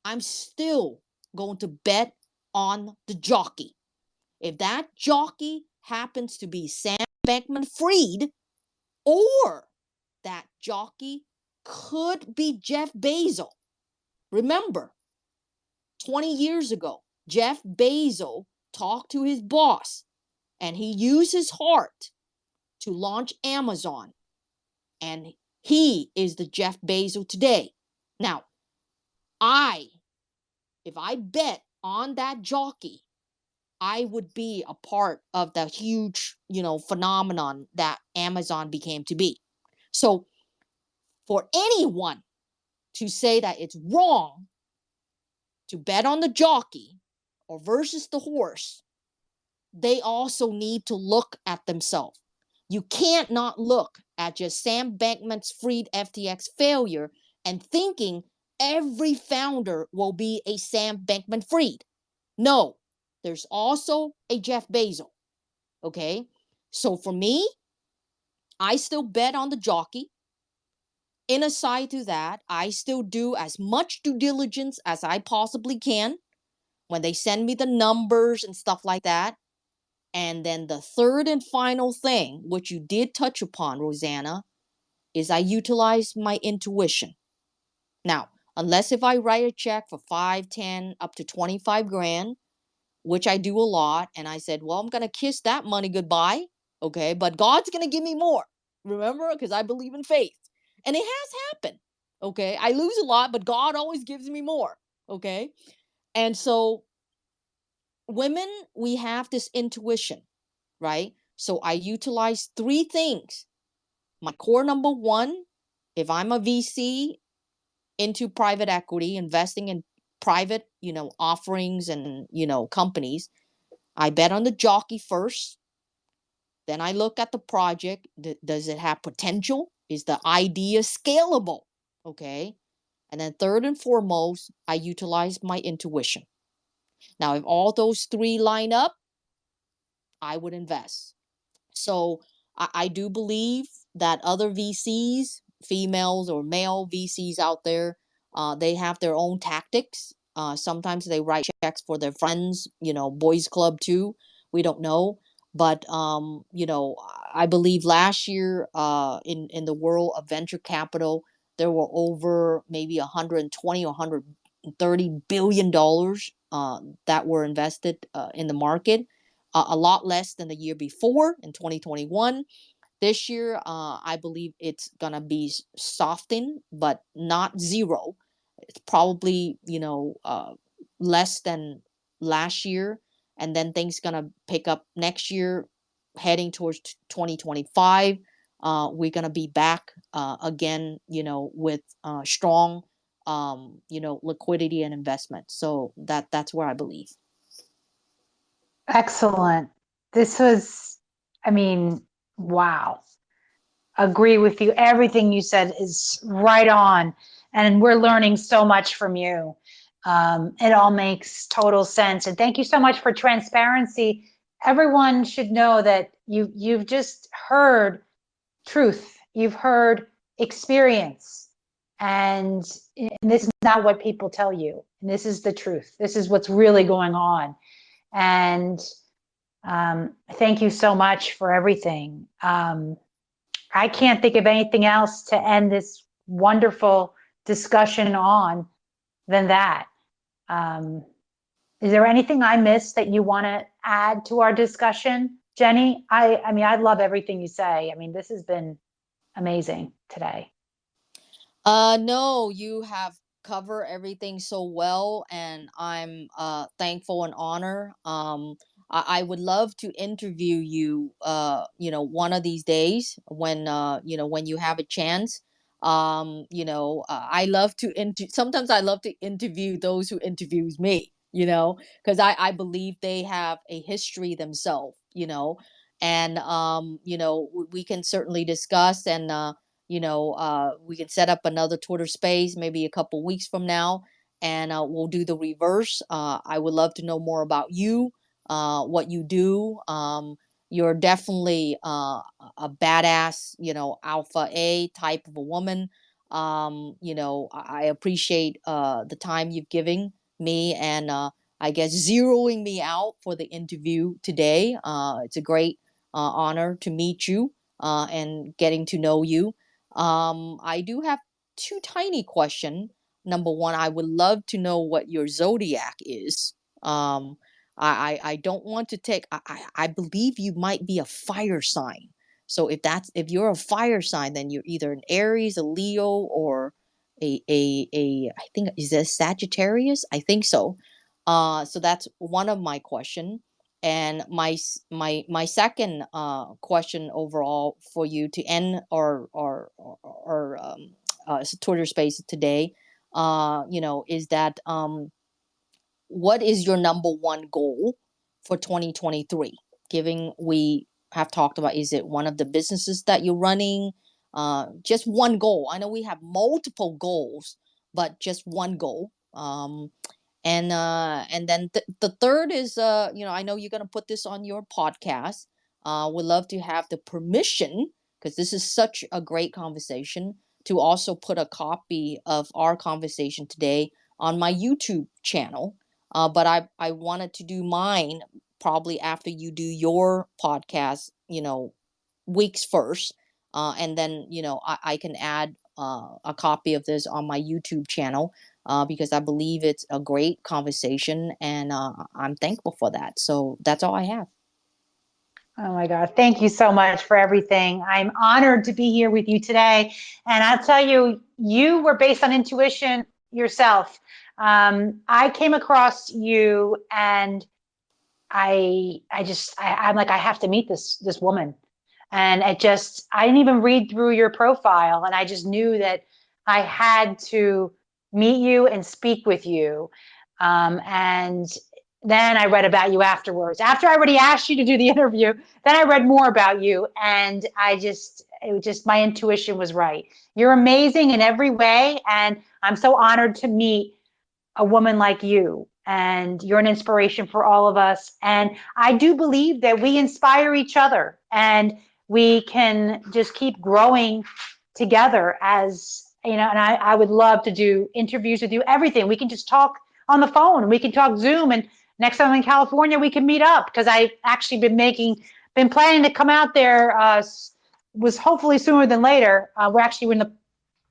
I'm still going to bet on the jockey. If that jockey happens to be Sam Bankman-Fried, or that jockey could be Jeff Bezos. Remember, 20 years ago, Jeff Bezos talked to his boss and he used his heart to launch Amazon. And he is the Jeff Bezos today. Now, if I bet on that jockey, I would be a part of the huge, phenomenon that Amazon became to be. So for anyone to say that it's wrong to bet on the jockey or versus the horse, they also need to look at themselves. You can't not look at just Sam Bankman-Fried FTX failure and thinking every founder will be a Sam Bankman-Fried. No, there's also a Jeff Bezos. Okay, so for me, I still bet on the jockey. In aside to that, I still do as much due diligence as I possibly can when they send me the numbers and stuff like that. And then the third and final thing, which you did touch upon, Rosanna, is I utilize my intuition. Now, unless if I write a check for 5, 10, up to 25 grand, which I do a lot, and I said, well, I'm going to kiss that money goodbye, okay? But God's going to give me more, remember? Because I believe in faith. And it has happened, okay? I lose a lot, but God always gives me more, okay? And so women, we have this intuition, right? So I utilize 3 things. My core number 1, if I'm a VC into private equity, investing in private, offerings and, companies, I bet on the jockey first. Then I look at the project. Does it have potential? Is the idea scalable? Okay. And then third and foremost, I utilize my intuition. Now, if all those 3 line up, I would invest. So I do believe that other VCs, females or male VCs out there, they have their own tactics. Sometimes they write checks for their friends, boys club too. We don't know. But, I believe last year in the world of venture capital, there were over maybe 120 or $130 billion that were invested in the market. A lot less than the year before in 2021. This year, I believe it's going to be softened, but not zero. It's probably, less than last year. And then things going to pick up next year, heading towards 2025. We're going to be back again, with strong, liquidity and investment. So that's where I believe. Excellent. This was, wow. Agree with you. Everything you said is right on. And we're learning so much from you. It all makes total sense. And thank you so much for transparency. Everyone should know that you've just heard truth. You've heard experience. And this is not what people tell you. And this is the truth. This is what's really going on. And thank you so much for everything. I can't think of anything else to end this wonderful discussion on than that. Is there anything I missed that you want to add to our discussion, Jenny? I love everything you say. This has been amazing today. No, you have covered everything so well, and I'm thankful and honored. I would love to interview you, one of these days when, when you have a chance. I love to sometimes I love to interview those who interviews me, because I believe they have a history themselves, and, we can certainly discuss and, we can set up another Twitter space maybe a couple weeks from now, and we'll do the reverse. I would love to know more about you, what you do. You're definitely a badass, alpha A type of a woman. I appreciate the time you've given me, and I guess zeroing me out for the interview today. It's a great honor to meet you and getting to know you. I do have 2 tiny questions. Number 1, I would love to know what your zodiac is. I don't want to take. I believe you might be a fire sign. So if you're a fire sign, then you're either an Aries, a Leo, or a I think, is it Sagittarius? I think so. So that's one of my question. And my second question overall for you to end our Twitter space today, is that what is your number one goal for 2023? Given we have talked about, is it one of the businesses that you're running? Just one goal. I know we have multiple goals, but just one goal. And then the third is, I know you're gonna put this on your podcast. Would love to have the permission, because this is such a great conversation, to also put a copy of our conversation today on my YouTube channel. But I wanted to do mine probably after you do your podcast, weeks first. And then, I can add a copy of this on my YouTube channel, because I believe it's a great conversation, and I'm thankful for that. So that's all I have. Oh my God. Thank you so much for everything. I'm honored to be here with you today. And I'll tell you, you were based on intuition yourself. I came across you and I'm like, I have to meet this woman. And I didn't even read through your profile. And I just knew that I had to meet you and speak with you. And then I read about you afterwards. After I already asked you to do the interview, then I read more about you. And my intuition was right. You're amazing in every way. And I'm so honored to meet a woman like you. And you're an inspiration for all of us. And I do believe that we inspire each other, and we can just keep growing together and I would love to do interviews with you, everything. We can just talk on the phone. We can talk Zoom. And next time I'm in California, we can meet up, because I've actually been planning to come out there, was hopefully sooner than later.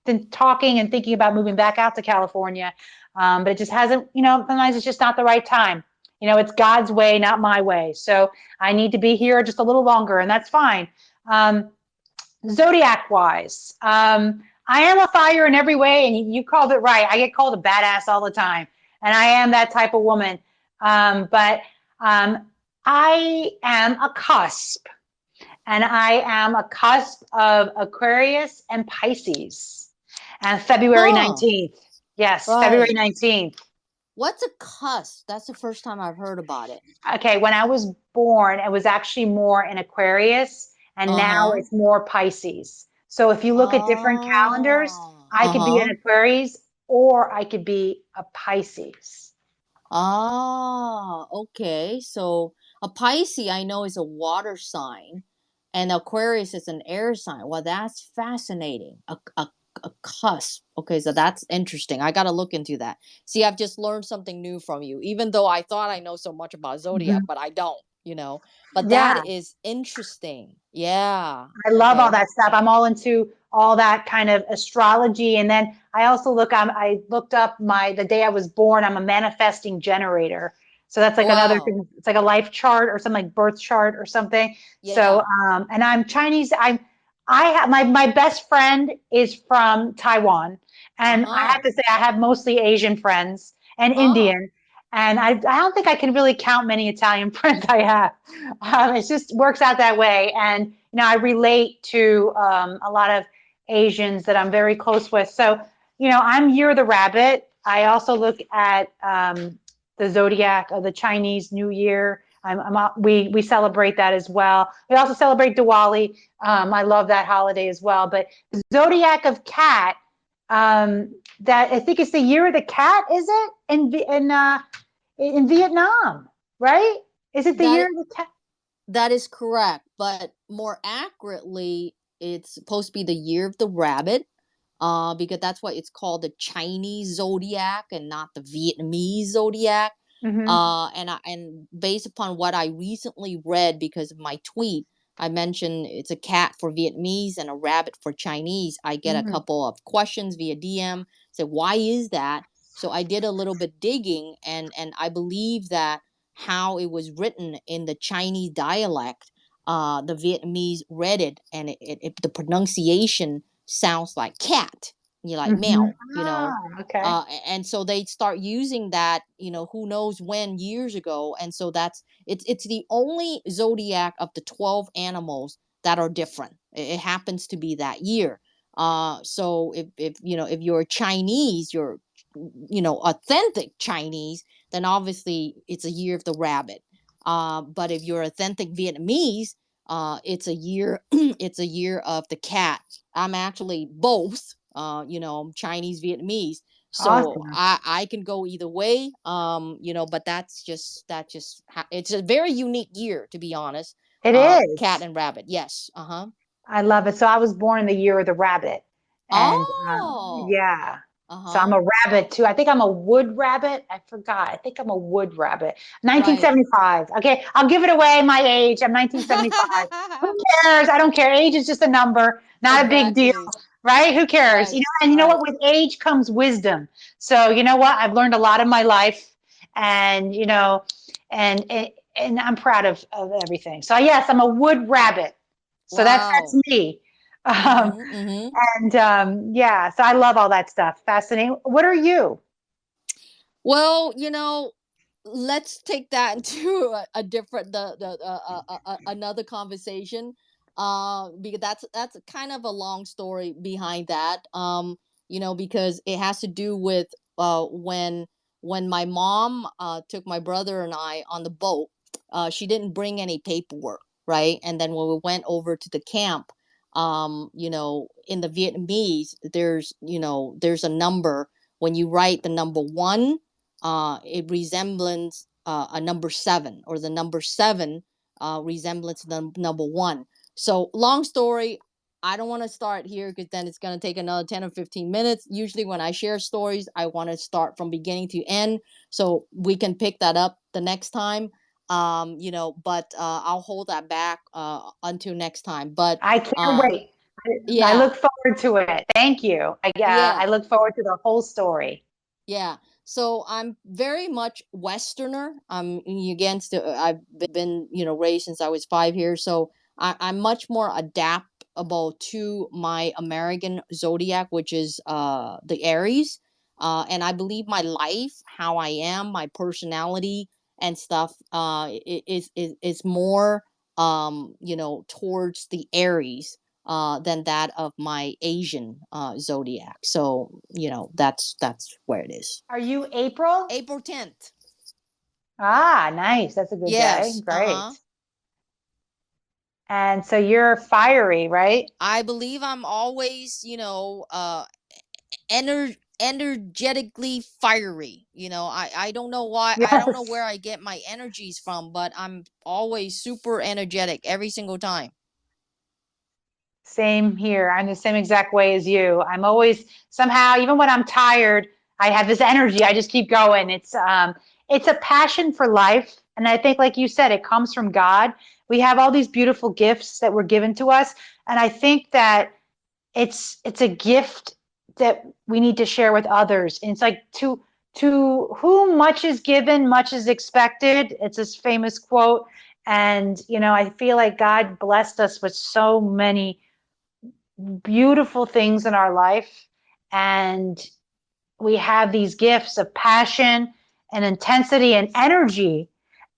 Been talking and thinking about moving back out to California. But it just hasn't, sometimes it's just not the right time. It's God's way, not my way. So I need to be here just a little longer, and that's fine. Zodiac wise, I am a fire in every way, and you called it right. I get called a badass all the time, and I am that type of woman. But I am a cusp, and I am a cusp of Aquarius and Pisces, and February 19th. Yes, right. February 19th. What's a cusp? That's the first time I've heard about it. Okay, when I was born, it was actually more in Aquarius, and now it's more Pisces. So if you look at different calendars, I could be an Aquarius or I could be a Pisces. Okay. So a Pisces, I know, is a water sign, and Aquarius is an air sign. Well, that's fascinating. A cusp. Okay, so that's interesting. I got to look into that. See, I've just learned something new from you, even though I thought I know so much about Zodiac, but I don't, But that is interesting. Yeah. I love all that stuff. I'm all into all that kind of astrology. And then I also I looked up the day I was born. I'm a manifesting generator. So that's like another thing. It's like a life chart or something, like birth chart or something. Yeah. So, and I'm Chinese. I have my best friend is from Taiwan, and I have to say I have mostly Asian friends and Indian, and I don't think I can really count many Italian friends I have. It just works out that way, and I relate to a lot of Asians that I'm very close with. So I'm Year of the Rabbit. I also look at the Zodiac of the Chinese New Year. We celebrate that as well. We also celebrate Diwali. I love that holiday as well. But Zodiac of Cat, that I think it's the year of the cat, is it? In Vietnam, right? Is it the year of the cat? That is correct, but more accurately, it's supposed to be the year of the rabbit. Because that's why it's called the Chinese Zodiac and not the Vietnamese Zodiac. And based upon what I recently read, because of my tweet, I mentioned it's a cat for Vietnamese and a rabbit for Chinese. I get a couple of questions via DM. Say, why is that? So I did a little bit digging, and I believe that how it was written in the Chinese dialect. The Vietnamese read it, and the pronunciation sounds like cat. You like Mhm. meow, you know. Okay. And so they start using that, you know, who knows when, years ago. And so it's the only zodiac of the 12 animals that are different. It happens to be that year. So if you know, if you're Chinese, you're, you know, authentic Chinese, then obviously it's a year of the rabbit. But if you're authentic Vietnamese, it's a year it's a year of the cat. I'm actually both. You know, I'm Chinese Vietnamese, so Awesome. I can go either way. You know, but it's a very unique year, to be honest. It Cat is. and rabbit, yes. I love it. So I was born in the year of the rabbit. And Oh. yeah. So I'm Uh-huh. a rabbit too. I think I'm a wood rabbit. I forgot. I think I'm a wood rabbit. Right. 1975. Okay. I'll give it away my age. I'm 1975. Who cares? I don't care. Age is just a number, not a big deal, Exactly. right? Who cares? Right. And you know what? Right. With age comes wisdom. So you know what? I've learned a lot in my life, and and I'm proud of everything. So yes, I'm a wood rabbit. So that's Wow. me. Um, Mm-hmm. Mm-hmm. and yeah, so I love all that stuff. Fascinating. What are you? Well, you know, let's take that into a different another conversation. Because that's kind of a long story behind that. You know, because it has to do with when my mom took my brother and I on the boat. She didn't bring any paperwork, right? And then when we went over to the camp, you know, in the Vietnamese, there's a number. When you write the number one, it resembles a number seven, or the number seven resembles the number one. So long story, I don't want to start here because then it's going to take another 10 or 15 minutes. Usually when I share stories, I want to start from beginning to end, so we can pick that up the next time. You know, but I'll hold that back until next time. But I can't uh, wait. I yeah, look forward to it. Thank you. I yeah. look forward to the whole story. Yeah. So I'm very much Westerner. I'm against. I've been, you know, raised since I was 5 years. So I'm much more adaptable to my American zodiac, which is the Aries. And I believe my life, how I am, my personality and stuff, is more you know, towards the Aries than that of my Asian zodiac. So you know, that's where it is. Are you April? April 10th. Ah, nice. That's a good day. Yes. Uh-huh. Great. And so you're fiery, right? I believe I'm always, you know, energetically fiery. You know, I don't know why. I don't know where Yes. I get my energies from, but I'm always super energetic every single time. Same here. I'm the same exact way as you. I'm always somehow, even when I'm tired, I have this energy. I just keep going. It's a passion for life. And I think, like you said, it comes from God. We have all these beautiful gifts that were given to us. And I think that it's a gift that we need to share with others. And it's like to whom much is given, much is expected. It's this famous quote. And I feel like God blessed us with so many beautiful things in our life, and we have these gifts of passion and intensity and energy,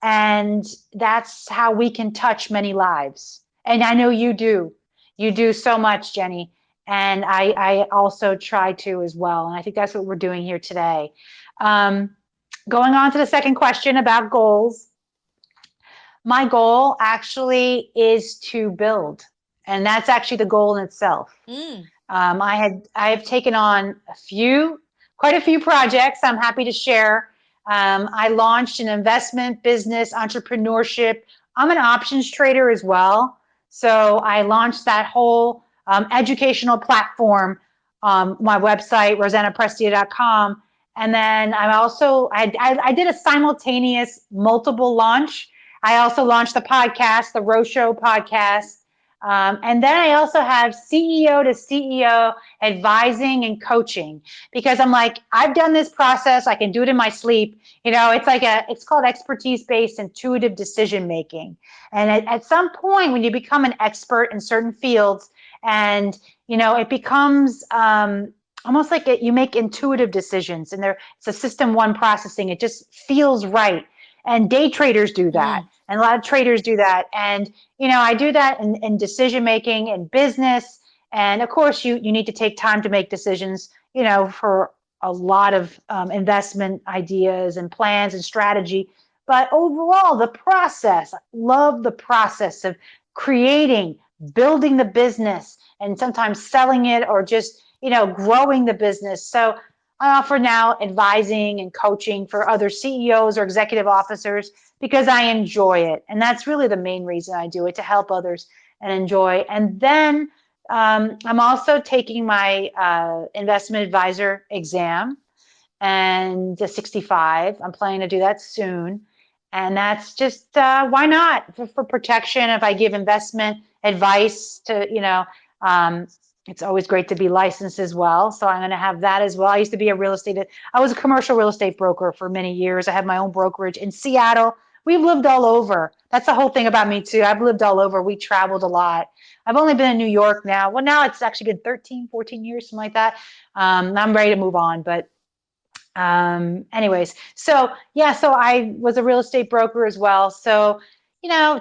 and that's how we can touch many lives. And I know you do so much, Jenny, and I also try to as well, and I think that's what we're doing here today. um, Going on to the second question about goals. My goal actually is to build, and that's actually the goal in itself. Mm. I have taken on quite a few projects. I'm happy to share. I launched an investment business, entrepreneurship. I'm an options trader as well, so I launched that whole educational platform, my website rosannaprestia.com, and then I did a simultaneous multiple launch. I also launched the podcast, the Row Show podcast. And then I also have CEO to CEO advising and coaching, because I'm like, I've done this process. I can do it in my sleep. It's called expertise-based intuitive decision making. And at some point when you become an expert in certain fields, and, it becomes, almost like you make intuitive decisions, and it's a system one processing. It just feels right. And day traders do that. And a lot of traders do that. And, I do that in decision making and business. And of course, you need to take time to make decisions, for a lot of investment ideas and plans and strategy. But overall, the process, I love the process of creating, building the business, and sometimes selling it, or just, growing the business. So I offer now advising and coaching for other CEOs or executive officers because I enjoy it. And that's really the main reason I do it, to help others and enjoy. And then I'm also taking my investment advisor exam, and the 65. I'm planning to do that soon. And that's just, why not? For protection, if I give investment advice to, it's always great to be licensed as well. So I'm going to have that as well. I used to be I was a commercial real estate broker for many years. I had my own brokerage in Seattle. We've lived all over. That's the whole thing about me too. I've lived all over. We traveled a lot. I've only been in New York now. Well, now it's actually been 13, 14 years, something like that. I'm ready to move on, but anyways, so I was a real estate broker as well. So,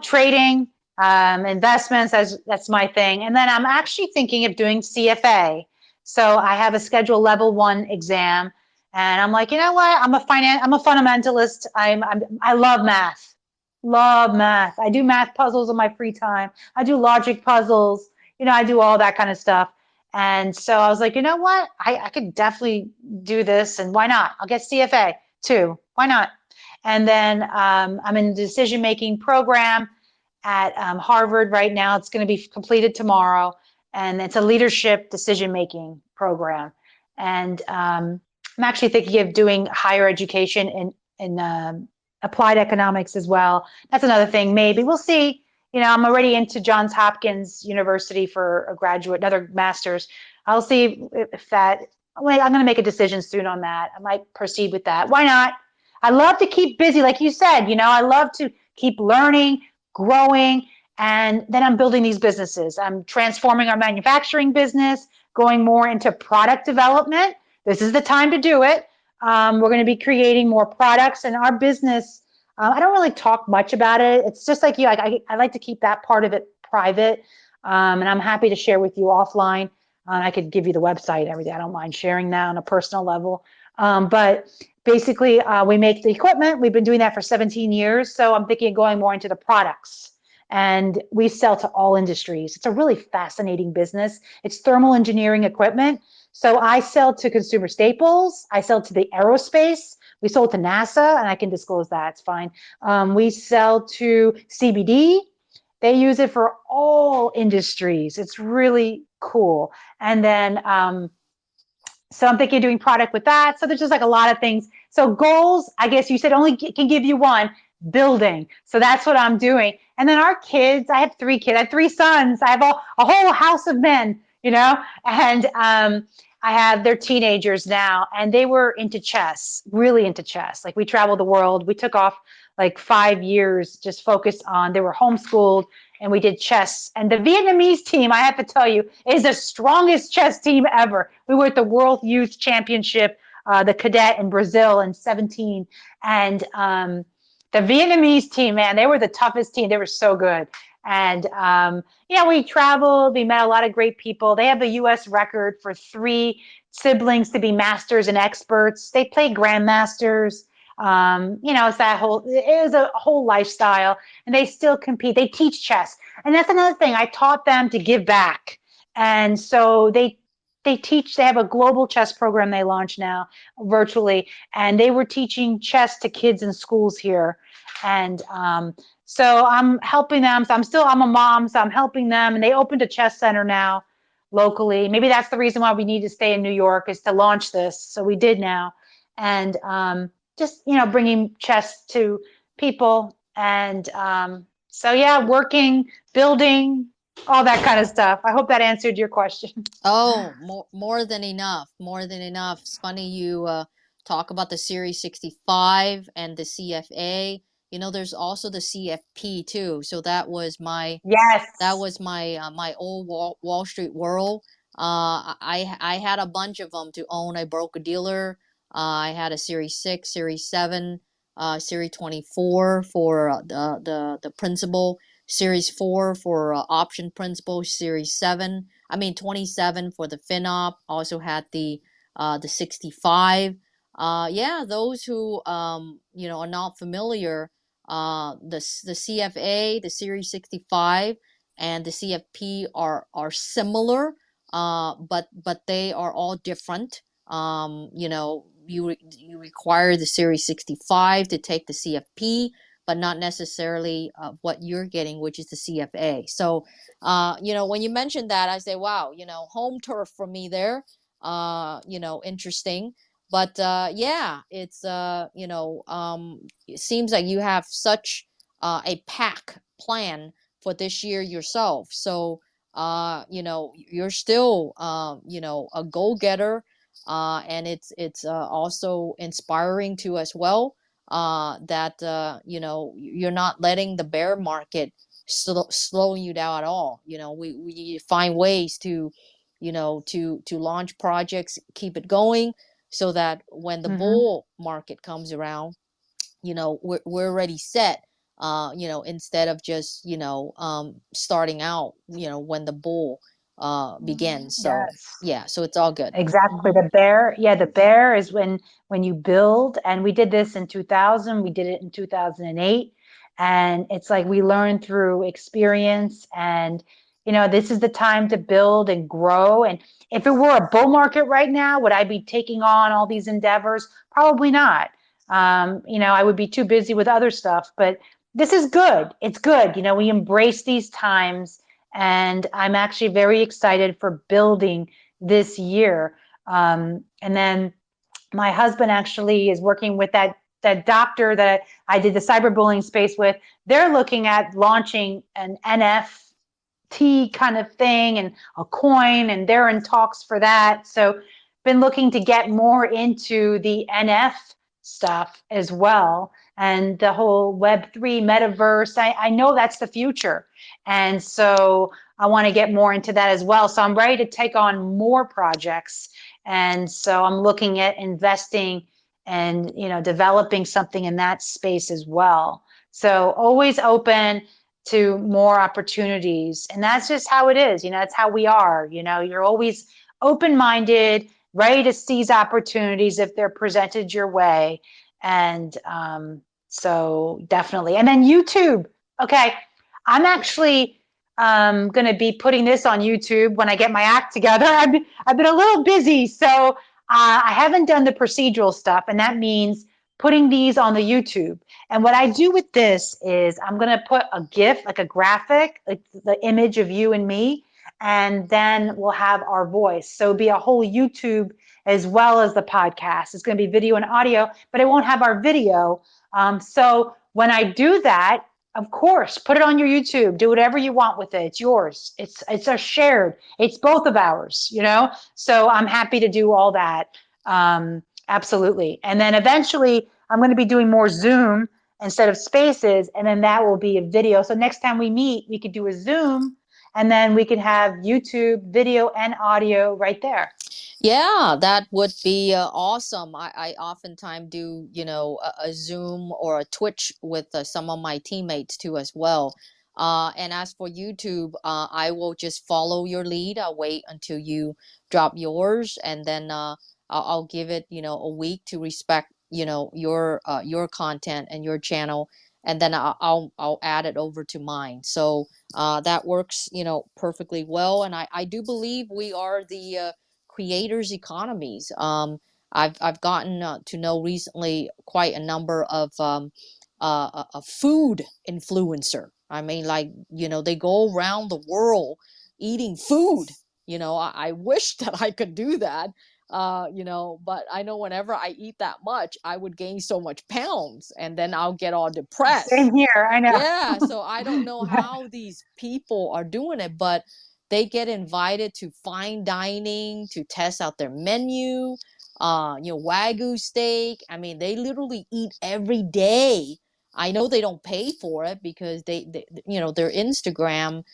trading, investments, that's my thing. And then I'm actually thinking of doing CFA. So I have a schedule level 1 exam, and I'm like, you know what? I'm a fundamentalist. I love math. Love math. I do math puzzles in my free time. I do logic puzzles. I do all that kind of stuff. And so I was like, you know what? I could definitely do this, and why not? I'll get CFA too. Why not? And then I'm in the decision-making program at Harvard right now. It's going to be completed tomorrow, and it's a leadership decision-making program. And I'm actually thinking of doing higher education in applied economics as well. That's another thing. Maybe we'll see. I'm already into Johns Hopkins University for another master's. I'll see if that, I'm going to make a decision soon on that. I might proceed with that. Why not? I love to keep busy. Like you said, I love to keep learning, growing, and then I'm building these businesses. I'm transforming our manufacturing business, going more into product development. This is the time to do it. We're going to be creating more products, and our business, I don't really talk much about it. It's just like you. I like to keep that part of it private, and I'm happy to share with you offline. I could give you the website, everything. I don't mind sharing that on a personal level. But basically, we make the equipment. We've been doing that for 17 years. So I'm thinking of going more into the products. And we sell to all industries. It's a really fascinating business. It's thermal engineering equipment. So I sell to consumer staples. I sell to the aerospace. We sold to NASA, and I can disclose that. It's fine. We sell to CBD. They use it for all industries. It's really cool. And then, so I'm thinking of doing product with that. So there's just like a lot of things. So goals, I guess you said only can give you one, building. So that's what I'm doing. And then our kids, I have 3 kids. I have 3 sons. I have a whole house of men, and they're teenagers now, and they were into chess, really into chess. Like, we traveled the world. We took off like 5 years, just focused on, they were homeschooled, and we did chess. And the Vietnamese team, I have to tell you, is the strongest chess team ever. We were at the World Youth Championship, the cadet in Brazil in 17. And the Vietnamese team, man, they were the toughest team. They were so good. And, we traveled, we met a lot of great people. They have the US record for 3 siblings to be masters and experts. They play grandmasters. It was a whole lifestyle, and they still compete. They teach chess. And that's another thing. I taught them to give back. And so they have a global chess program they launch now virtually. And they were teaching chess to kids in schools here. And, so I'm helping them. So I'm a mom, so I'm helping them. And they opened a chess center now locally. Maybe that's the reason why we need to stay in New York, is to launch this. So we did now. And just, bringing chess to people. And working, building, all that kind of stuff. I hope that answered your question. Oh, more than enough. More than enough. It's funny you talk about the Series 65 and the CFA. You know, there's also the CFP too. So Yes. my old Wall Street world. I had a bunch of them to own a broker dealer. I had a Series 6, Series 7, Series 24 for the principal, Series 4 for option principal, Series 7. I mean 27 for the FinOp. Also had the 65. Yeah, those who are not familiar, the CFA, the Series 65 and the CFP are similar, but they are all different. You require the Series 65 to take the CFP, but not necessarily what you're getting, which is the CFA. So, when you mentioned that, I say, wow, home turf for me there. Interesting. But yeah, it seems like you have such a pack plan for this year yourself. So, you're still, a go-getter, and it's also inspiring to as well. That you're not letting the bear market slow you down at all. We find ways to, to launch projects, keep it going, so that when the Mm-hmm. bull market comes around, we're already set, instead of just starting out when the bull begins. So Yes. yeah, so it's all good. Exactly. Hmm. The bear is when you build, and we did this in 2000, we did it in 2008, and it's like we learn through experience, and this is the time to build and grow. And if it were a bull market right now, would I be taking on all these endeavors? Probably not. I would be too busy with other stuff, but this is good. It's good. We embrace these times, and I'm actually very excited for building this year. And then my husband actually is working with that doctor that I did the cyberbullying space with. They're looking at launching an NFT kind of thing and a coin, and they're in talks for that. So been looking to get more into the NF stuff as well, and the whole Web3 metaverse. I know that's the future. And so I want to get more into that as well. So I'm ready to take on more projects. And so I'm looking at investing and developing something in that space as well. So always open to more opportunities. And that's just how it is. That's how we are. You're always open-minded, ready to seize opportunities if they're presented your way. And so definitely. And then YouTube. Okay. I'm actually going to be putting this on YouTube when I get my act together. I've been a little busy, so I haven't done the procedural stuff, and that means putting these on the YouTube. And what I do with this is I'm going to put a GIF, like a graphic, like the image of you and me, and then we'll have our voice. So it'll be a whole YouTube as well as the podcast. It's going to be video and audio, but it won't have our video. So when I do that, of course, put it on your YouTube. Do whatever you want with it. It's yours. It's a shared. It's both of ours. So I'm happy to do all that. Absolutely. And then eventually, I'm going to be doing more Zoom instead of Spaces, and then that will be a video. So next time we meet, we could do a Zoom, and then we could have YouTube video and audio right there. Yeah, that would be awesome. I oftentimes do, a Zoom or a Twitch with some of my teammates too as well. And as for YouTube, I will just follow your lead. I'll wait until you drop yours, and then I'll give it, a week to respect, your content and your channel, and then I'll add it over to mine. So that works, perfectly well. And I do believe we are the creators economies. I've gotten to know recently quite a number of a food influencer. I mean, like, they go around the world eating food. I wish that I could do that. But I know whenever I eat that much, I would gain so much pounds and then I'll get all depressed. Same here. I know. Yeah. So I don't know Yeah. how these people are doing it, but they get invited to fine dining to test out their menu, Wagyu steak. I mean, they literally eat every day. I know they don't pay for it because their Instagram,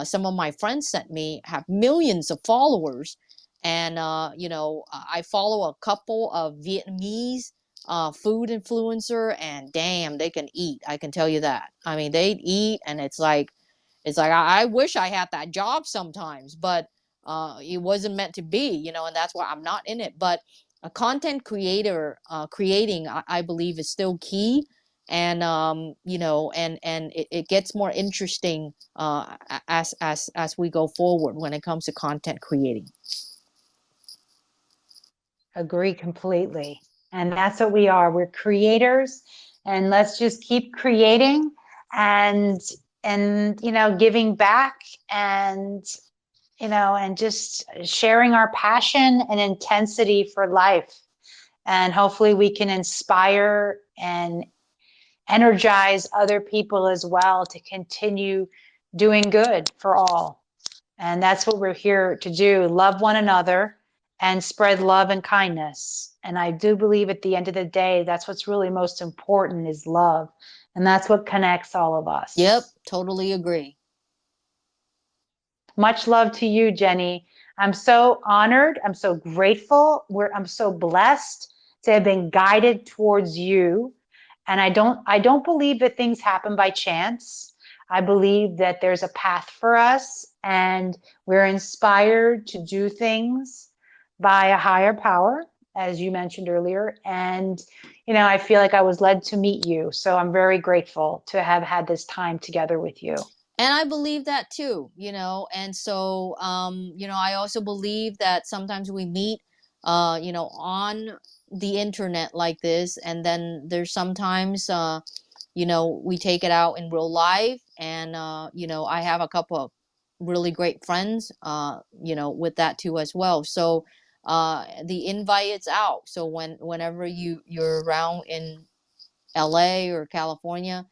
some of my friends sent me, have millions of followers. And, I follow a couple of Vietnamese food influencer, and damn, they can eat. I can tell you that. I mean, they eat, and it's like I wish I had that job sometimes, but it wasn't meant to be, and that's why I'm not in it. But a content creator creating, I believe, is still key. And and it gets more interesting as we go forward when it comes to content creating. Agree completely. And that's what we are. We're creators, and let's just keep creating and giving back, and and just sharing our passion and intensity for life. And hopefully we can inspire and energize other people as well to continue doing good for all. And that's what we're here to do. Love one another and spread love and kindness. And I do believe at the end of the day, that's what's really most important, is love. And that's what connects all of us. Yep, totally agree. Much love to you, Jenny. I'm so honored. I'm so grateful. I'm so blessed to have been guided towards you. And I don't believe that things happen by chance. I believe that there's a path for us, and we're inspired to do things by a higher power, as you mentioned earlier. And, I feel like I was led to meet you. So I'm very grateful to have had this time together with you. And I believe that too, and so, I also believe that sometimes we meet, on the internet like this, and then there's sometimes, we take it out in real life. And, I have a couple of really great friends, with that too as well. So, the invite is out. So whenever you're around in LA or California,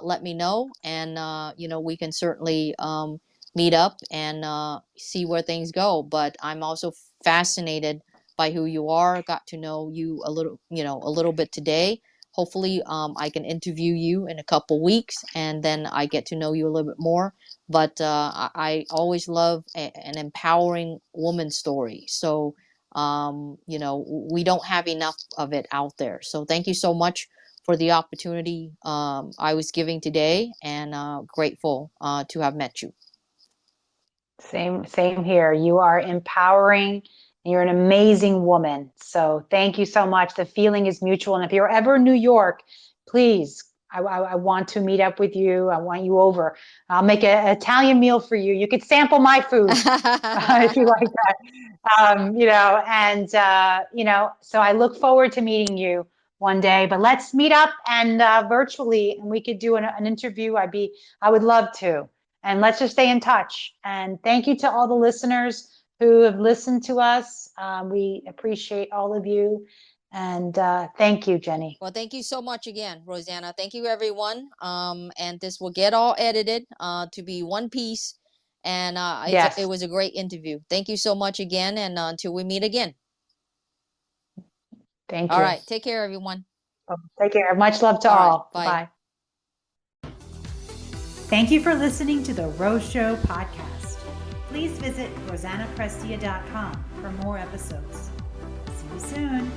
let me know, and we can certainly meet up and see where things go. But I'm also fascinated by who you are. Got to know you a little bit today. Hopefully, I can interview you in a couple weeks, and then I get to know you a little bit more. But I always love an empowering woman story. So, we don't have enough of it out there. So thank you so much for the opportunity I was giving today, and grateful to have met you. Same here. You are empowering. You're an amazing woman. So thank you so much. The feeling is mutual. And if you're ever in New York, please, I want to meet up with you. I want you over. I'll make an Italian meal for you. You could sample my food if you like that. So I look forward to meeting you one day. But let's meet up and virtually, and we could do an interview. I would love to. And let's just stay in touch. And thank you to all the listeners who have listened to us. We appreciate all of you. And thank you, Jenny. Well, thank you so much again, Rosanna. Thank you, everyone. And this will get all edited to be one piece. And Yes. It was a great interview. Thank you so much again. And until we meet again. Thank you. All right. Take care, everyone. Take care. Much love to all. Bye. Bye. Thank you for listening to the Rose Show podcast. Please visit rosannaprestia.com for more episodes. See you soon.